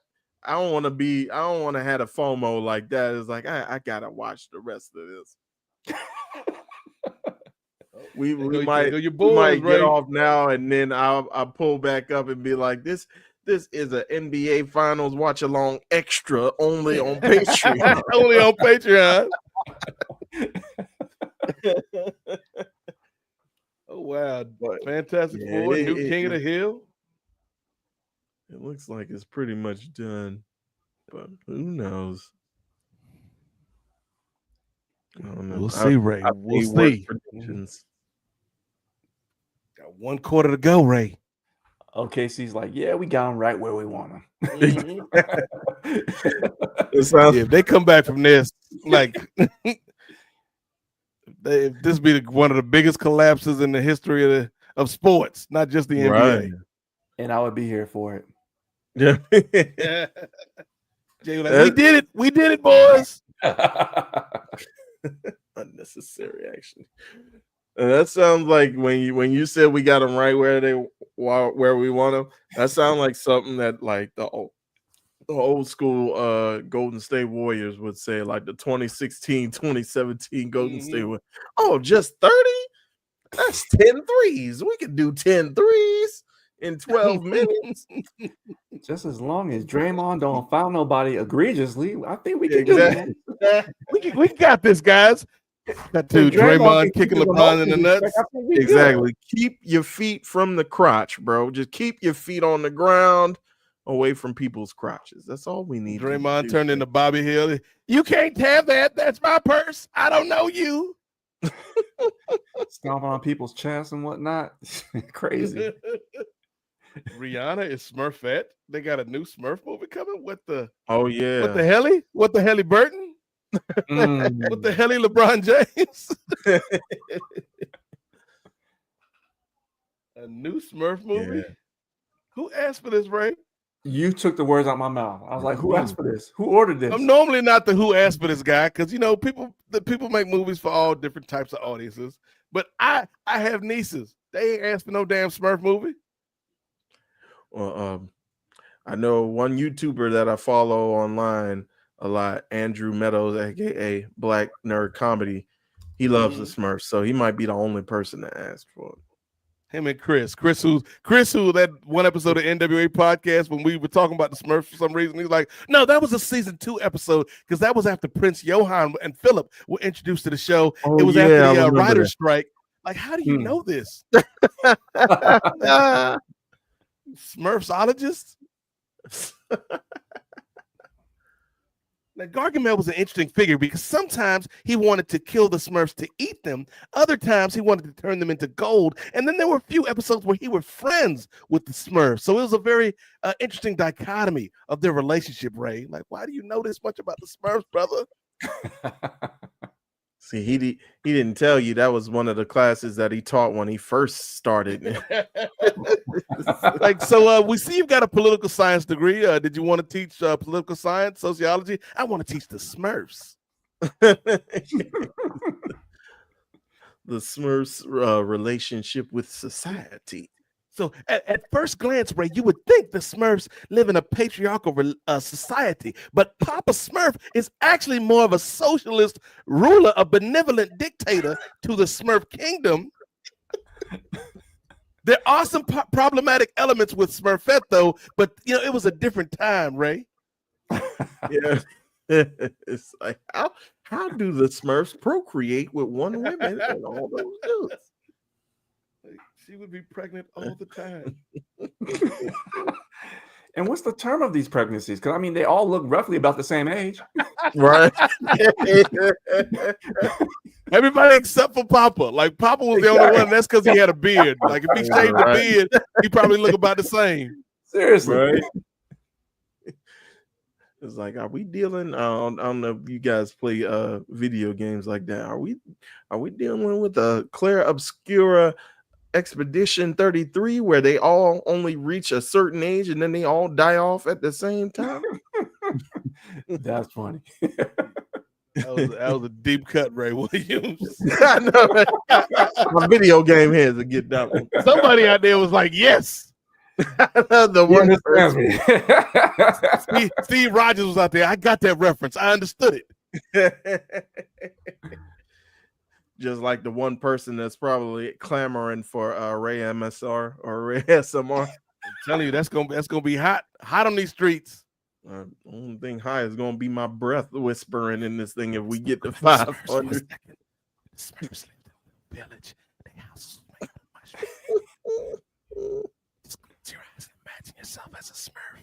don't want to have a FOMO like that. It's like I gotta watch the rest of this. We might get off now, and then I'll pull back up and be like, this is an NBA Finals watch along extra only on Patreon. Only on Patreon. Oh wow! Fantastic Four, new King of the Hill. It looks like it's pretty much done, but who knows? I don't know. We'll see, Ray. We'll see. Got 1 quarter to go, Ray. OKC's like, yeah, we got them right where we want them. If they come back from this, like, if this be one of the biggest collapses in the history of sports, not just the NBA. And I would be here for it. Yeah. Jay was like, we did it, boys. Unnecessary action. And that sounds like when you said we got them right where we want them. That sounds like something that like the old school Golden State Warriors would say, like the 2016, 2017 Golden State Warriors. Oh, just 30? That's 10 threes. We can do 10 threes in 12 minutes. Just as long as Draymond don't foul nobody egregiously, I think we can do that. We got this, guys. Got to Draymond kicking LeBron in the nuts. Exactly. Keep your feet from the crotch, bro. Just keep your feet on the ground, away from people's crotches. That's all we need. Draymond turned into Bobby Hill. You can't have that. That's my purse. I don't know you. Stomping on people's chests and whatnot. Crazy. Rihanna is Smurfette. They got a new Smurf movie coming. What the? Oh yeah. What the helly? What the helly Burton? What the helly LeBron James? A new Smurf movie? Yeah. Who asked for this, Ray? You took the words out of my mouth. I was like, who asked for this? Who ordered this? I'm normally not the who asked for this guy, because people make movies for all different types of audiences. But I have nieces. They ain't asked for no damn Smurf movie. Well, I know one YouTuber that I follow online a lot, Andrew Meadows, aka Black Nerd Comedy. He loves the Smurfs, so he might be the only person that asked for it. Him and Chris who that one episode of NWA podcast when we were talking about the Smurfs for some reason, he's like, no, that was a season 2 episode because that was after Prince Johann and Philip were introduced to the show. It was after the writer's strike. Like, how do you know this? Smurfsologist? Now, Gargamel was an interesting figure because sometimes he wanted to kill the Smurfs to eat them. Other times he wanted to turn them into gold. And then there were a few episodes where he was friends with the Smurfs. So it was a very interesting dichotomy of their relationship, Ray. Like, why do you know this much about the Smurfs, brother? See, he didn't tell you that was one of the classes that he taught when he first started. So we see you've got a political science degree. Did you want to teach political science, sociology? I want to teach the Smurfs. The Smurfs' relationship with society. So at first glance, Ray, you would think the Smurfs live in a patriarchal society, but Papa Smurf is actually more of a socialist ruler, a benevolent dictator to the Smurf kingdom. There are some problematic elements with Smurfette, though, but it was a different time, Ray. Yeah, it's like how do the Smurfs procreate with one woman and all those dudes? She would be pregnant all the time. And what's the term of these pregnancies? Because they all look roughly about the same age, right? Everybody except for Papa. Like Papa was the only one. And that's because he had a beard. Like if he shaved the beard, he probably look about the same. Seriously, right? It's like, are we dealing? I don't know if you guys play video games like that. Are we dealing with a Claire Obscura Expedition 33 where they all only reach a certain age and then they all die off at the same time? That's funny. That was a deep cut, Ray Williams. I know, right? My video game heads to get that one. Somebody out there was like, yes. The one Steve Rogers was out there. I got that reference. I understood it. Just like the one person that's probably clamoring for Ray MSR or Ray SMR. I'm telling you, that's gonna be hot on these streets. Only thing high is gonna be my breath whispering in this thing if we get to 500. Smurfs lived in the village. The house was made of Just close your eyes and imagine yourself as a Smurf.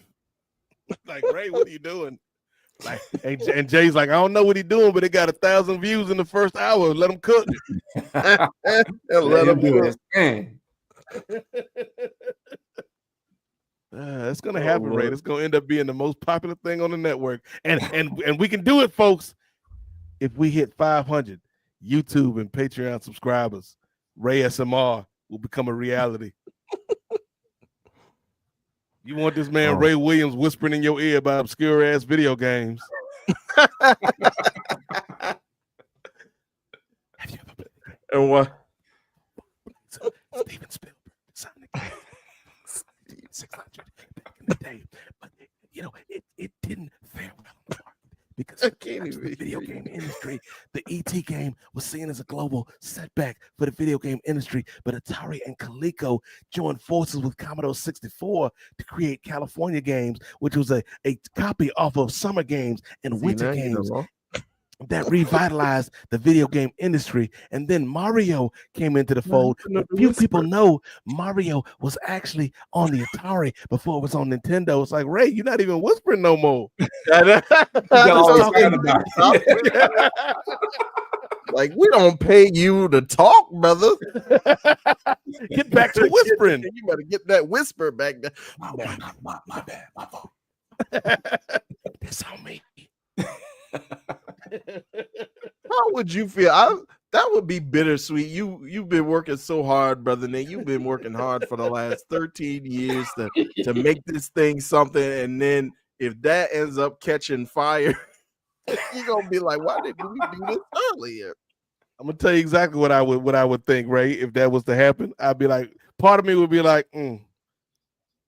Like, Ray, what are you doing? Like, and Jay's like, I don't know what he's doing, but it got 1,000 views in the first hour. Let him cook. Let him do it. That's gonna happen, Ray. It's gonna end up being the most popular thing on the network, and we can do it, folks. If we hit 500 YouTube and Patreon subscribers, Ray SMR will become a reality. You want this man Ray Williams whispering in your ear about obscure ass video games. Have you ever played the game? And what? Steven Spielberg, Sonic 600 back in the day, but you know it didn't fare well on the market because the video game industry, the ET game was seen as a global setback for the video game industry. But Atari and Coleco joined forces with Commodore 64 to create California Games, which was a copy off of Summer Games and Winter Games that revitalized the video game industry. And then Mario came into the fold. Few people know Mario was actually on the Atari before it was on Nintendo. It's like, Ray, you're not even whispering no more. Like, we don't pay you to talk, brother. Get back to whispering. You better get that whisper back there. My bad, my fault. It's on me. How would you feel? That would be bittersweet. You've been working so hard, brother Nate. You've been working hard for the last 13 years to make this thing something, and then if that ends up catching fire, you're gonna be like, why didn't we do this earlier? I'm gonna tell you exactly what I would think, Ray, if that was to happen. I'd be like, part of me would be like,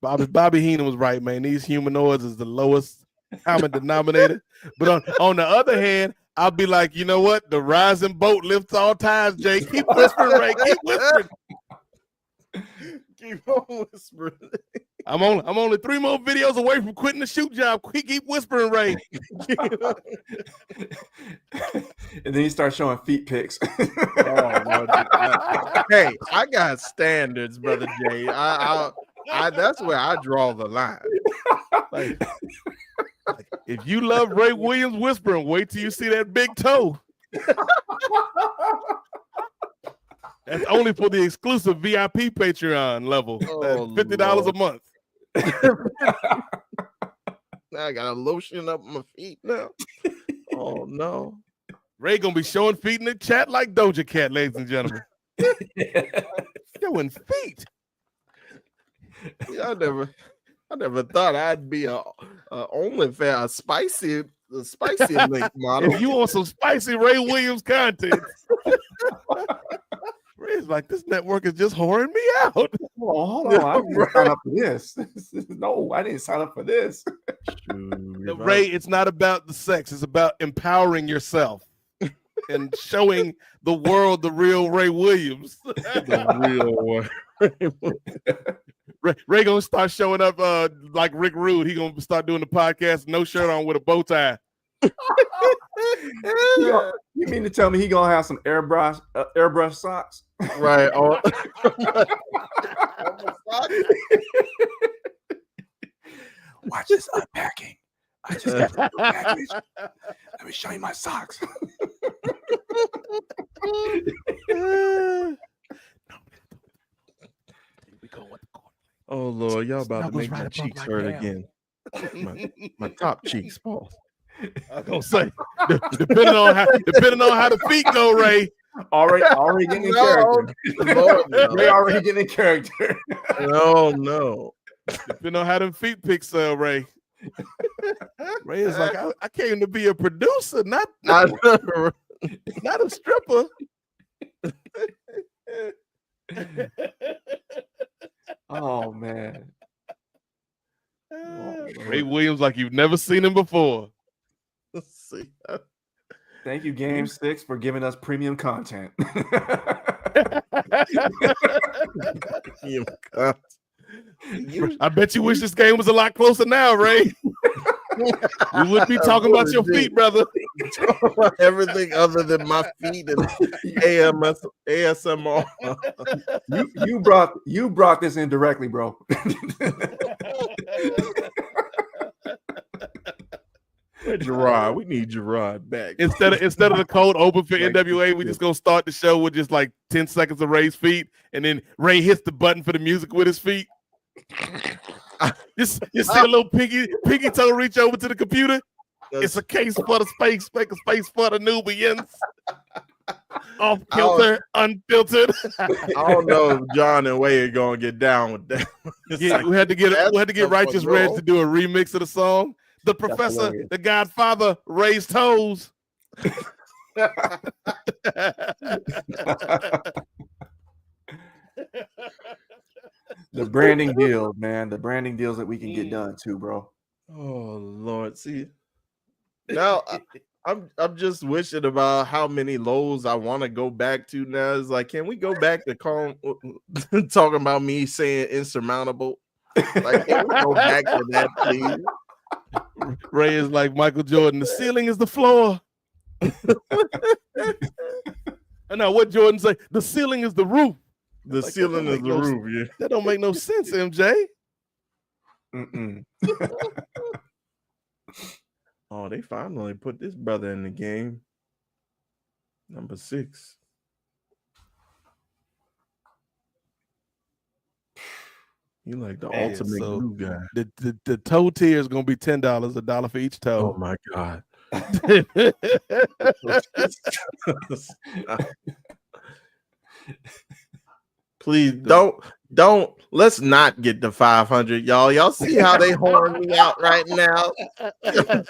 Bobby Heenan was right, man. These humanoids is the lowest common denominator. But on the other hand, I'll be like, you know what? The rising boat lifts all times, Jay. Keep whispering, Ray. Keep whispering. Keep on whispering. I'm only 3 more videos away from quitting the shoot job. Keep whispering, Ray. And then you start showing feet pics. Hey, I got standards, brother Jay. I that's where I draw the line. Like, if you love Ray Williams whispering, wait till you see that big toe. That's only for the exclusive VIP Patreon level. $50 a month. Now I gotta lotion up my feet now. Oh no. Ray gonna be showing feet in the chat like Doja Cat, ladies and gentlemen. Showing feet. I never thought I'd be a OnlyFans, a spicy link model. If you want some spicy Ray Williams content, Ray's like, this network is just whoring me out. Hold on. I didn't sign up for this. No, I didn't sign up for this. No, Ray, it's not about the sex. It's about empowering yourself and showing the world the real Ray Williams. The real one. Ray gonna start showing up like Rick Rude. He gonna start doing the podcast no shirt on with a bow tie. You mean to tell me he gonna have some airbrush socks? Right. Watch this unpacking. I just got the package. Let me show you my socks. Oh Lord, y'all about to make my cheeks hurt again. My top cheeks, Paul. I was gonna say, depending on how the feet go, Ray. Already getting in character. Ray already getting in character. No. Depending on how them feet pics, Ray. Ray is like, I came to be a producer, not a stripper. Oh man. Ray Williams, like you've never seen him before. Let's see. Thank you, Game 6, for giving us premium content. I bet you wish this game was a lot closer now, Ray. We would be talking about your feet, brother. Everything other than my feet and ASMR. You brought this in directly, bro. Gerard, we need Gerard back. Instead of the code open for NWA, we just gonna start the show with just like 10 seconds of Ray's feet, and then Ray hits the button for the music with his feet. You see a little piggy toe reach over to the computer. It's a case for the space, make a space for the Nubians. Off kilter, unfiltered. I don't know if John and Wade are gonna get down with that. Yeah, we had to get Righteous Reds to do a remix of the song. The professor, hilarious. the Godfather, raised toes. The branding deals, man. The branding deals that we can get done too, bro. Oh Lord, see now I'm just wishing about how many lows I want to go back to now. It's like, can we go back to talking about me saying insurmountable? Like, can we go back to that, please? Ray is like Michael Jordan. The ceiling is the floor. And now what Jordan say? The ceiling is the roof. The Like, ceiling is the roof. Yeah. That don't make no sense, MJ. Mm-mm. Oh, they finally put this brother in the game. Number 6. You like the Man, ultimate so glue guy. The toe tier is gonna be $10, $1 for each Oh toe. my God. Please don't let's not get the 500, y'all. Y'all see how they horn me out right now?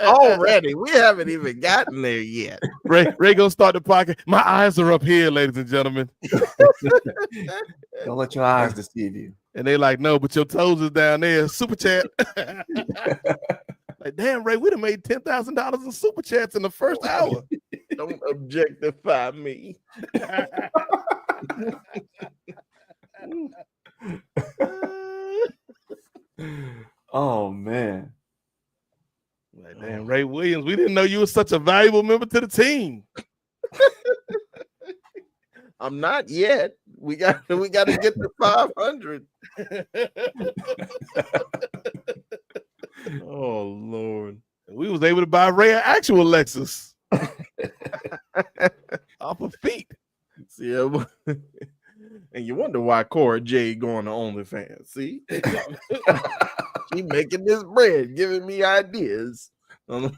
Already, we haven't even gotten there yet. Ray gonna start the pocket. My eyes are up here, ladies and gentlemen. Don't let your eyes deceive you. And they like, no, but your toes is down there. Super chat. Like, damn, Ray, we'd have made $10,000 in super chats in the first hour. Don't objectify me. Oh man. Like, damn, Ray Williams, we didn't know you were such a valuable member to the team. I'm not yet. We got to get to 500. Oh Lord. We was able to buy Ray an actual Lexus off of feet. See, and you wonder why Cora J going to OnlyFans. See, she making this bread, giving me ideas. I'm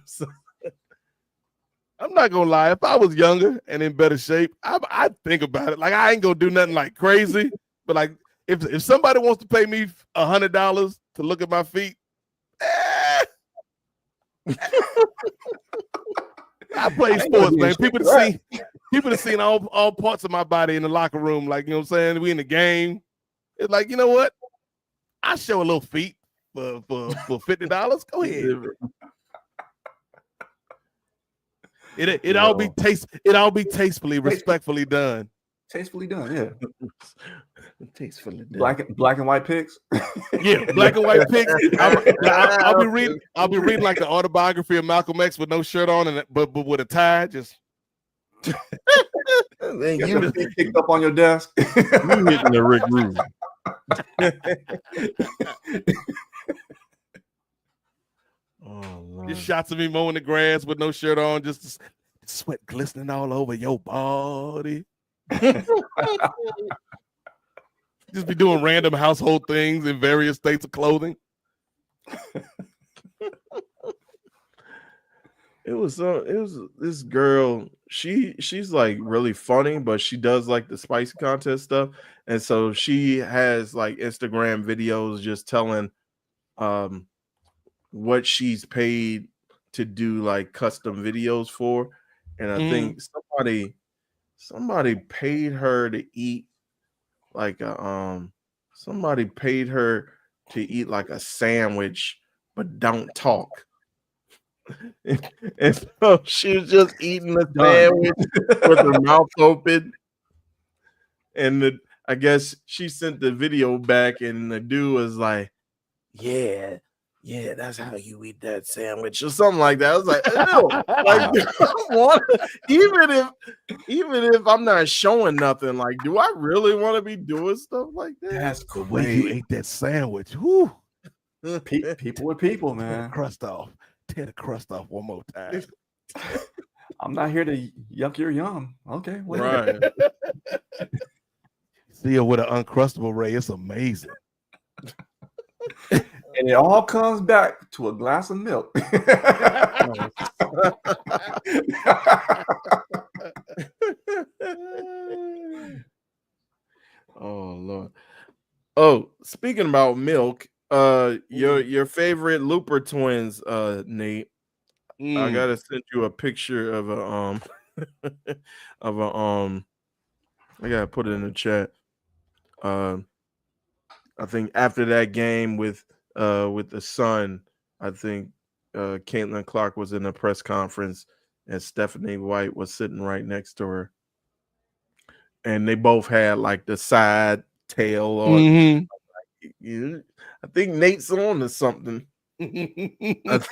not gonna lie. If I was younger and in better shape, I'd think about it. Like, I ain't gonna do nothing like crazy, but like if somebody wants to pay me $100 to look at my feet, I play sports, man. People have seen all parts of my body in the locker room. Like, you know what I'm saying? We in the game. It's like, you know what? I show a little feet for $50. Go ahead. It all be tastefully, respectfully done. Tastefully done, yeah. Tastefully done. Black and white pics. Yeah, black and white pics. I'll be reading like the autobiography of Malcolm X with no shirt on but with a tie. Just and you picked up on your desk. You hitting the Rick Rude. Oh, Lord. just shots of me mowing the grass with no shirt on, just sweat glistening all over your body. Just be doing random household things in various states of clothing. It was this girl. She's like really funny, but she does like the spicy contest stuff, and so she has like Instagram videos just telling what she's paid to do like custom videos for, and I think somebody paid her to eat like somebody paid her to eat like a sandwich but don't talk. And so she was just eating the sandwich with her mouth open. And I guess she sent the video back, and the dude was like, yeah, that's how you eat that sandwich, or something like that. I was like, ew. Like, even if I'm not showing nothing, like, do I really want to be doing stuff like that? That's The way you ate that sandwich. Whoo. People are people, man. Tear the crust off one more time. I'm not here to yuck your yum. Okay, whatever. Right. See her with an Uncrustable, Ray. It's amazing. And it all comes back to a glass of milk. Oh Lord. Oh, speaking about milk, your favorite Looper twins, Nate. I Mm. gotta send you a picture of a of a I gotta put it in the chat. I think after that game with the Sun, I think Caitlin Clark was in a press conference and Stephanie White was sitting right next to her. And they both had like the side tail or Mhm. I think Nate's on to something. If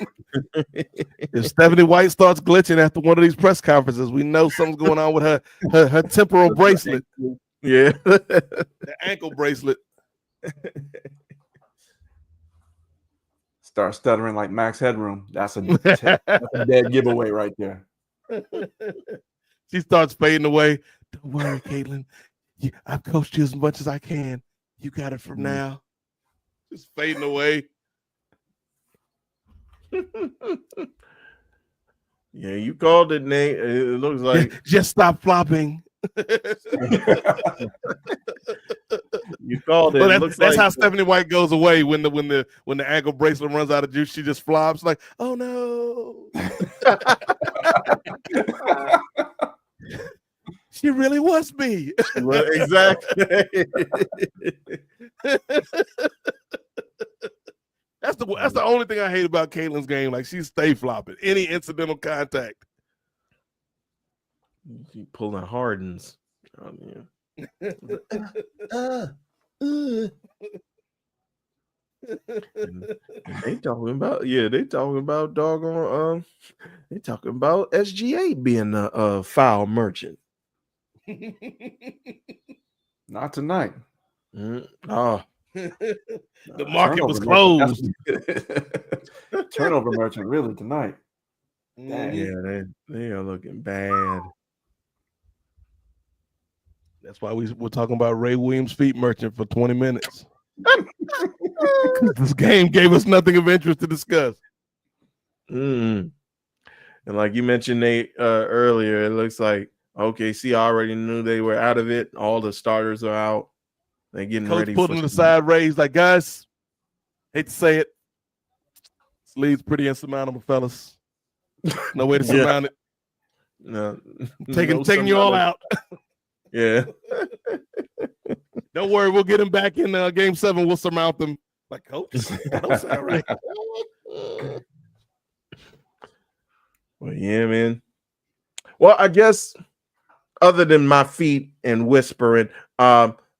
Stephanie White starts glitching after one of these press conferences, we know something's going on with her temporal bracelet, Yeah. the ankle bracelet. Start stuttering like Max Headroom. That's a dead giveaway right there. She starts fading away. Don't worry, Caitlin. I've coached you as much as I can. You got it from now. Just fading away. Yeah, you called it, Nate. It looks like Just stop flopping. you called it. Well, It looks that's like how Stephanie White goes away when the ankle bracelet runs out of juice. She just flops like, oh no. She really was me. exactly. That's the only thing I hate about Caitlin's game. Like she stay flopping. Any incidental contact. You pulling Hardens. Oh, yeah. And they talking about doggone they talking about SGA being a foul merchant. Not tonight. Oh, the market was Turnover closed. Turnover merchant really tonight. Dang. yeah, they are looking bad. That's why we're talking about Ray Williams' feet merchant for 20 minutes. This game gave us nothing of interest to discuss. And like you mentioned, Nate, earlier, it looks like OKC already knew they were out of it. All the starters are out. They're getting Coach ready pulled for him to the side, raised like, guys, hate to say it, this lead's pretty insurmountable, fellas. No way to surmount it. No, Taking you all out. Yeah. Don't worry, we'll get him back in game 7. We'll surmount them. Like, coach, that don't sound right. Well, yeah, man. Well, I guess other than my feet and whispering,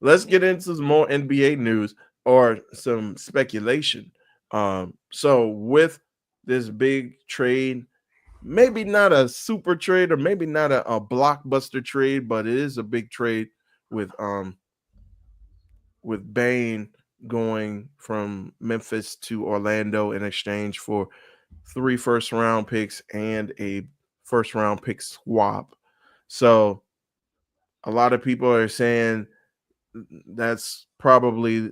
let's get into some more NBA news or some speculation. So with this big trade, maybe not a super trade or maybe not a blockbuster trade, but it is a big trade with Bane going from Memphis to Orlando in exchange for 3 first-round picks and a first-round pick swap. So a lot of people are saying that's probably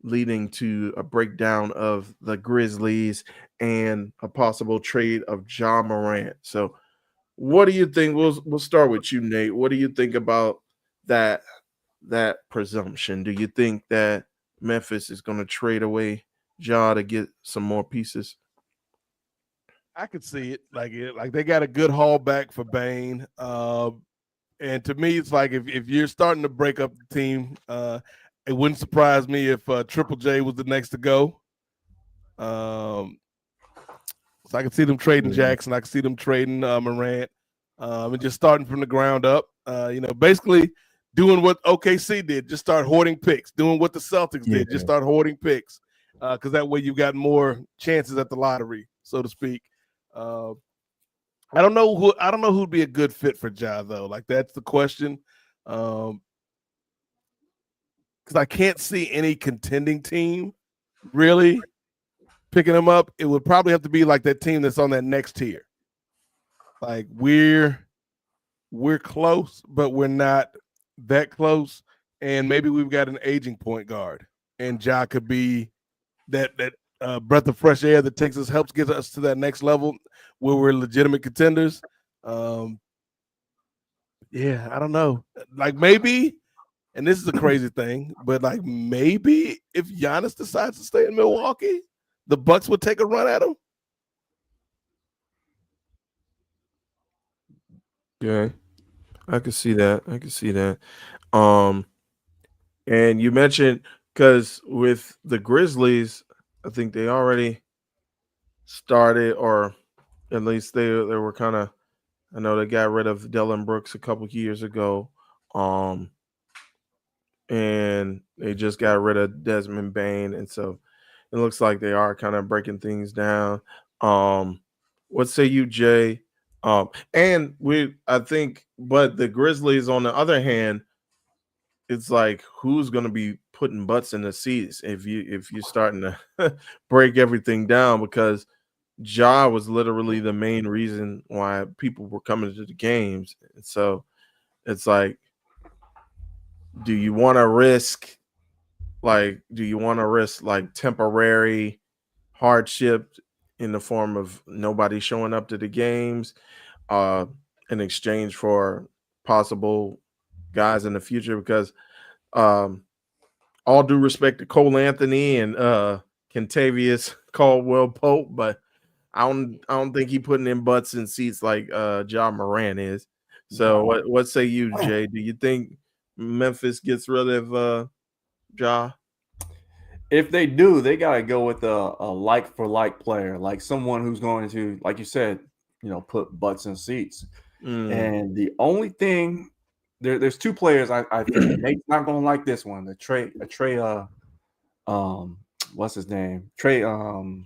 leading to a breakdown of the Grizzlies and a possible trade of Ja Morant. So what do you think? We'll start with you, Nate. What do you think about that presumption? Do you think that Memphis is going to trade away Ja to get some more pieces? I could see it. Like they got a good haul back for Bane. And to me, it's like if you're starting to break up the team, it wouldn't surprise me if Triple J was the next to go. So I can see them trading Jackson. I can see them trading Morant, and just starting from the ground up. Basically doing what OKC did, just start hoarding picks. Doing what the Celtics did, just start hoarding picks. Because that way you've got more chances at the lottery, so to speak. I don't know who'd be a good fit for Ja though. Like that's the question. Because I can't see any contending team really picking him up. It would probably have to be like that team that's on that next tier. Like we're close, but we're not that close. And maybe we've got an aging point guard, and Ja could be that breath of fresh air that helps get us to that next level where we're legitimate contenders. Yeah, I don't know. Like maybe and this is a crazy thing, but like maybe if Giannis decides to stay in Milwaukee, the Bucks would take a run at him. Yeah, I could see that. I could see that. Um, and you mentioned because with the Grizzlies, I think they already started, or at least they were kind of. I know they got rid of Dylan Brooks a couple years ago, and they just got rid of Desmond Bain, and so it looks like they are kind of breaking things down. What say you, Jay? And I think, but the Grizzlies, on the other hand, it's like who's going to be putting butts in the seats if you're starting to break everything down, because Ja was literally the main reason why people were coming to the games. And so it's like, do you want to risk temporary hardship in the form of nobody showing up to the games in exchange for possible guys in the future? Because all due respect to Cole Anthony and Kentavious Caldwell Pope, but I don't think he putting in butts in seats like Ja Moran is. So what say you, Jay? Do you think Memphis gets rid of Ja? If they do, they got to go with a like for like player, like someone who's going to, like you said, put butts in seats. And the only thing, there's two players I think Nate's not going to like this one. The Trey, what's his name? Trey Young.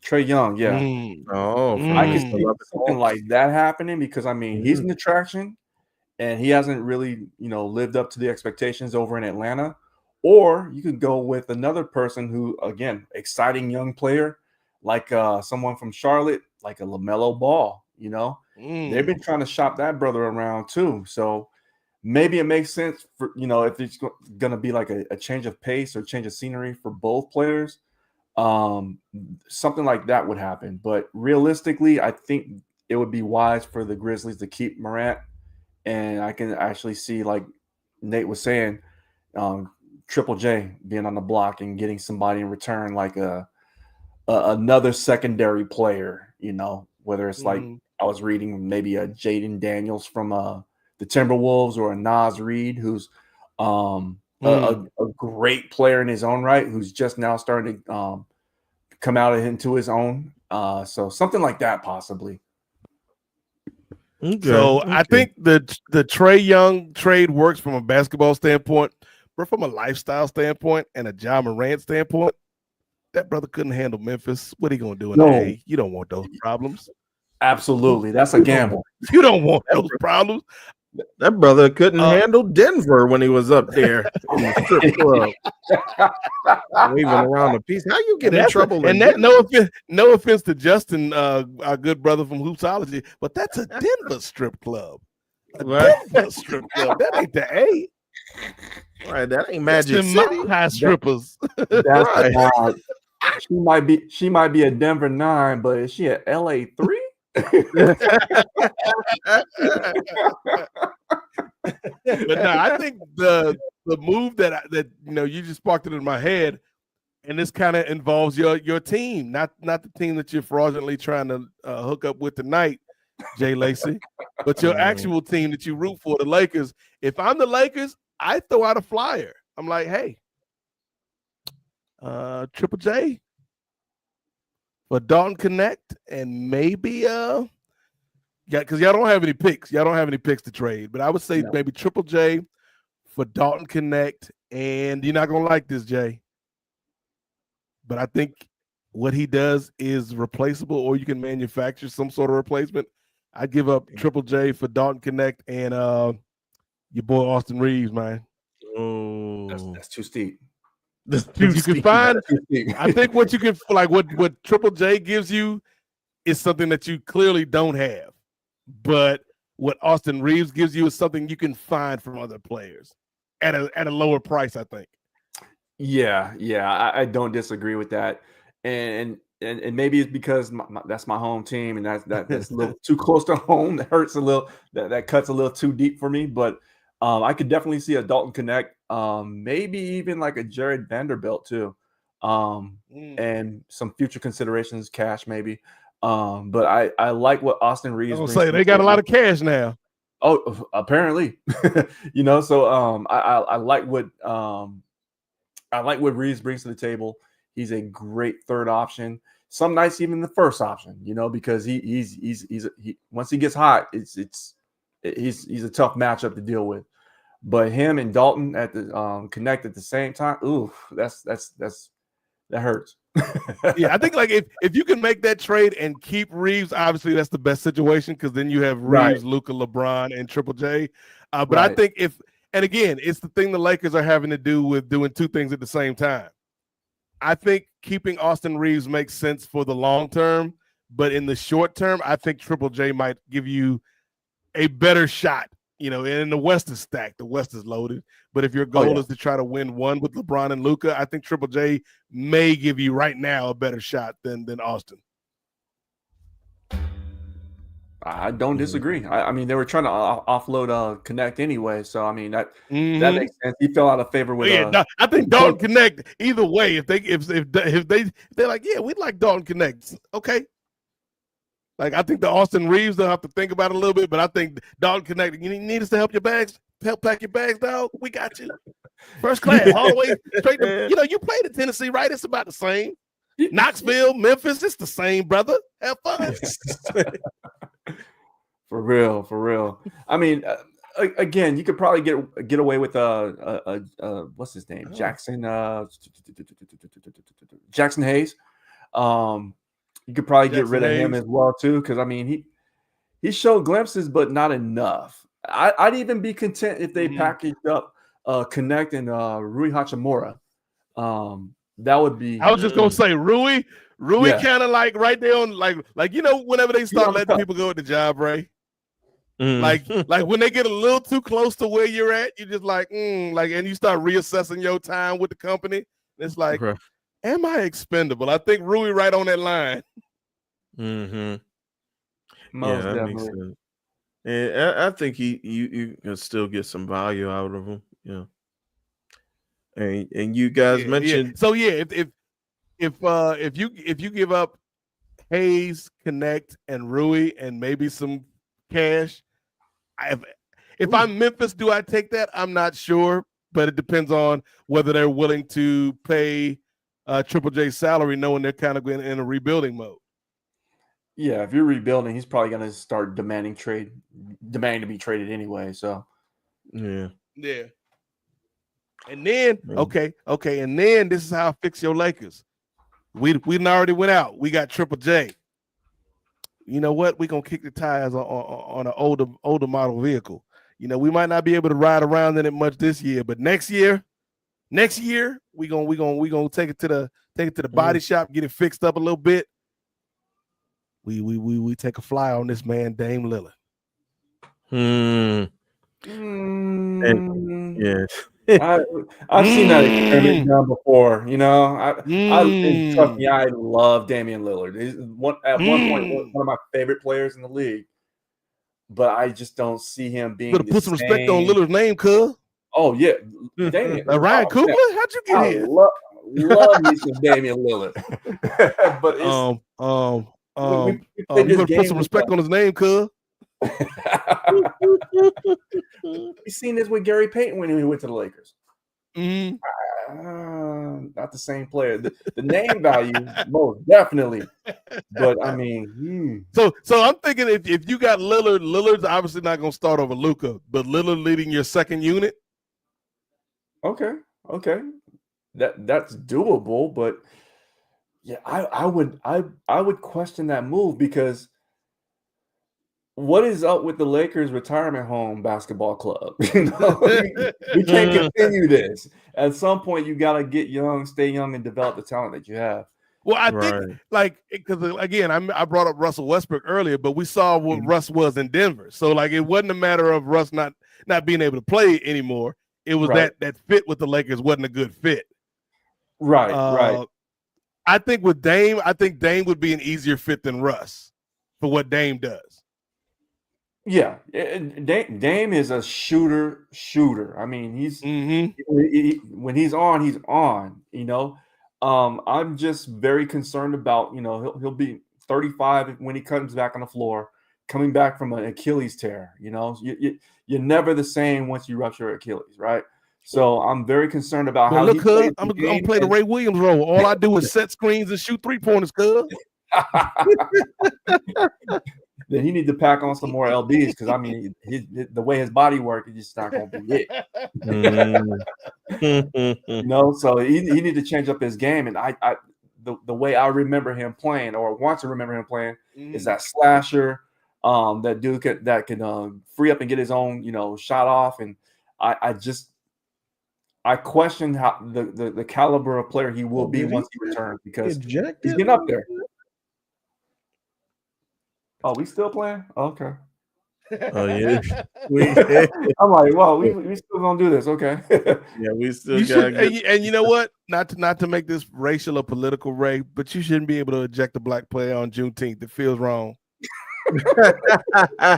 Trey Young, yeah. I can see something like that happening because he's an attraction, and he hasn't really lived up to the expectations over in Atlanta. Or you could go with another person who, again, exciting young player, like someone from Charlotte, like a LaMelo Ball. They've been trying to shop that brother around too. So maybe it makes sense for if it's going to be like a change of pace or change of scenery for both players. Something like that would happen. But realistically, I think it would be wise for the Grizzlies to keep Morant. And I can actually see, like Nate was saying, Triple J being on the block and getting somebody in return, like another secondary player, whether it's like I was reading maybe a Jaden Daniels from the Timberwolves, or a Nas Reed, who's a great player in his own right, who's just now starting to come out into his own. So something like that possibly. Okay. So I think the Trey Young trade works from a basketball standpoint, but from a lifestyle standpoint and a Ja Morant standpoint, that brother couldn't handle Memphis. What are you gonna do in the A? You don't want those problems. Absolutely, that's a gamble. You don't want those problems. That brother couldn't handle Denver when he was up there in the strip club, waving around the piece. How you get in trouble? And that no offense to Justin, our good brother from Hoopsology, but that's a Denver strip club. Denver strip club. That ain't the A. Right, that ain't Magic City. High strippers. That's right. She might be a Denver 9, but is she a LA 3? But no, I think the move that you just sparked it in my head, and this kind of involves your team, not the team that you're fraudulently trying to hook up with tonight, Jay Lacey, but your actual team that you root for, the Lakers. If I'm the Lakers, I throw out a flyer. I'm like, hey, Triple J for Dalton Connect, and maybe because y'all don't have any picks. Y'all don't have any picks to trade, but I would say maybe Triple J for Dalton Connect, and you're not gonna like this, Jay, but I think what he does is replaceable, or you can manufacture some sort of replacement. I'd give up Triple J for Dalton Connect and your boy Austin Reeves, man. Oh, that's too steep. You can find. I think what you can what Triple J gives you is something that you clearly don't have, but what Austin Reeves gives you is something you can find from other players at a lower price, I think. Yeah, I don't disagree with that, and maybe it's because that's my home team, and that's a little too close to home. That hurts a little. That cuts a little too deep for me. But I could definitely see a Dalton Connect, maybe even like a Jared Vanderbilt too, and some future considerations, cash maybe. But I like what Austin I Reeves was brings gonna to say the they got a lot table. of cash now. Oh, apparently, So I like what Reeves brings to the table. He's a great third option. Some nights even the first option, because he once he gets hot, he's a tough matchup to deal with. But him and Dalton at the connect at the same time, ooh, that hurts. Yeah, I think like if you can make that trade and keep Reeves, obviously that's the best situation because then you have Right. Reeves, Luka, LeBron, and Triple J. But I Right. think and again, it's the thing the Lakers are having to do with doing two things at the same time. I think keeping Austin Reeves makes sense for the long term, but in the short term, I think Triple J might give you a better shot. And the West is stacked. The West is loaded. But if your goal is to try to win one with LeBron and Luka, I think Triple J may give you right now a better shot than Austin. I don't disagree. I mean, they were trying to offload Connect anyway, so I mean that makes sense. He fell out of favor with. I think Dalton Connect. Either way, if they're like, yeah, we'd like Dalton Connect. Okay. Like I think the Austin Reeves they'll have to think about it a little bit, but I think Dalton Connect. You need us to help pack your bags, dog. We got you. First class, all the way straight to. You played in Tennessee, right? It's about the same. Knoxville, Memphis, it's the same, brother. Have fun. For real. I mean, again, you could probably get away with what's his name, Jackson Hayes. You could probably get rid of him as well too, because I mean he showed glimpses, but not enough. I'd even be content if they packaged up Connect and Rui Hachimura. That would be. I was just gonna say Rui kind of like right there on like whenever they start letting people go at the job, Ray. Like when they get a little too close to where you're at, you're just like, and you start reassessing your time with the company. It's like, am I expendable? I think Rui right on that line. Yeah, that makes sense. And I think you can still get some value out of him. Yeah. And you guys mentioned. Yeah. So yeah, if you give up Hayes, Connect, and Rui, and maybe some cash, if I'm Memphis, do I take that? I'm not sure, but it depends on whether they're willing to pay Triple J's salary, knowing they're kind of in a rebuilding mode. Yeah, if you're rebuilding, he's probably going to start demanding to be traded anyway. So, yeah. And then and then this is how I fix your Lakers. We already went out. We got Triple J. You know what? We're gonna kick the tires on an older model vehicle. We might not be able to ride around in it much this year, but next year, we gonna take it to the body shop, get it fixed up a little bit. We take a fly on this man, Dame Lillard. I've seen that experiment done before. Trust me, I love Damian Lillard. He's at one point one of my favorite players in the league, but I just don't see him being. Better put some respect on Lillard's name, cuz. Oh yeah, Damian. Ryan Coogler, how'd you get here? Love me some Damian Lillard, but you better put some respect on his name, cuz. We seen this with Gary Payton when he went to the Lakers. Not the same player. The name value, most definitely. But I mean, so I'm thinking if you got Lillard's obviously not going to start over Luka, but Lillard leading your second unit. Okay, that's doable, but yeah, I would question that move because. What is up with the Lakers retirement home basketball club? We can't continue this. At some point, you got to get young, stay young, and develop the talent that you have. Well, I think because again, I brought up Russell Westbrook earlier, but we saw what Russ was in Denver. So it wasn't a matter of Russ not being able to play anymore. It was that fit with the Lakers wasn't a good fit. Right. I think with Dame, Dame would be an easier fit than Russ for what Dame does. Yeah, Dame is a shooter. I mean, when he's on. I'm just very concerned about he'll be 35 when he comes back on the floor, coming back from an Achilles tear. You're never the same once you rupture your Achilles, right? So I'm very concerned about Well, how look, he cuz plays I'm the gonna game. play the Ray Williams role. All I do is set screens and shoot 3-pointers, cuz. Then he needs to pack on some more LBs because I mean, the way his body works, it's just not going to be it. So he needs to change up his game. And the way I remember him playing, or want to remember him playing, is that slasher, that dude that can free up and get his own shot off. And I question how the caliber of player he will be once he returns, because he's getting up there. Oh, we still playing? Okay. Oh yeah. I'm like, well, we still gonna do this, okay? Yeah, we still You gotta should, and you know what? Not to make this racial or political, Ray, but you shouldn't be able to eject a black player on Juneteenth. It feels wrong. The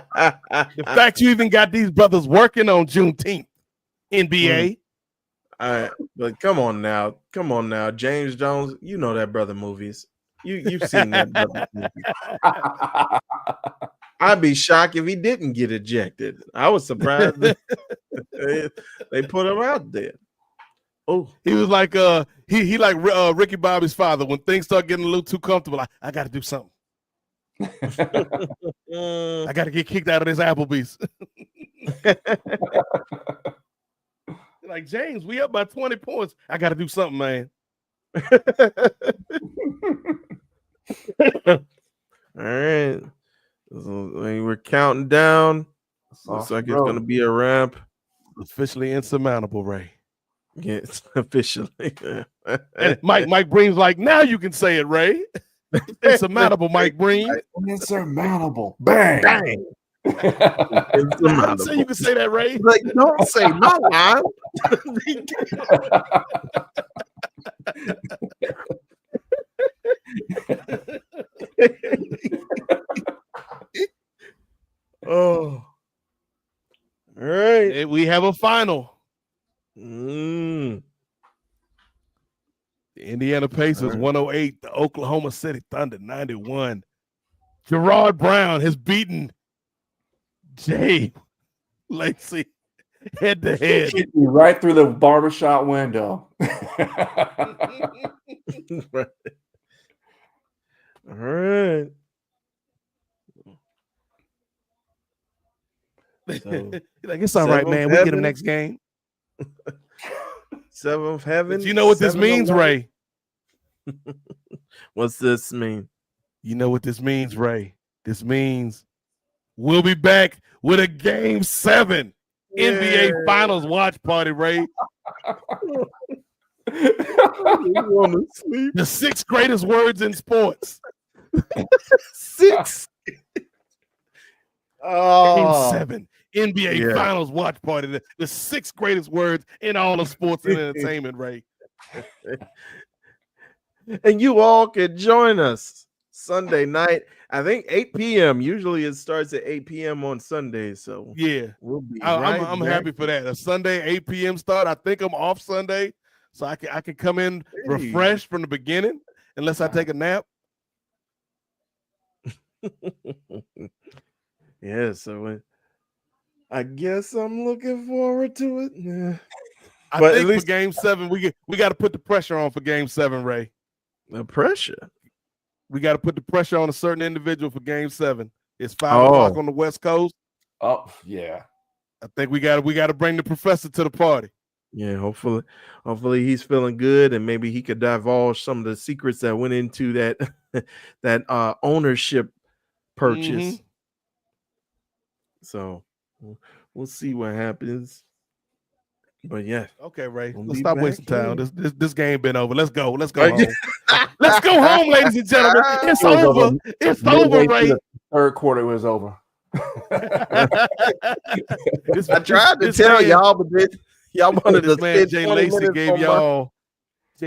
fact you even got these brothers working on Juneteenth, NBA. All right, but come on now, James Jones. You know that brother movies. You've seen that brother movie. I'd be shocked if he didn't get ejected. I was surprised that they put him out there. Oh, he was like he like Ricky Bobby's father. When things start getting a little too comfortable, I got to do something. I got to get kicked out of this Applebee's. Like, James, we up by 20 points. I got to do something, man. All right. So we're counting down. Looks like it's going to be a wrap. Officially insurmountable, Ray. Yes, officially. And Mike Breen's like, now you can say it, Ray. Insurmountable, Mike Breen. Insurmountable. Bang. Bang. So you can say that, Ray. Like, don't say my line. Oh, all right. We have a final. Mm. The Indiana Pacers 108, the Oklahoma City Thunder 91. Gerard Brown has beaten Jay Lacey head to head. Right through the barbershop window. Right. All right. So, like, it's all right, man. We get him next game. Seventh heaven. But you know what this means, Ray? What's this mean? You know what this means, Ray? This means we'll be back with a Game 7 NBA Finals watch party, Ray. The 6 greatest words in sports. 6. Game 7 NBA Finals watch party. The 6 greatest words in all of sports and entertainment, Ray. And you all can join us Sunday night. I think 8 p.m. Usually it starts at 8 p.m. on Sundays. So yeah, we'll be I'm happy for that. A Sunday 8 p.m. start. I think I'm off Sunday, so I can come in refreshed from the beginning, unless I take a nap. Yeah, so I guess I'm looking forward to it. Yeah. I think at least for Game 7, we got to put the pressure on for Game 7, Ray. The pressure. We got to put the pressure on a certain individual for Game 7. It's 5 o'clock on the West Coast. Oh yeah. I think we got to bring the professor to the party. Yeah, hopefully he's feeling good, and maybe he could divulge some of the secrets that went into that ownership purchase. Mm-hmm. So we'll see what happens. But yeah. Okay, Ray. Let's stop wasting time. This game been over. Let's go. Let's go home. Let's go home, ladies and gentlemen. It's over. It's over, Ray. The third quarter was over. I tried to tell y'all, but y'all wanted to man. Jay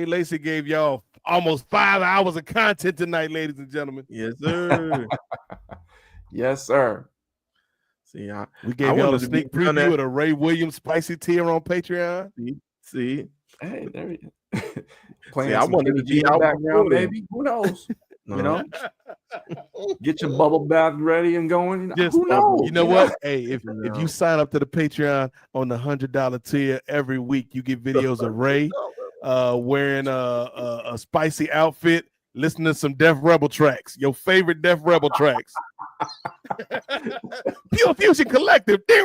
Lacey gave y'all almost 5 hours of content tonight, ladies and gentlemen. Yes, sir. Yes, sir. See, I gave y'all a wanted to be sneak done preview that. of the Ray Williams spicy tier on Patreon. See, Hey, there you See, playing I some wanted Kenny to G be in the out background, before then. maybe. Who knows? You No. know, get your bubble bath ready and going. Just, Who knows? you know what? Hey, if No. you sign up to the Patreon on the $100 tier every week, you get videos of Ray wearing a spicy outfit, listening to some Def Rebel tracks, your favorite Def Rebel tracks. Pure Fusion Collective. Ray.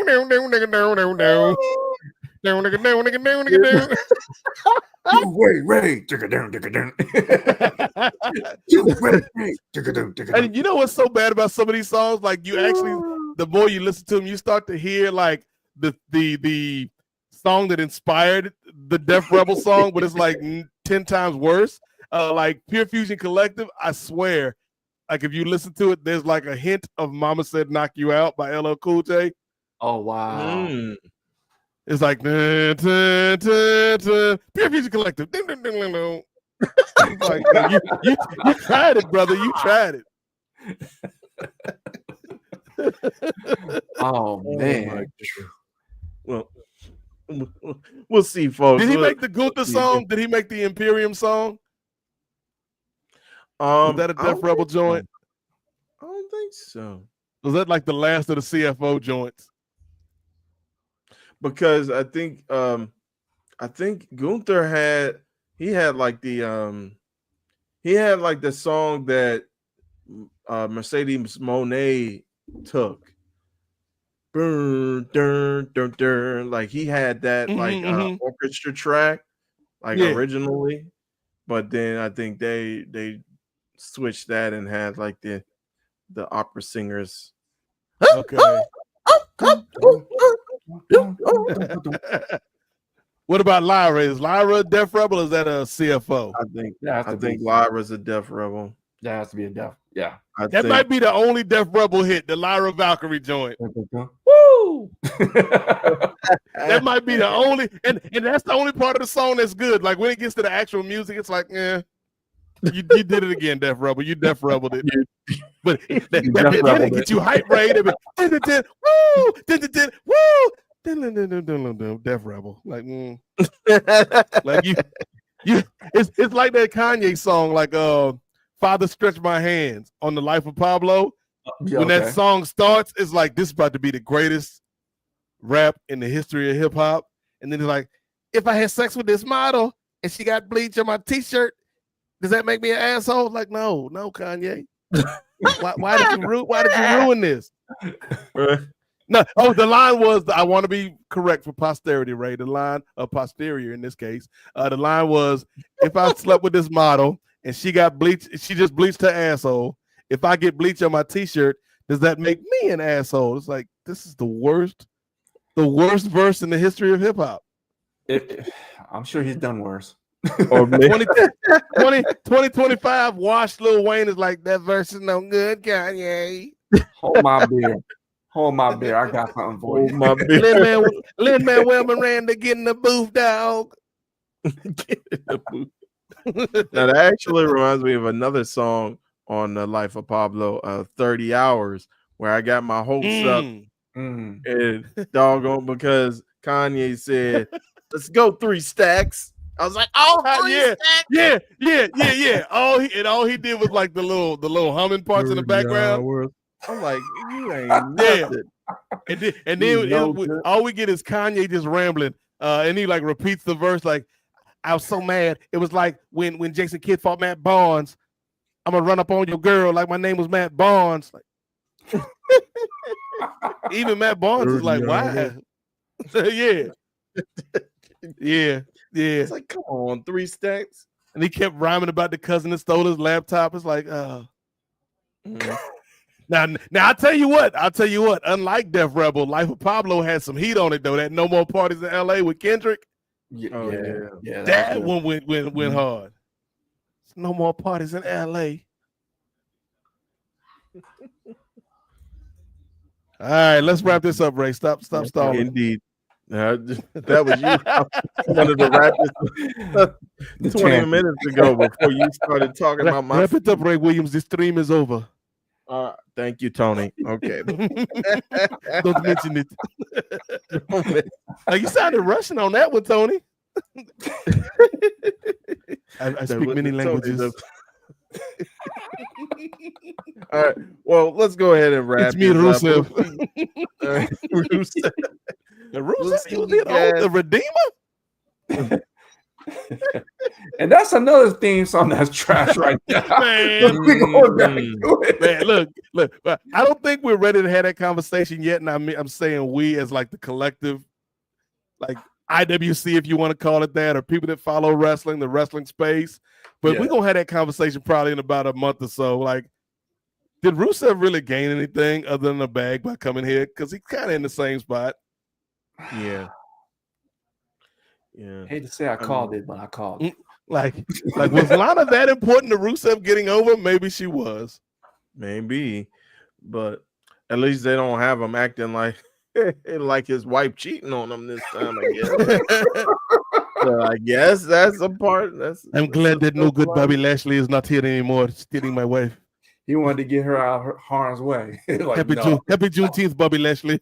And you know what's so bad about some of these songs? Like you actually, the more you listen to them, you start to hear like the song that inspired the Def Rebel song, but it's like 10 times worse. Like Pure Fusion Collective, I swear, like if you listen to it, there's like a hint of "Mama Said Knock You Out" by LL Cool J. Oh wow. It's like dun, dun, dun, dun. Pure Fusion Collective. Ding, ding, ding, ding, ding. Like, you tried it, brother. You tried it. Oh man. Well, we'll see, folks. Did he make the Gunther song? Did he make the Imperium song? Was that a Def Rebel joint? I don't think so. Was that like the last of the CFO joints? Because I think Gunther had like the song that Mercedes Moné took. Burn, dun, dun, dun. Like he had that orchestra track originally, but then I think they switched that and had like the opera singers. Okay. What about Lyra? Is Lyra a Def Rebel or is that a CFO? I think Lyra's a Def Rebel. That has to be a Def. Yeah. That might be the only Def Rebel hit, the Lyra Valkyrie joint. Woo! That might be the only, and that's the only part of the song that's good. Like when it gets to the actual music, it's like, you did it again, Def Rebel. You Def Rebeled it. But that get you hype, Ray. Woo! Woo! Def Rebel. Like, like you it's like that Kanye song, like Father Stretch My Hands on The Life of Pablo. When that song starts, it's like this is about to be the greatest rap in the history of hip hop. And then it's like, if I had sex with this model and she got bleach on my t-shirt, does that make me an asshole? Like, no, Kanye. Why did you ruin this? No, the line was, I want to be correct for posterity, Ray. The line of posterior in this case. The line was, if I slept with this model and she got bleach, she just bleached her asshole. If I get bleach on my t-shirt, does that make me an asshole? It's like, this is the worst verse in the history of hip hop. I'm sure he's done worse. Or 2025, washed Lil Wayne is like, that verse is no good, Kanye. Hold my beer. I got something for you. Lin-Manuel Miranda getting the booth, dog. Now that actually reminds me of another song on The Life of Pablo, 30 Hours, where I got my hopes up and doggone because Kanye said, let's go 3 stacks. I was like, oh, stacks. Yeah. All he did was like the little humming parts in the background. I'm like, you ain't nothing. And then all we get is Kanye just rambling, and he like repeats the verse like, I was so mad. It was like when Jason Kidd fought Matt Barnes. I'm gonna run up on your girl like my name was Matt Barnes. Like, even Matt Barnes is like, why? Yeah. It's like, come on, 3 stacks. And he kept rhyming about the cousin that stole his laptop. It's like, Now I'll tell you what. Unlike Def Rebel, Life of Pablo had some heat on it though. That No More Parties in LA with Kendrick. Yeah. That one went hard. No more parties in LA. All right, let's wrap this up, Ray. Stop stalling. Indeed. That was you. I wanted to wrap this 20 minutes ago before you started talking about my. Wrap it up, Ray Williams. This stream is over. Thank you, Tony. Okay. Don't mention it. You sounded Russian on that one, Tony. I speak many languages. All right. Well, let's go ahead and wrap It's me, this up. Rusev. Rusev. Rusev, you did the Redeemer? And that's another theme song that's trash right now. Man, We going back to it. man, look. I don't think we're ready to have that conversation yet. And I'm saying we as like the collective, like IWC, if you want to call it that, or people that follow wrestling, the wrestling space. But we're gonna have that conversation probably in about a month or so. Like, did Rusev really gain anything other than a bag by coming here? Because he's kind of in the same spot. Yeah. Hate to say I called it, but I called it. Like was Lana that important to Rusev getting over? Maybe she was. Maybe, but at least they don't have him acting like his wife cheating on him this time. I guess. So I guess that's a part. I'm glad that no good Bobby Lashley is not here anymore, stealing my wife. He wanted to get her out of harm's way. Like, happy Juneteenth, Bobby Lashley.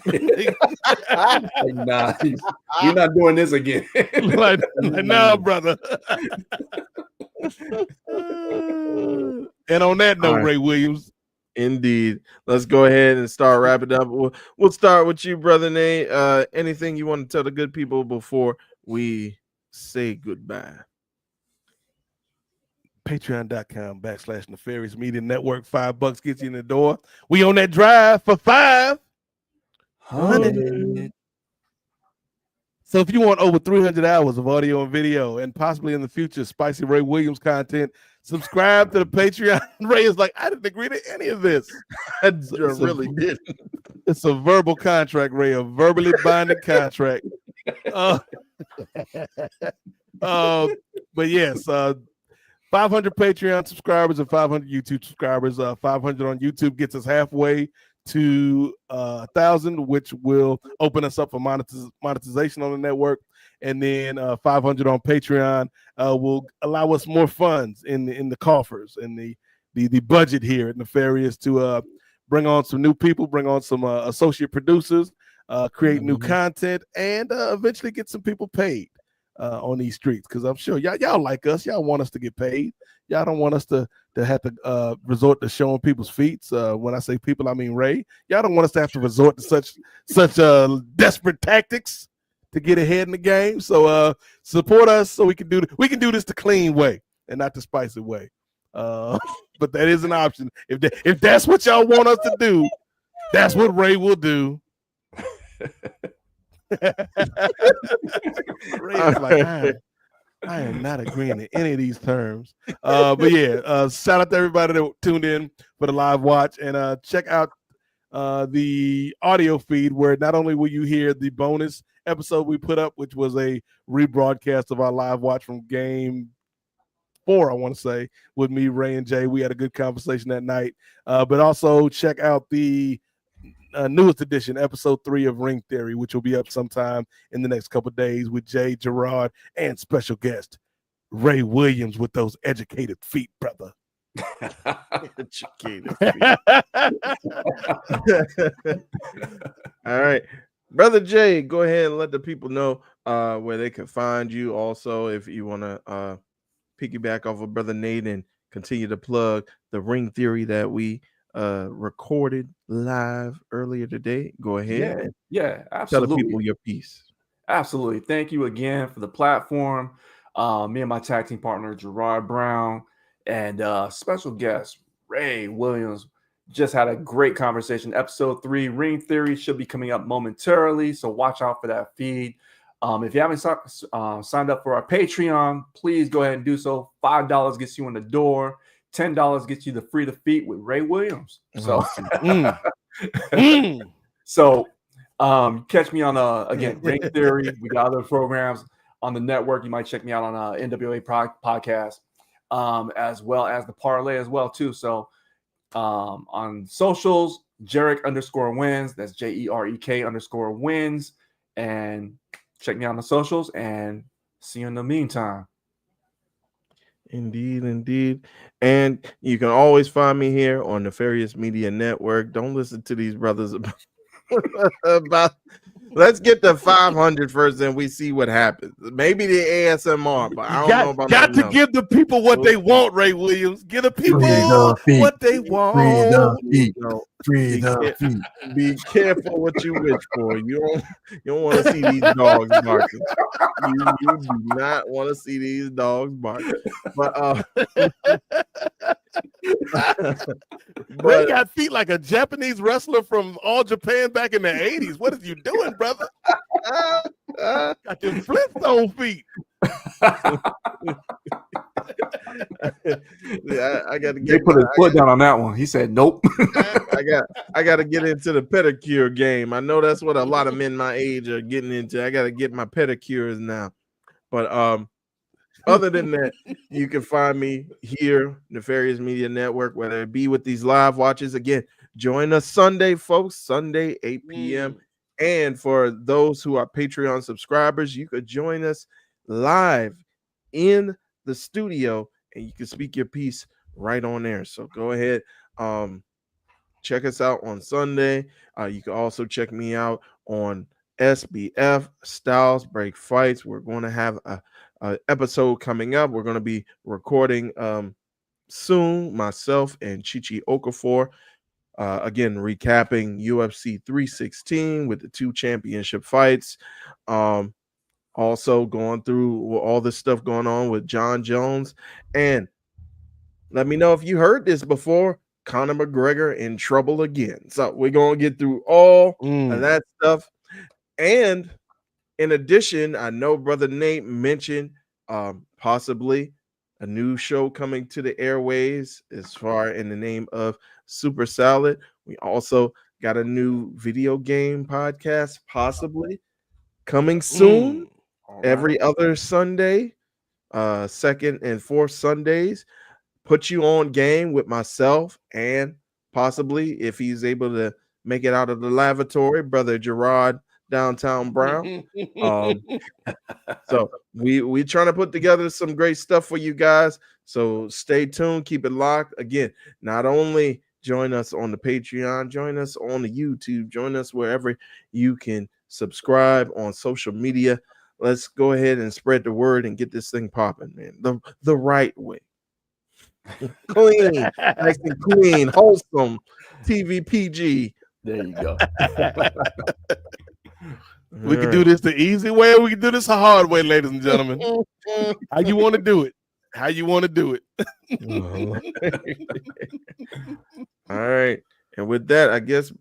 Nah, you're not doing this again. like, nah, brother. And on that note, right. Ray Williams. Indeed. Let's go ahead and start wrapping up. We'll start with you, brother Nate. Anything you want to tell the good people before we say goodbye? Patreon.com/Nefarious Media Network. $5 gets you in the door. We on that drive for 500. So if you want over 300 hours of audio and video, and possibly in the future spicy Ray Williams content, subscribe to the Patreon. Ray is like, I didn't agree to any of this. I really didn't. It's a verbal contract, Ray, a verbally binding contract. But yes, 500 Patreon subscribers and 500 YouTube subscribers. 500 on YouTube gets us halfway to 1,000, which will open us up for monetization on the network. And then 500 on Patreon will allow us more funds in the coffers and the budget here at Nefarious to bring on some new people, bring on some associate producers, create new content, and eventually get some people paid on these streets. Because I'm sure y'all like us. Y'all want us to get paid. Y'all don't want us to have to resort to showing people's feet. When I say people, I mean Ray. Y'all don't want us to have to resort to such desperate tactics to get ahead in the game. So support us so we can do this the clean way and not the spicy way. But that is an option. If that's what y'all want us to do, that's what Ray will do. Ray's like, I am not agreeing to any of these terms. But yeah, shout out to everybody that tuned in for the live watch, and check out the audio feed where not only will you hear the bonus episode we put up, which was a rebroadcast of our live watch from game 4, I want to say, with me, Ray, and Jay. We had a good conversation that night. But also check out the newest edition, episode 3 of Ring Theory, which will be up sometime in the next couple of days with Jay, Gerard, and special guest Ray Williams with those educated feet, brother. Educated feet. All right, brother Jay, go ahead and let the people know where they can find you. Also, if you want to piggyback off of brother Nate and continue to plug the Ring Theory that we recorded live earlier today, go ahead. Yeah, absolutely. Tell the people your piece. Absolutely. Thank you again for the platform. Me and my tag team partner Gerard Brown and special guest Ray Williams just had a great conversation. Episode 3, Ring Theory, should be coming up momentarily, so watch out for that feed. If you haven't signed up for our Patreon, please go ahead and do so. $5 gets you in the door. $10 gets you the free to feet with Ray Williams. So, so catch me on again Ring Theory. We got other programs on the network. You might check me out on NWA podcast, as well as the parlay as well too. So on socials, Jerek_wins. That's JEREK_wins, and check me out on the socials. And see you in the meantime. Indeed, indeed. And you can always find me here on Nefarious Media Network. Don't listen to these brothers about let's get to 500 first, and we see what happens. Maybe the ASMR, but I don't know about got to nothing else. give the people what they want, Ray Williams. Give the people what they want. No, be careful what you wish for. You don't want to see these dogs barking. You do not want to see these dogs barking. But Ray got feet like a Japanese wrestler from All Japan back in the 80s. What are you doing, brother? Got them Flintstone feet. I got to They get put his foot down on that one. He said, "Nope." I got to get into the pedicure game. I know that's what a lot of men my age are getting into. I got to get my pedicures now. But other than that, you can find me here, Nefarious Media Network, whether it be with these live watches. Again, join us Sunday, folks. Sunday, 8 p.m. And for those who are Patreon subscribers, you could join us live in the studio, and you can speak your piece right on there. So go ahead, check us out on Sunday. You can also check me out on SBF Styles Break Fights. We're going to have a episode coming up. We're going to be recording soon, myself and Chichi Okafor. Again, recapping UFC 316 with the 2 championship fights. Also going through all this stuff going on with John Jones. And let me know if you heard this before. Conor McGregor in trouble again. So we're going to get through all of that stuff. And in addition, I know Brother Nate mentioned possibly a new show coming to the airways as far in the name of Super Salad. We also got a new video game podcast possibly coming soon. Every other Sunday, second and fourth Sundays. Put you on game with myself and possibly, if he's able to make it out of the lavatory, Brother Gerard Downtown Brown. So we trying to put together some great stuff for you guys. So stay tuned, keep it locked. Again, not only join us on the Patreon, join us on the YouTube, join us wherever you can subscribe on social media. Let's go ahead and spread the word and get this thing popping, man. The right way. Clean, nice and clean, wholesome, TVPG. There you go. We can do this the easy way, or we can do this the hard way, ladies and gentlemen. How you want to do it? How you want to do it? All right. And with that, I guess,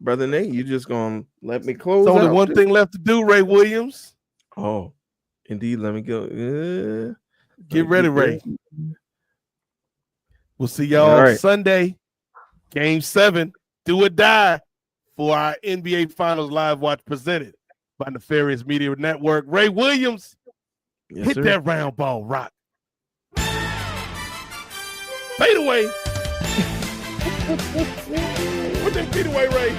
Brother Nate, you just gonna let me close. There's only one thing left to do, Ray Williams. Oh, indeed. Let me go. Get ready, Ray. We'll see y'all Sunday, Game 7, do or die, for our NBA Finals live watch presented by Nefarious Media Network. Ray Williams, hit that round ball, rock. Fade away. Put them feet away, Ray.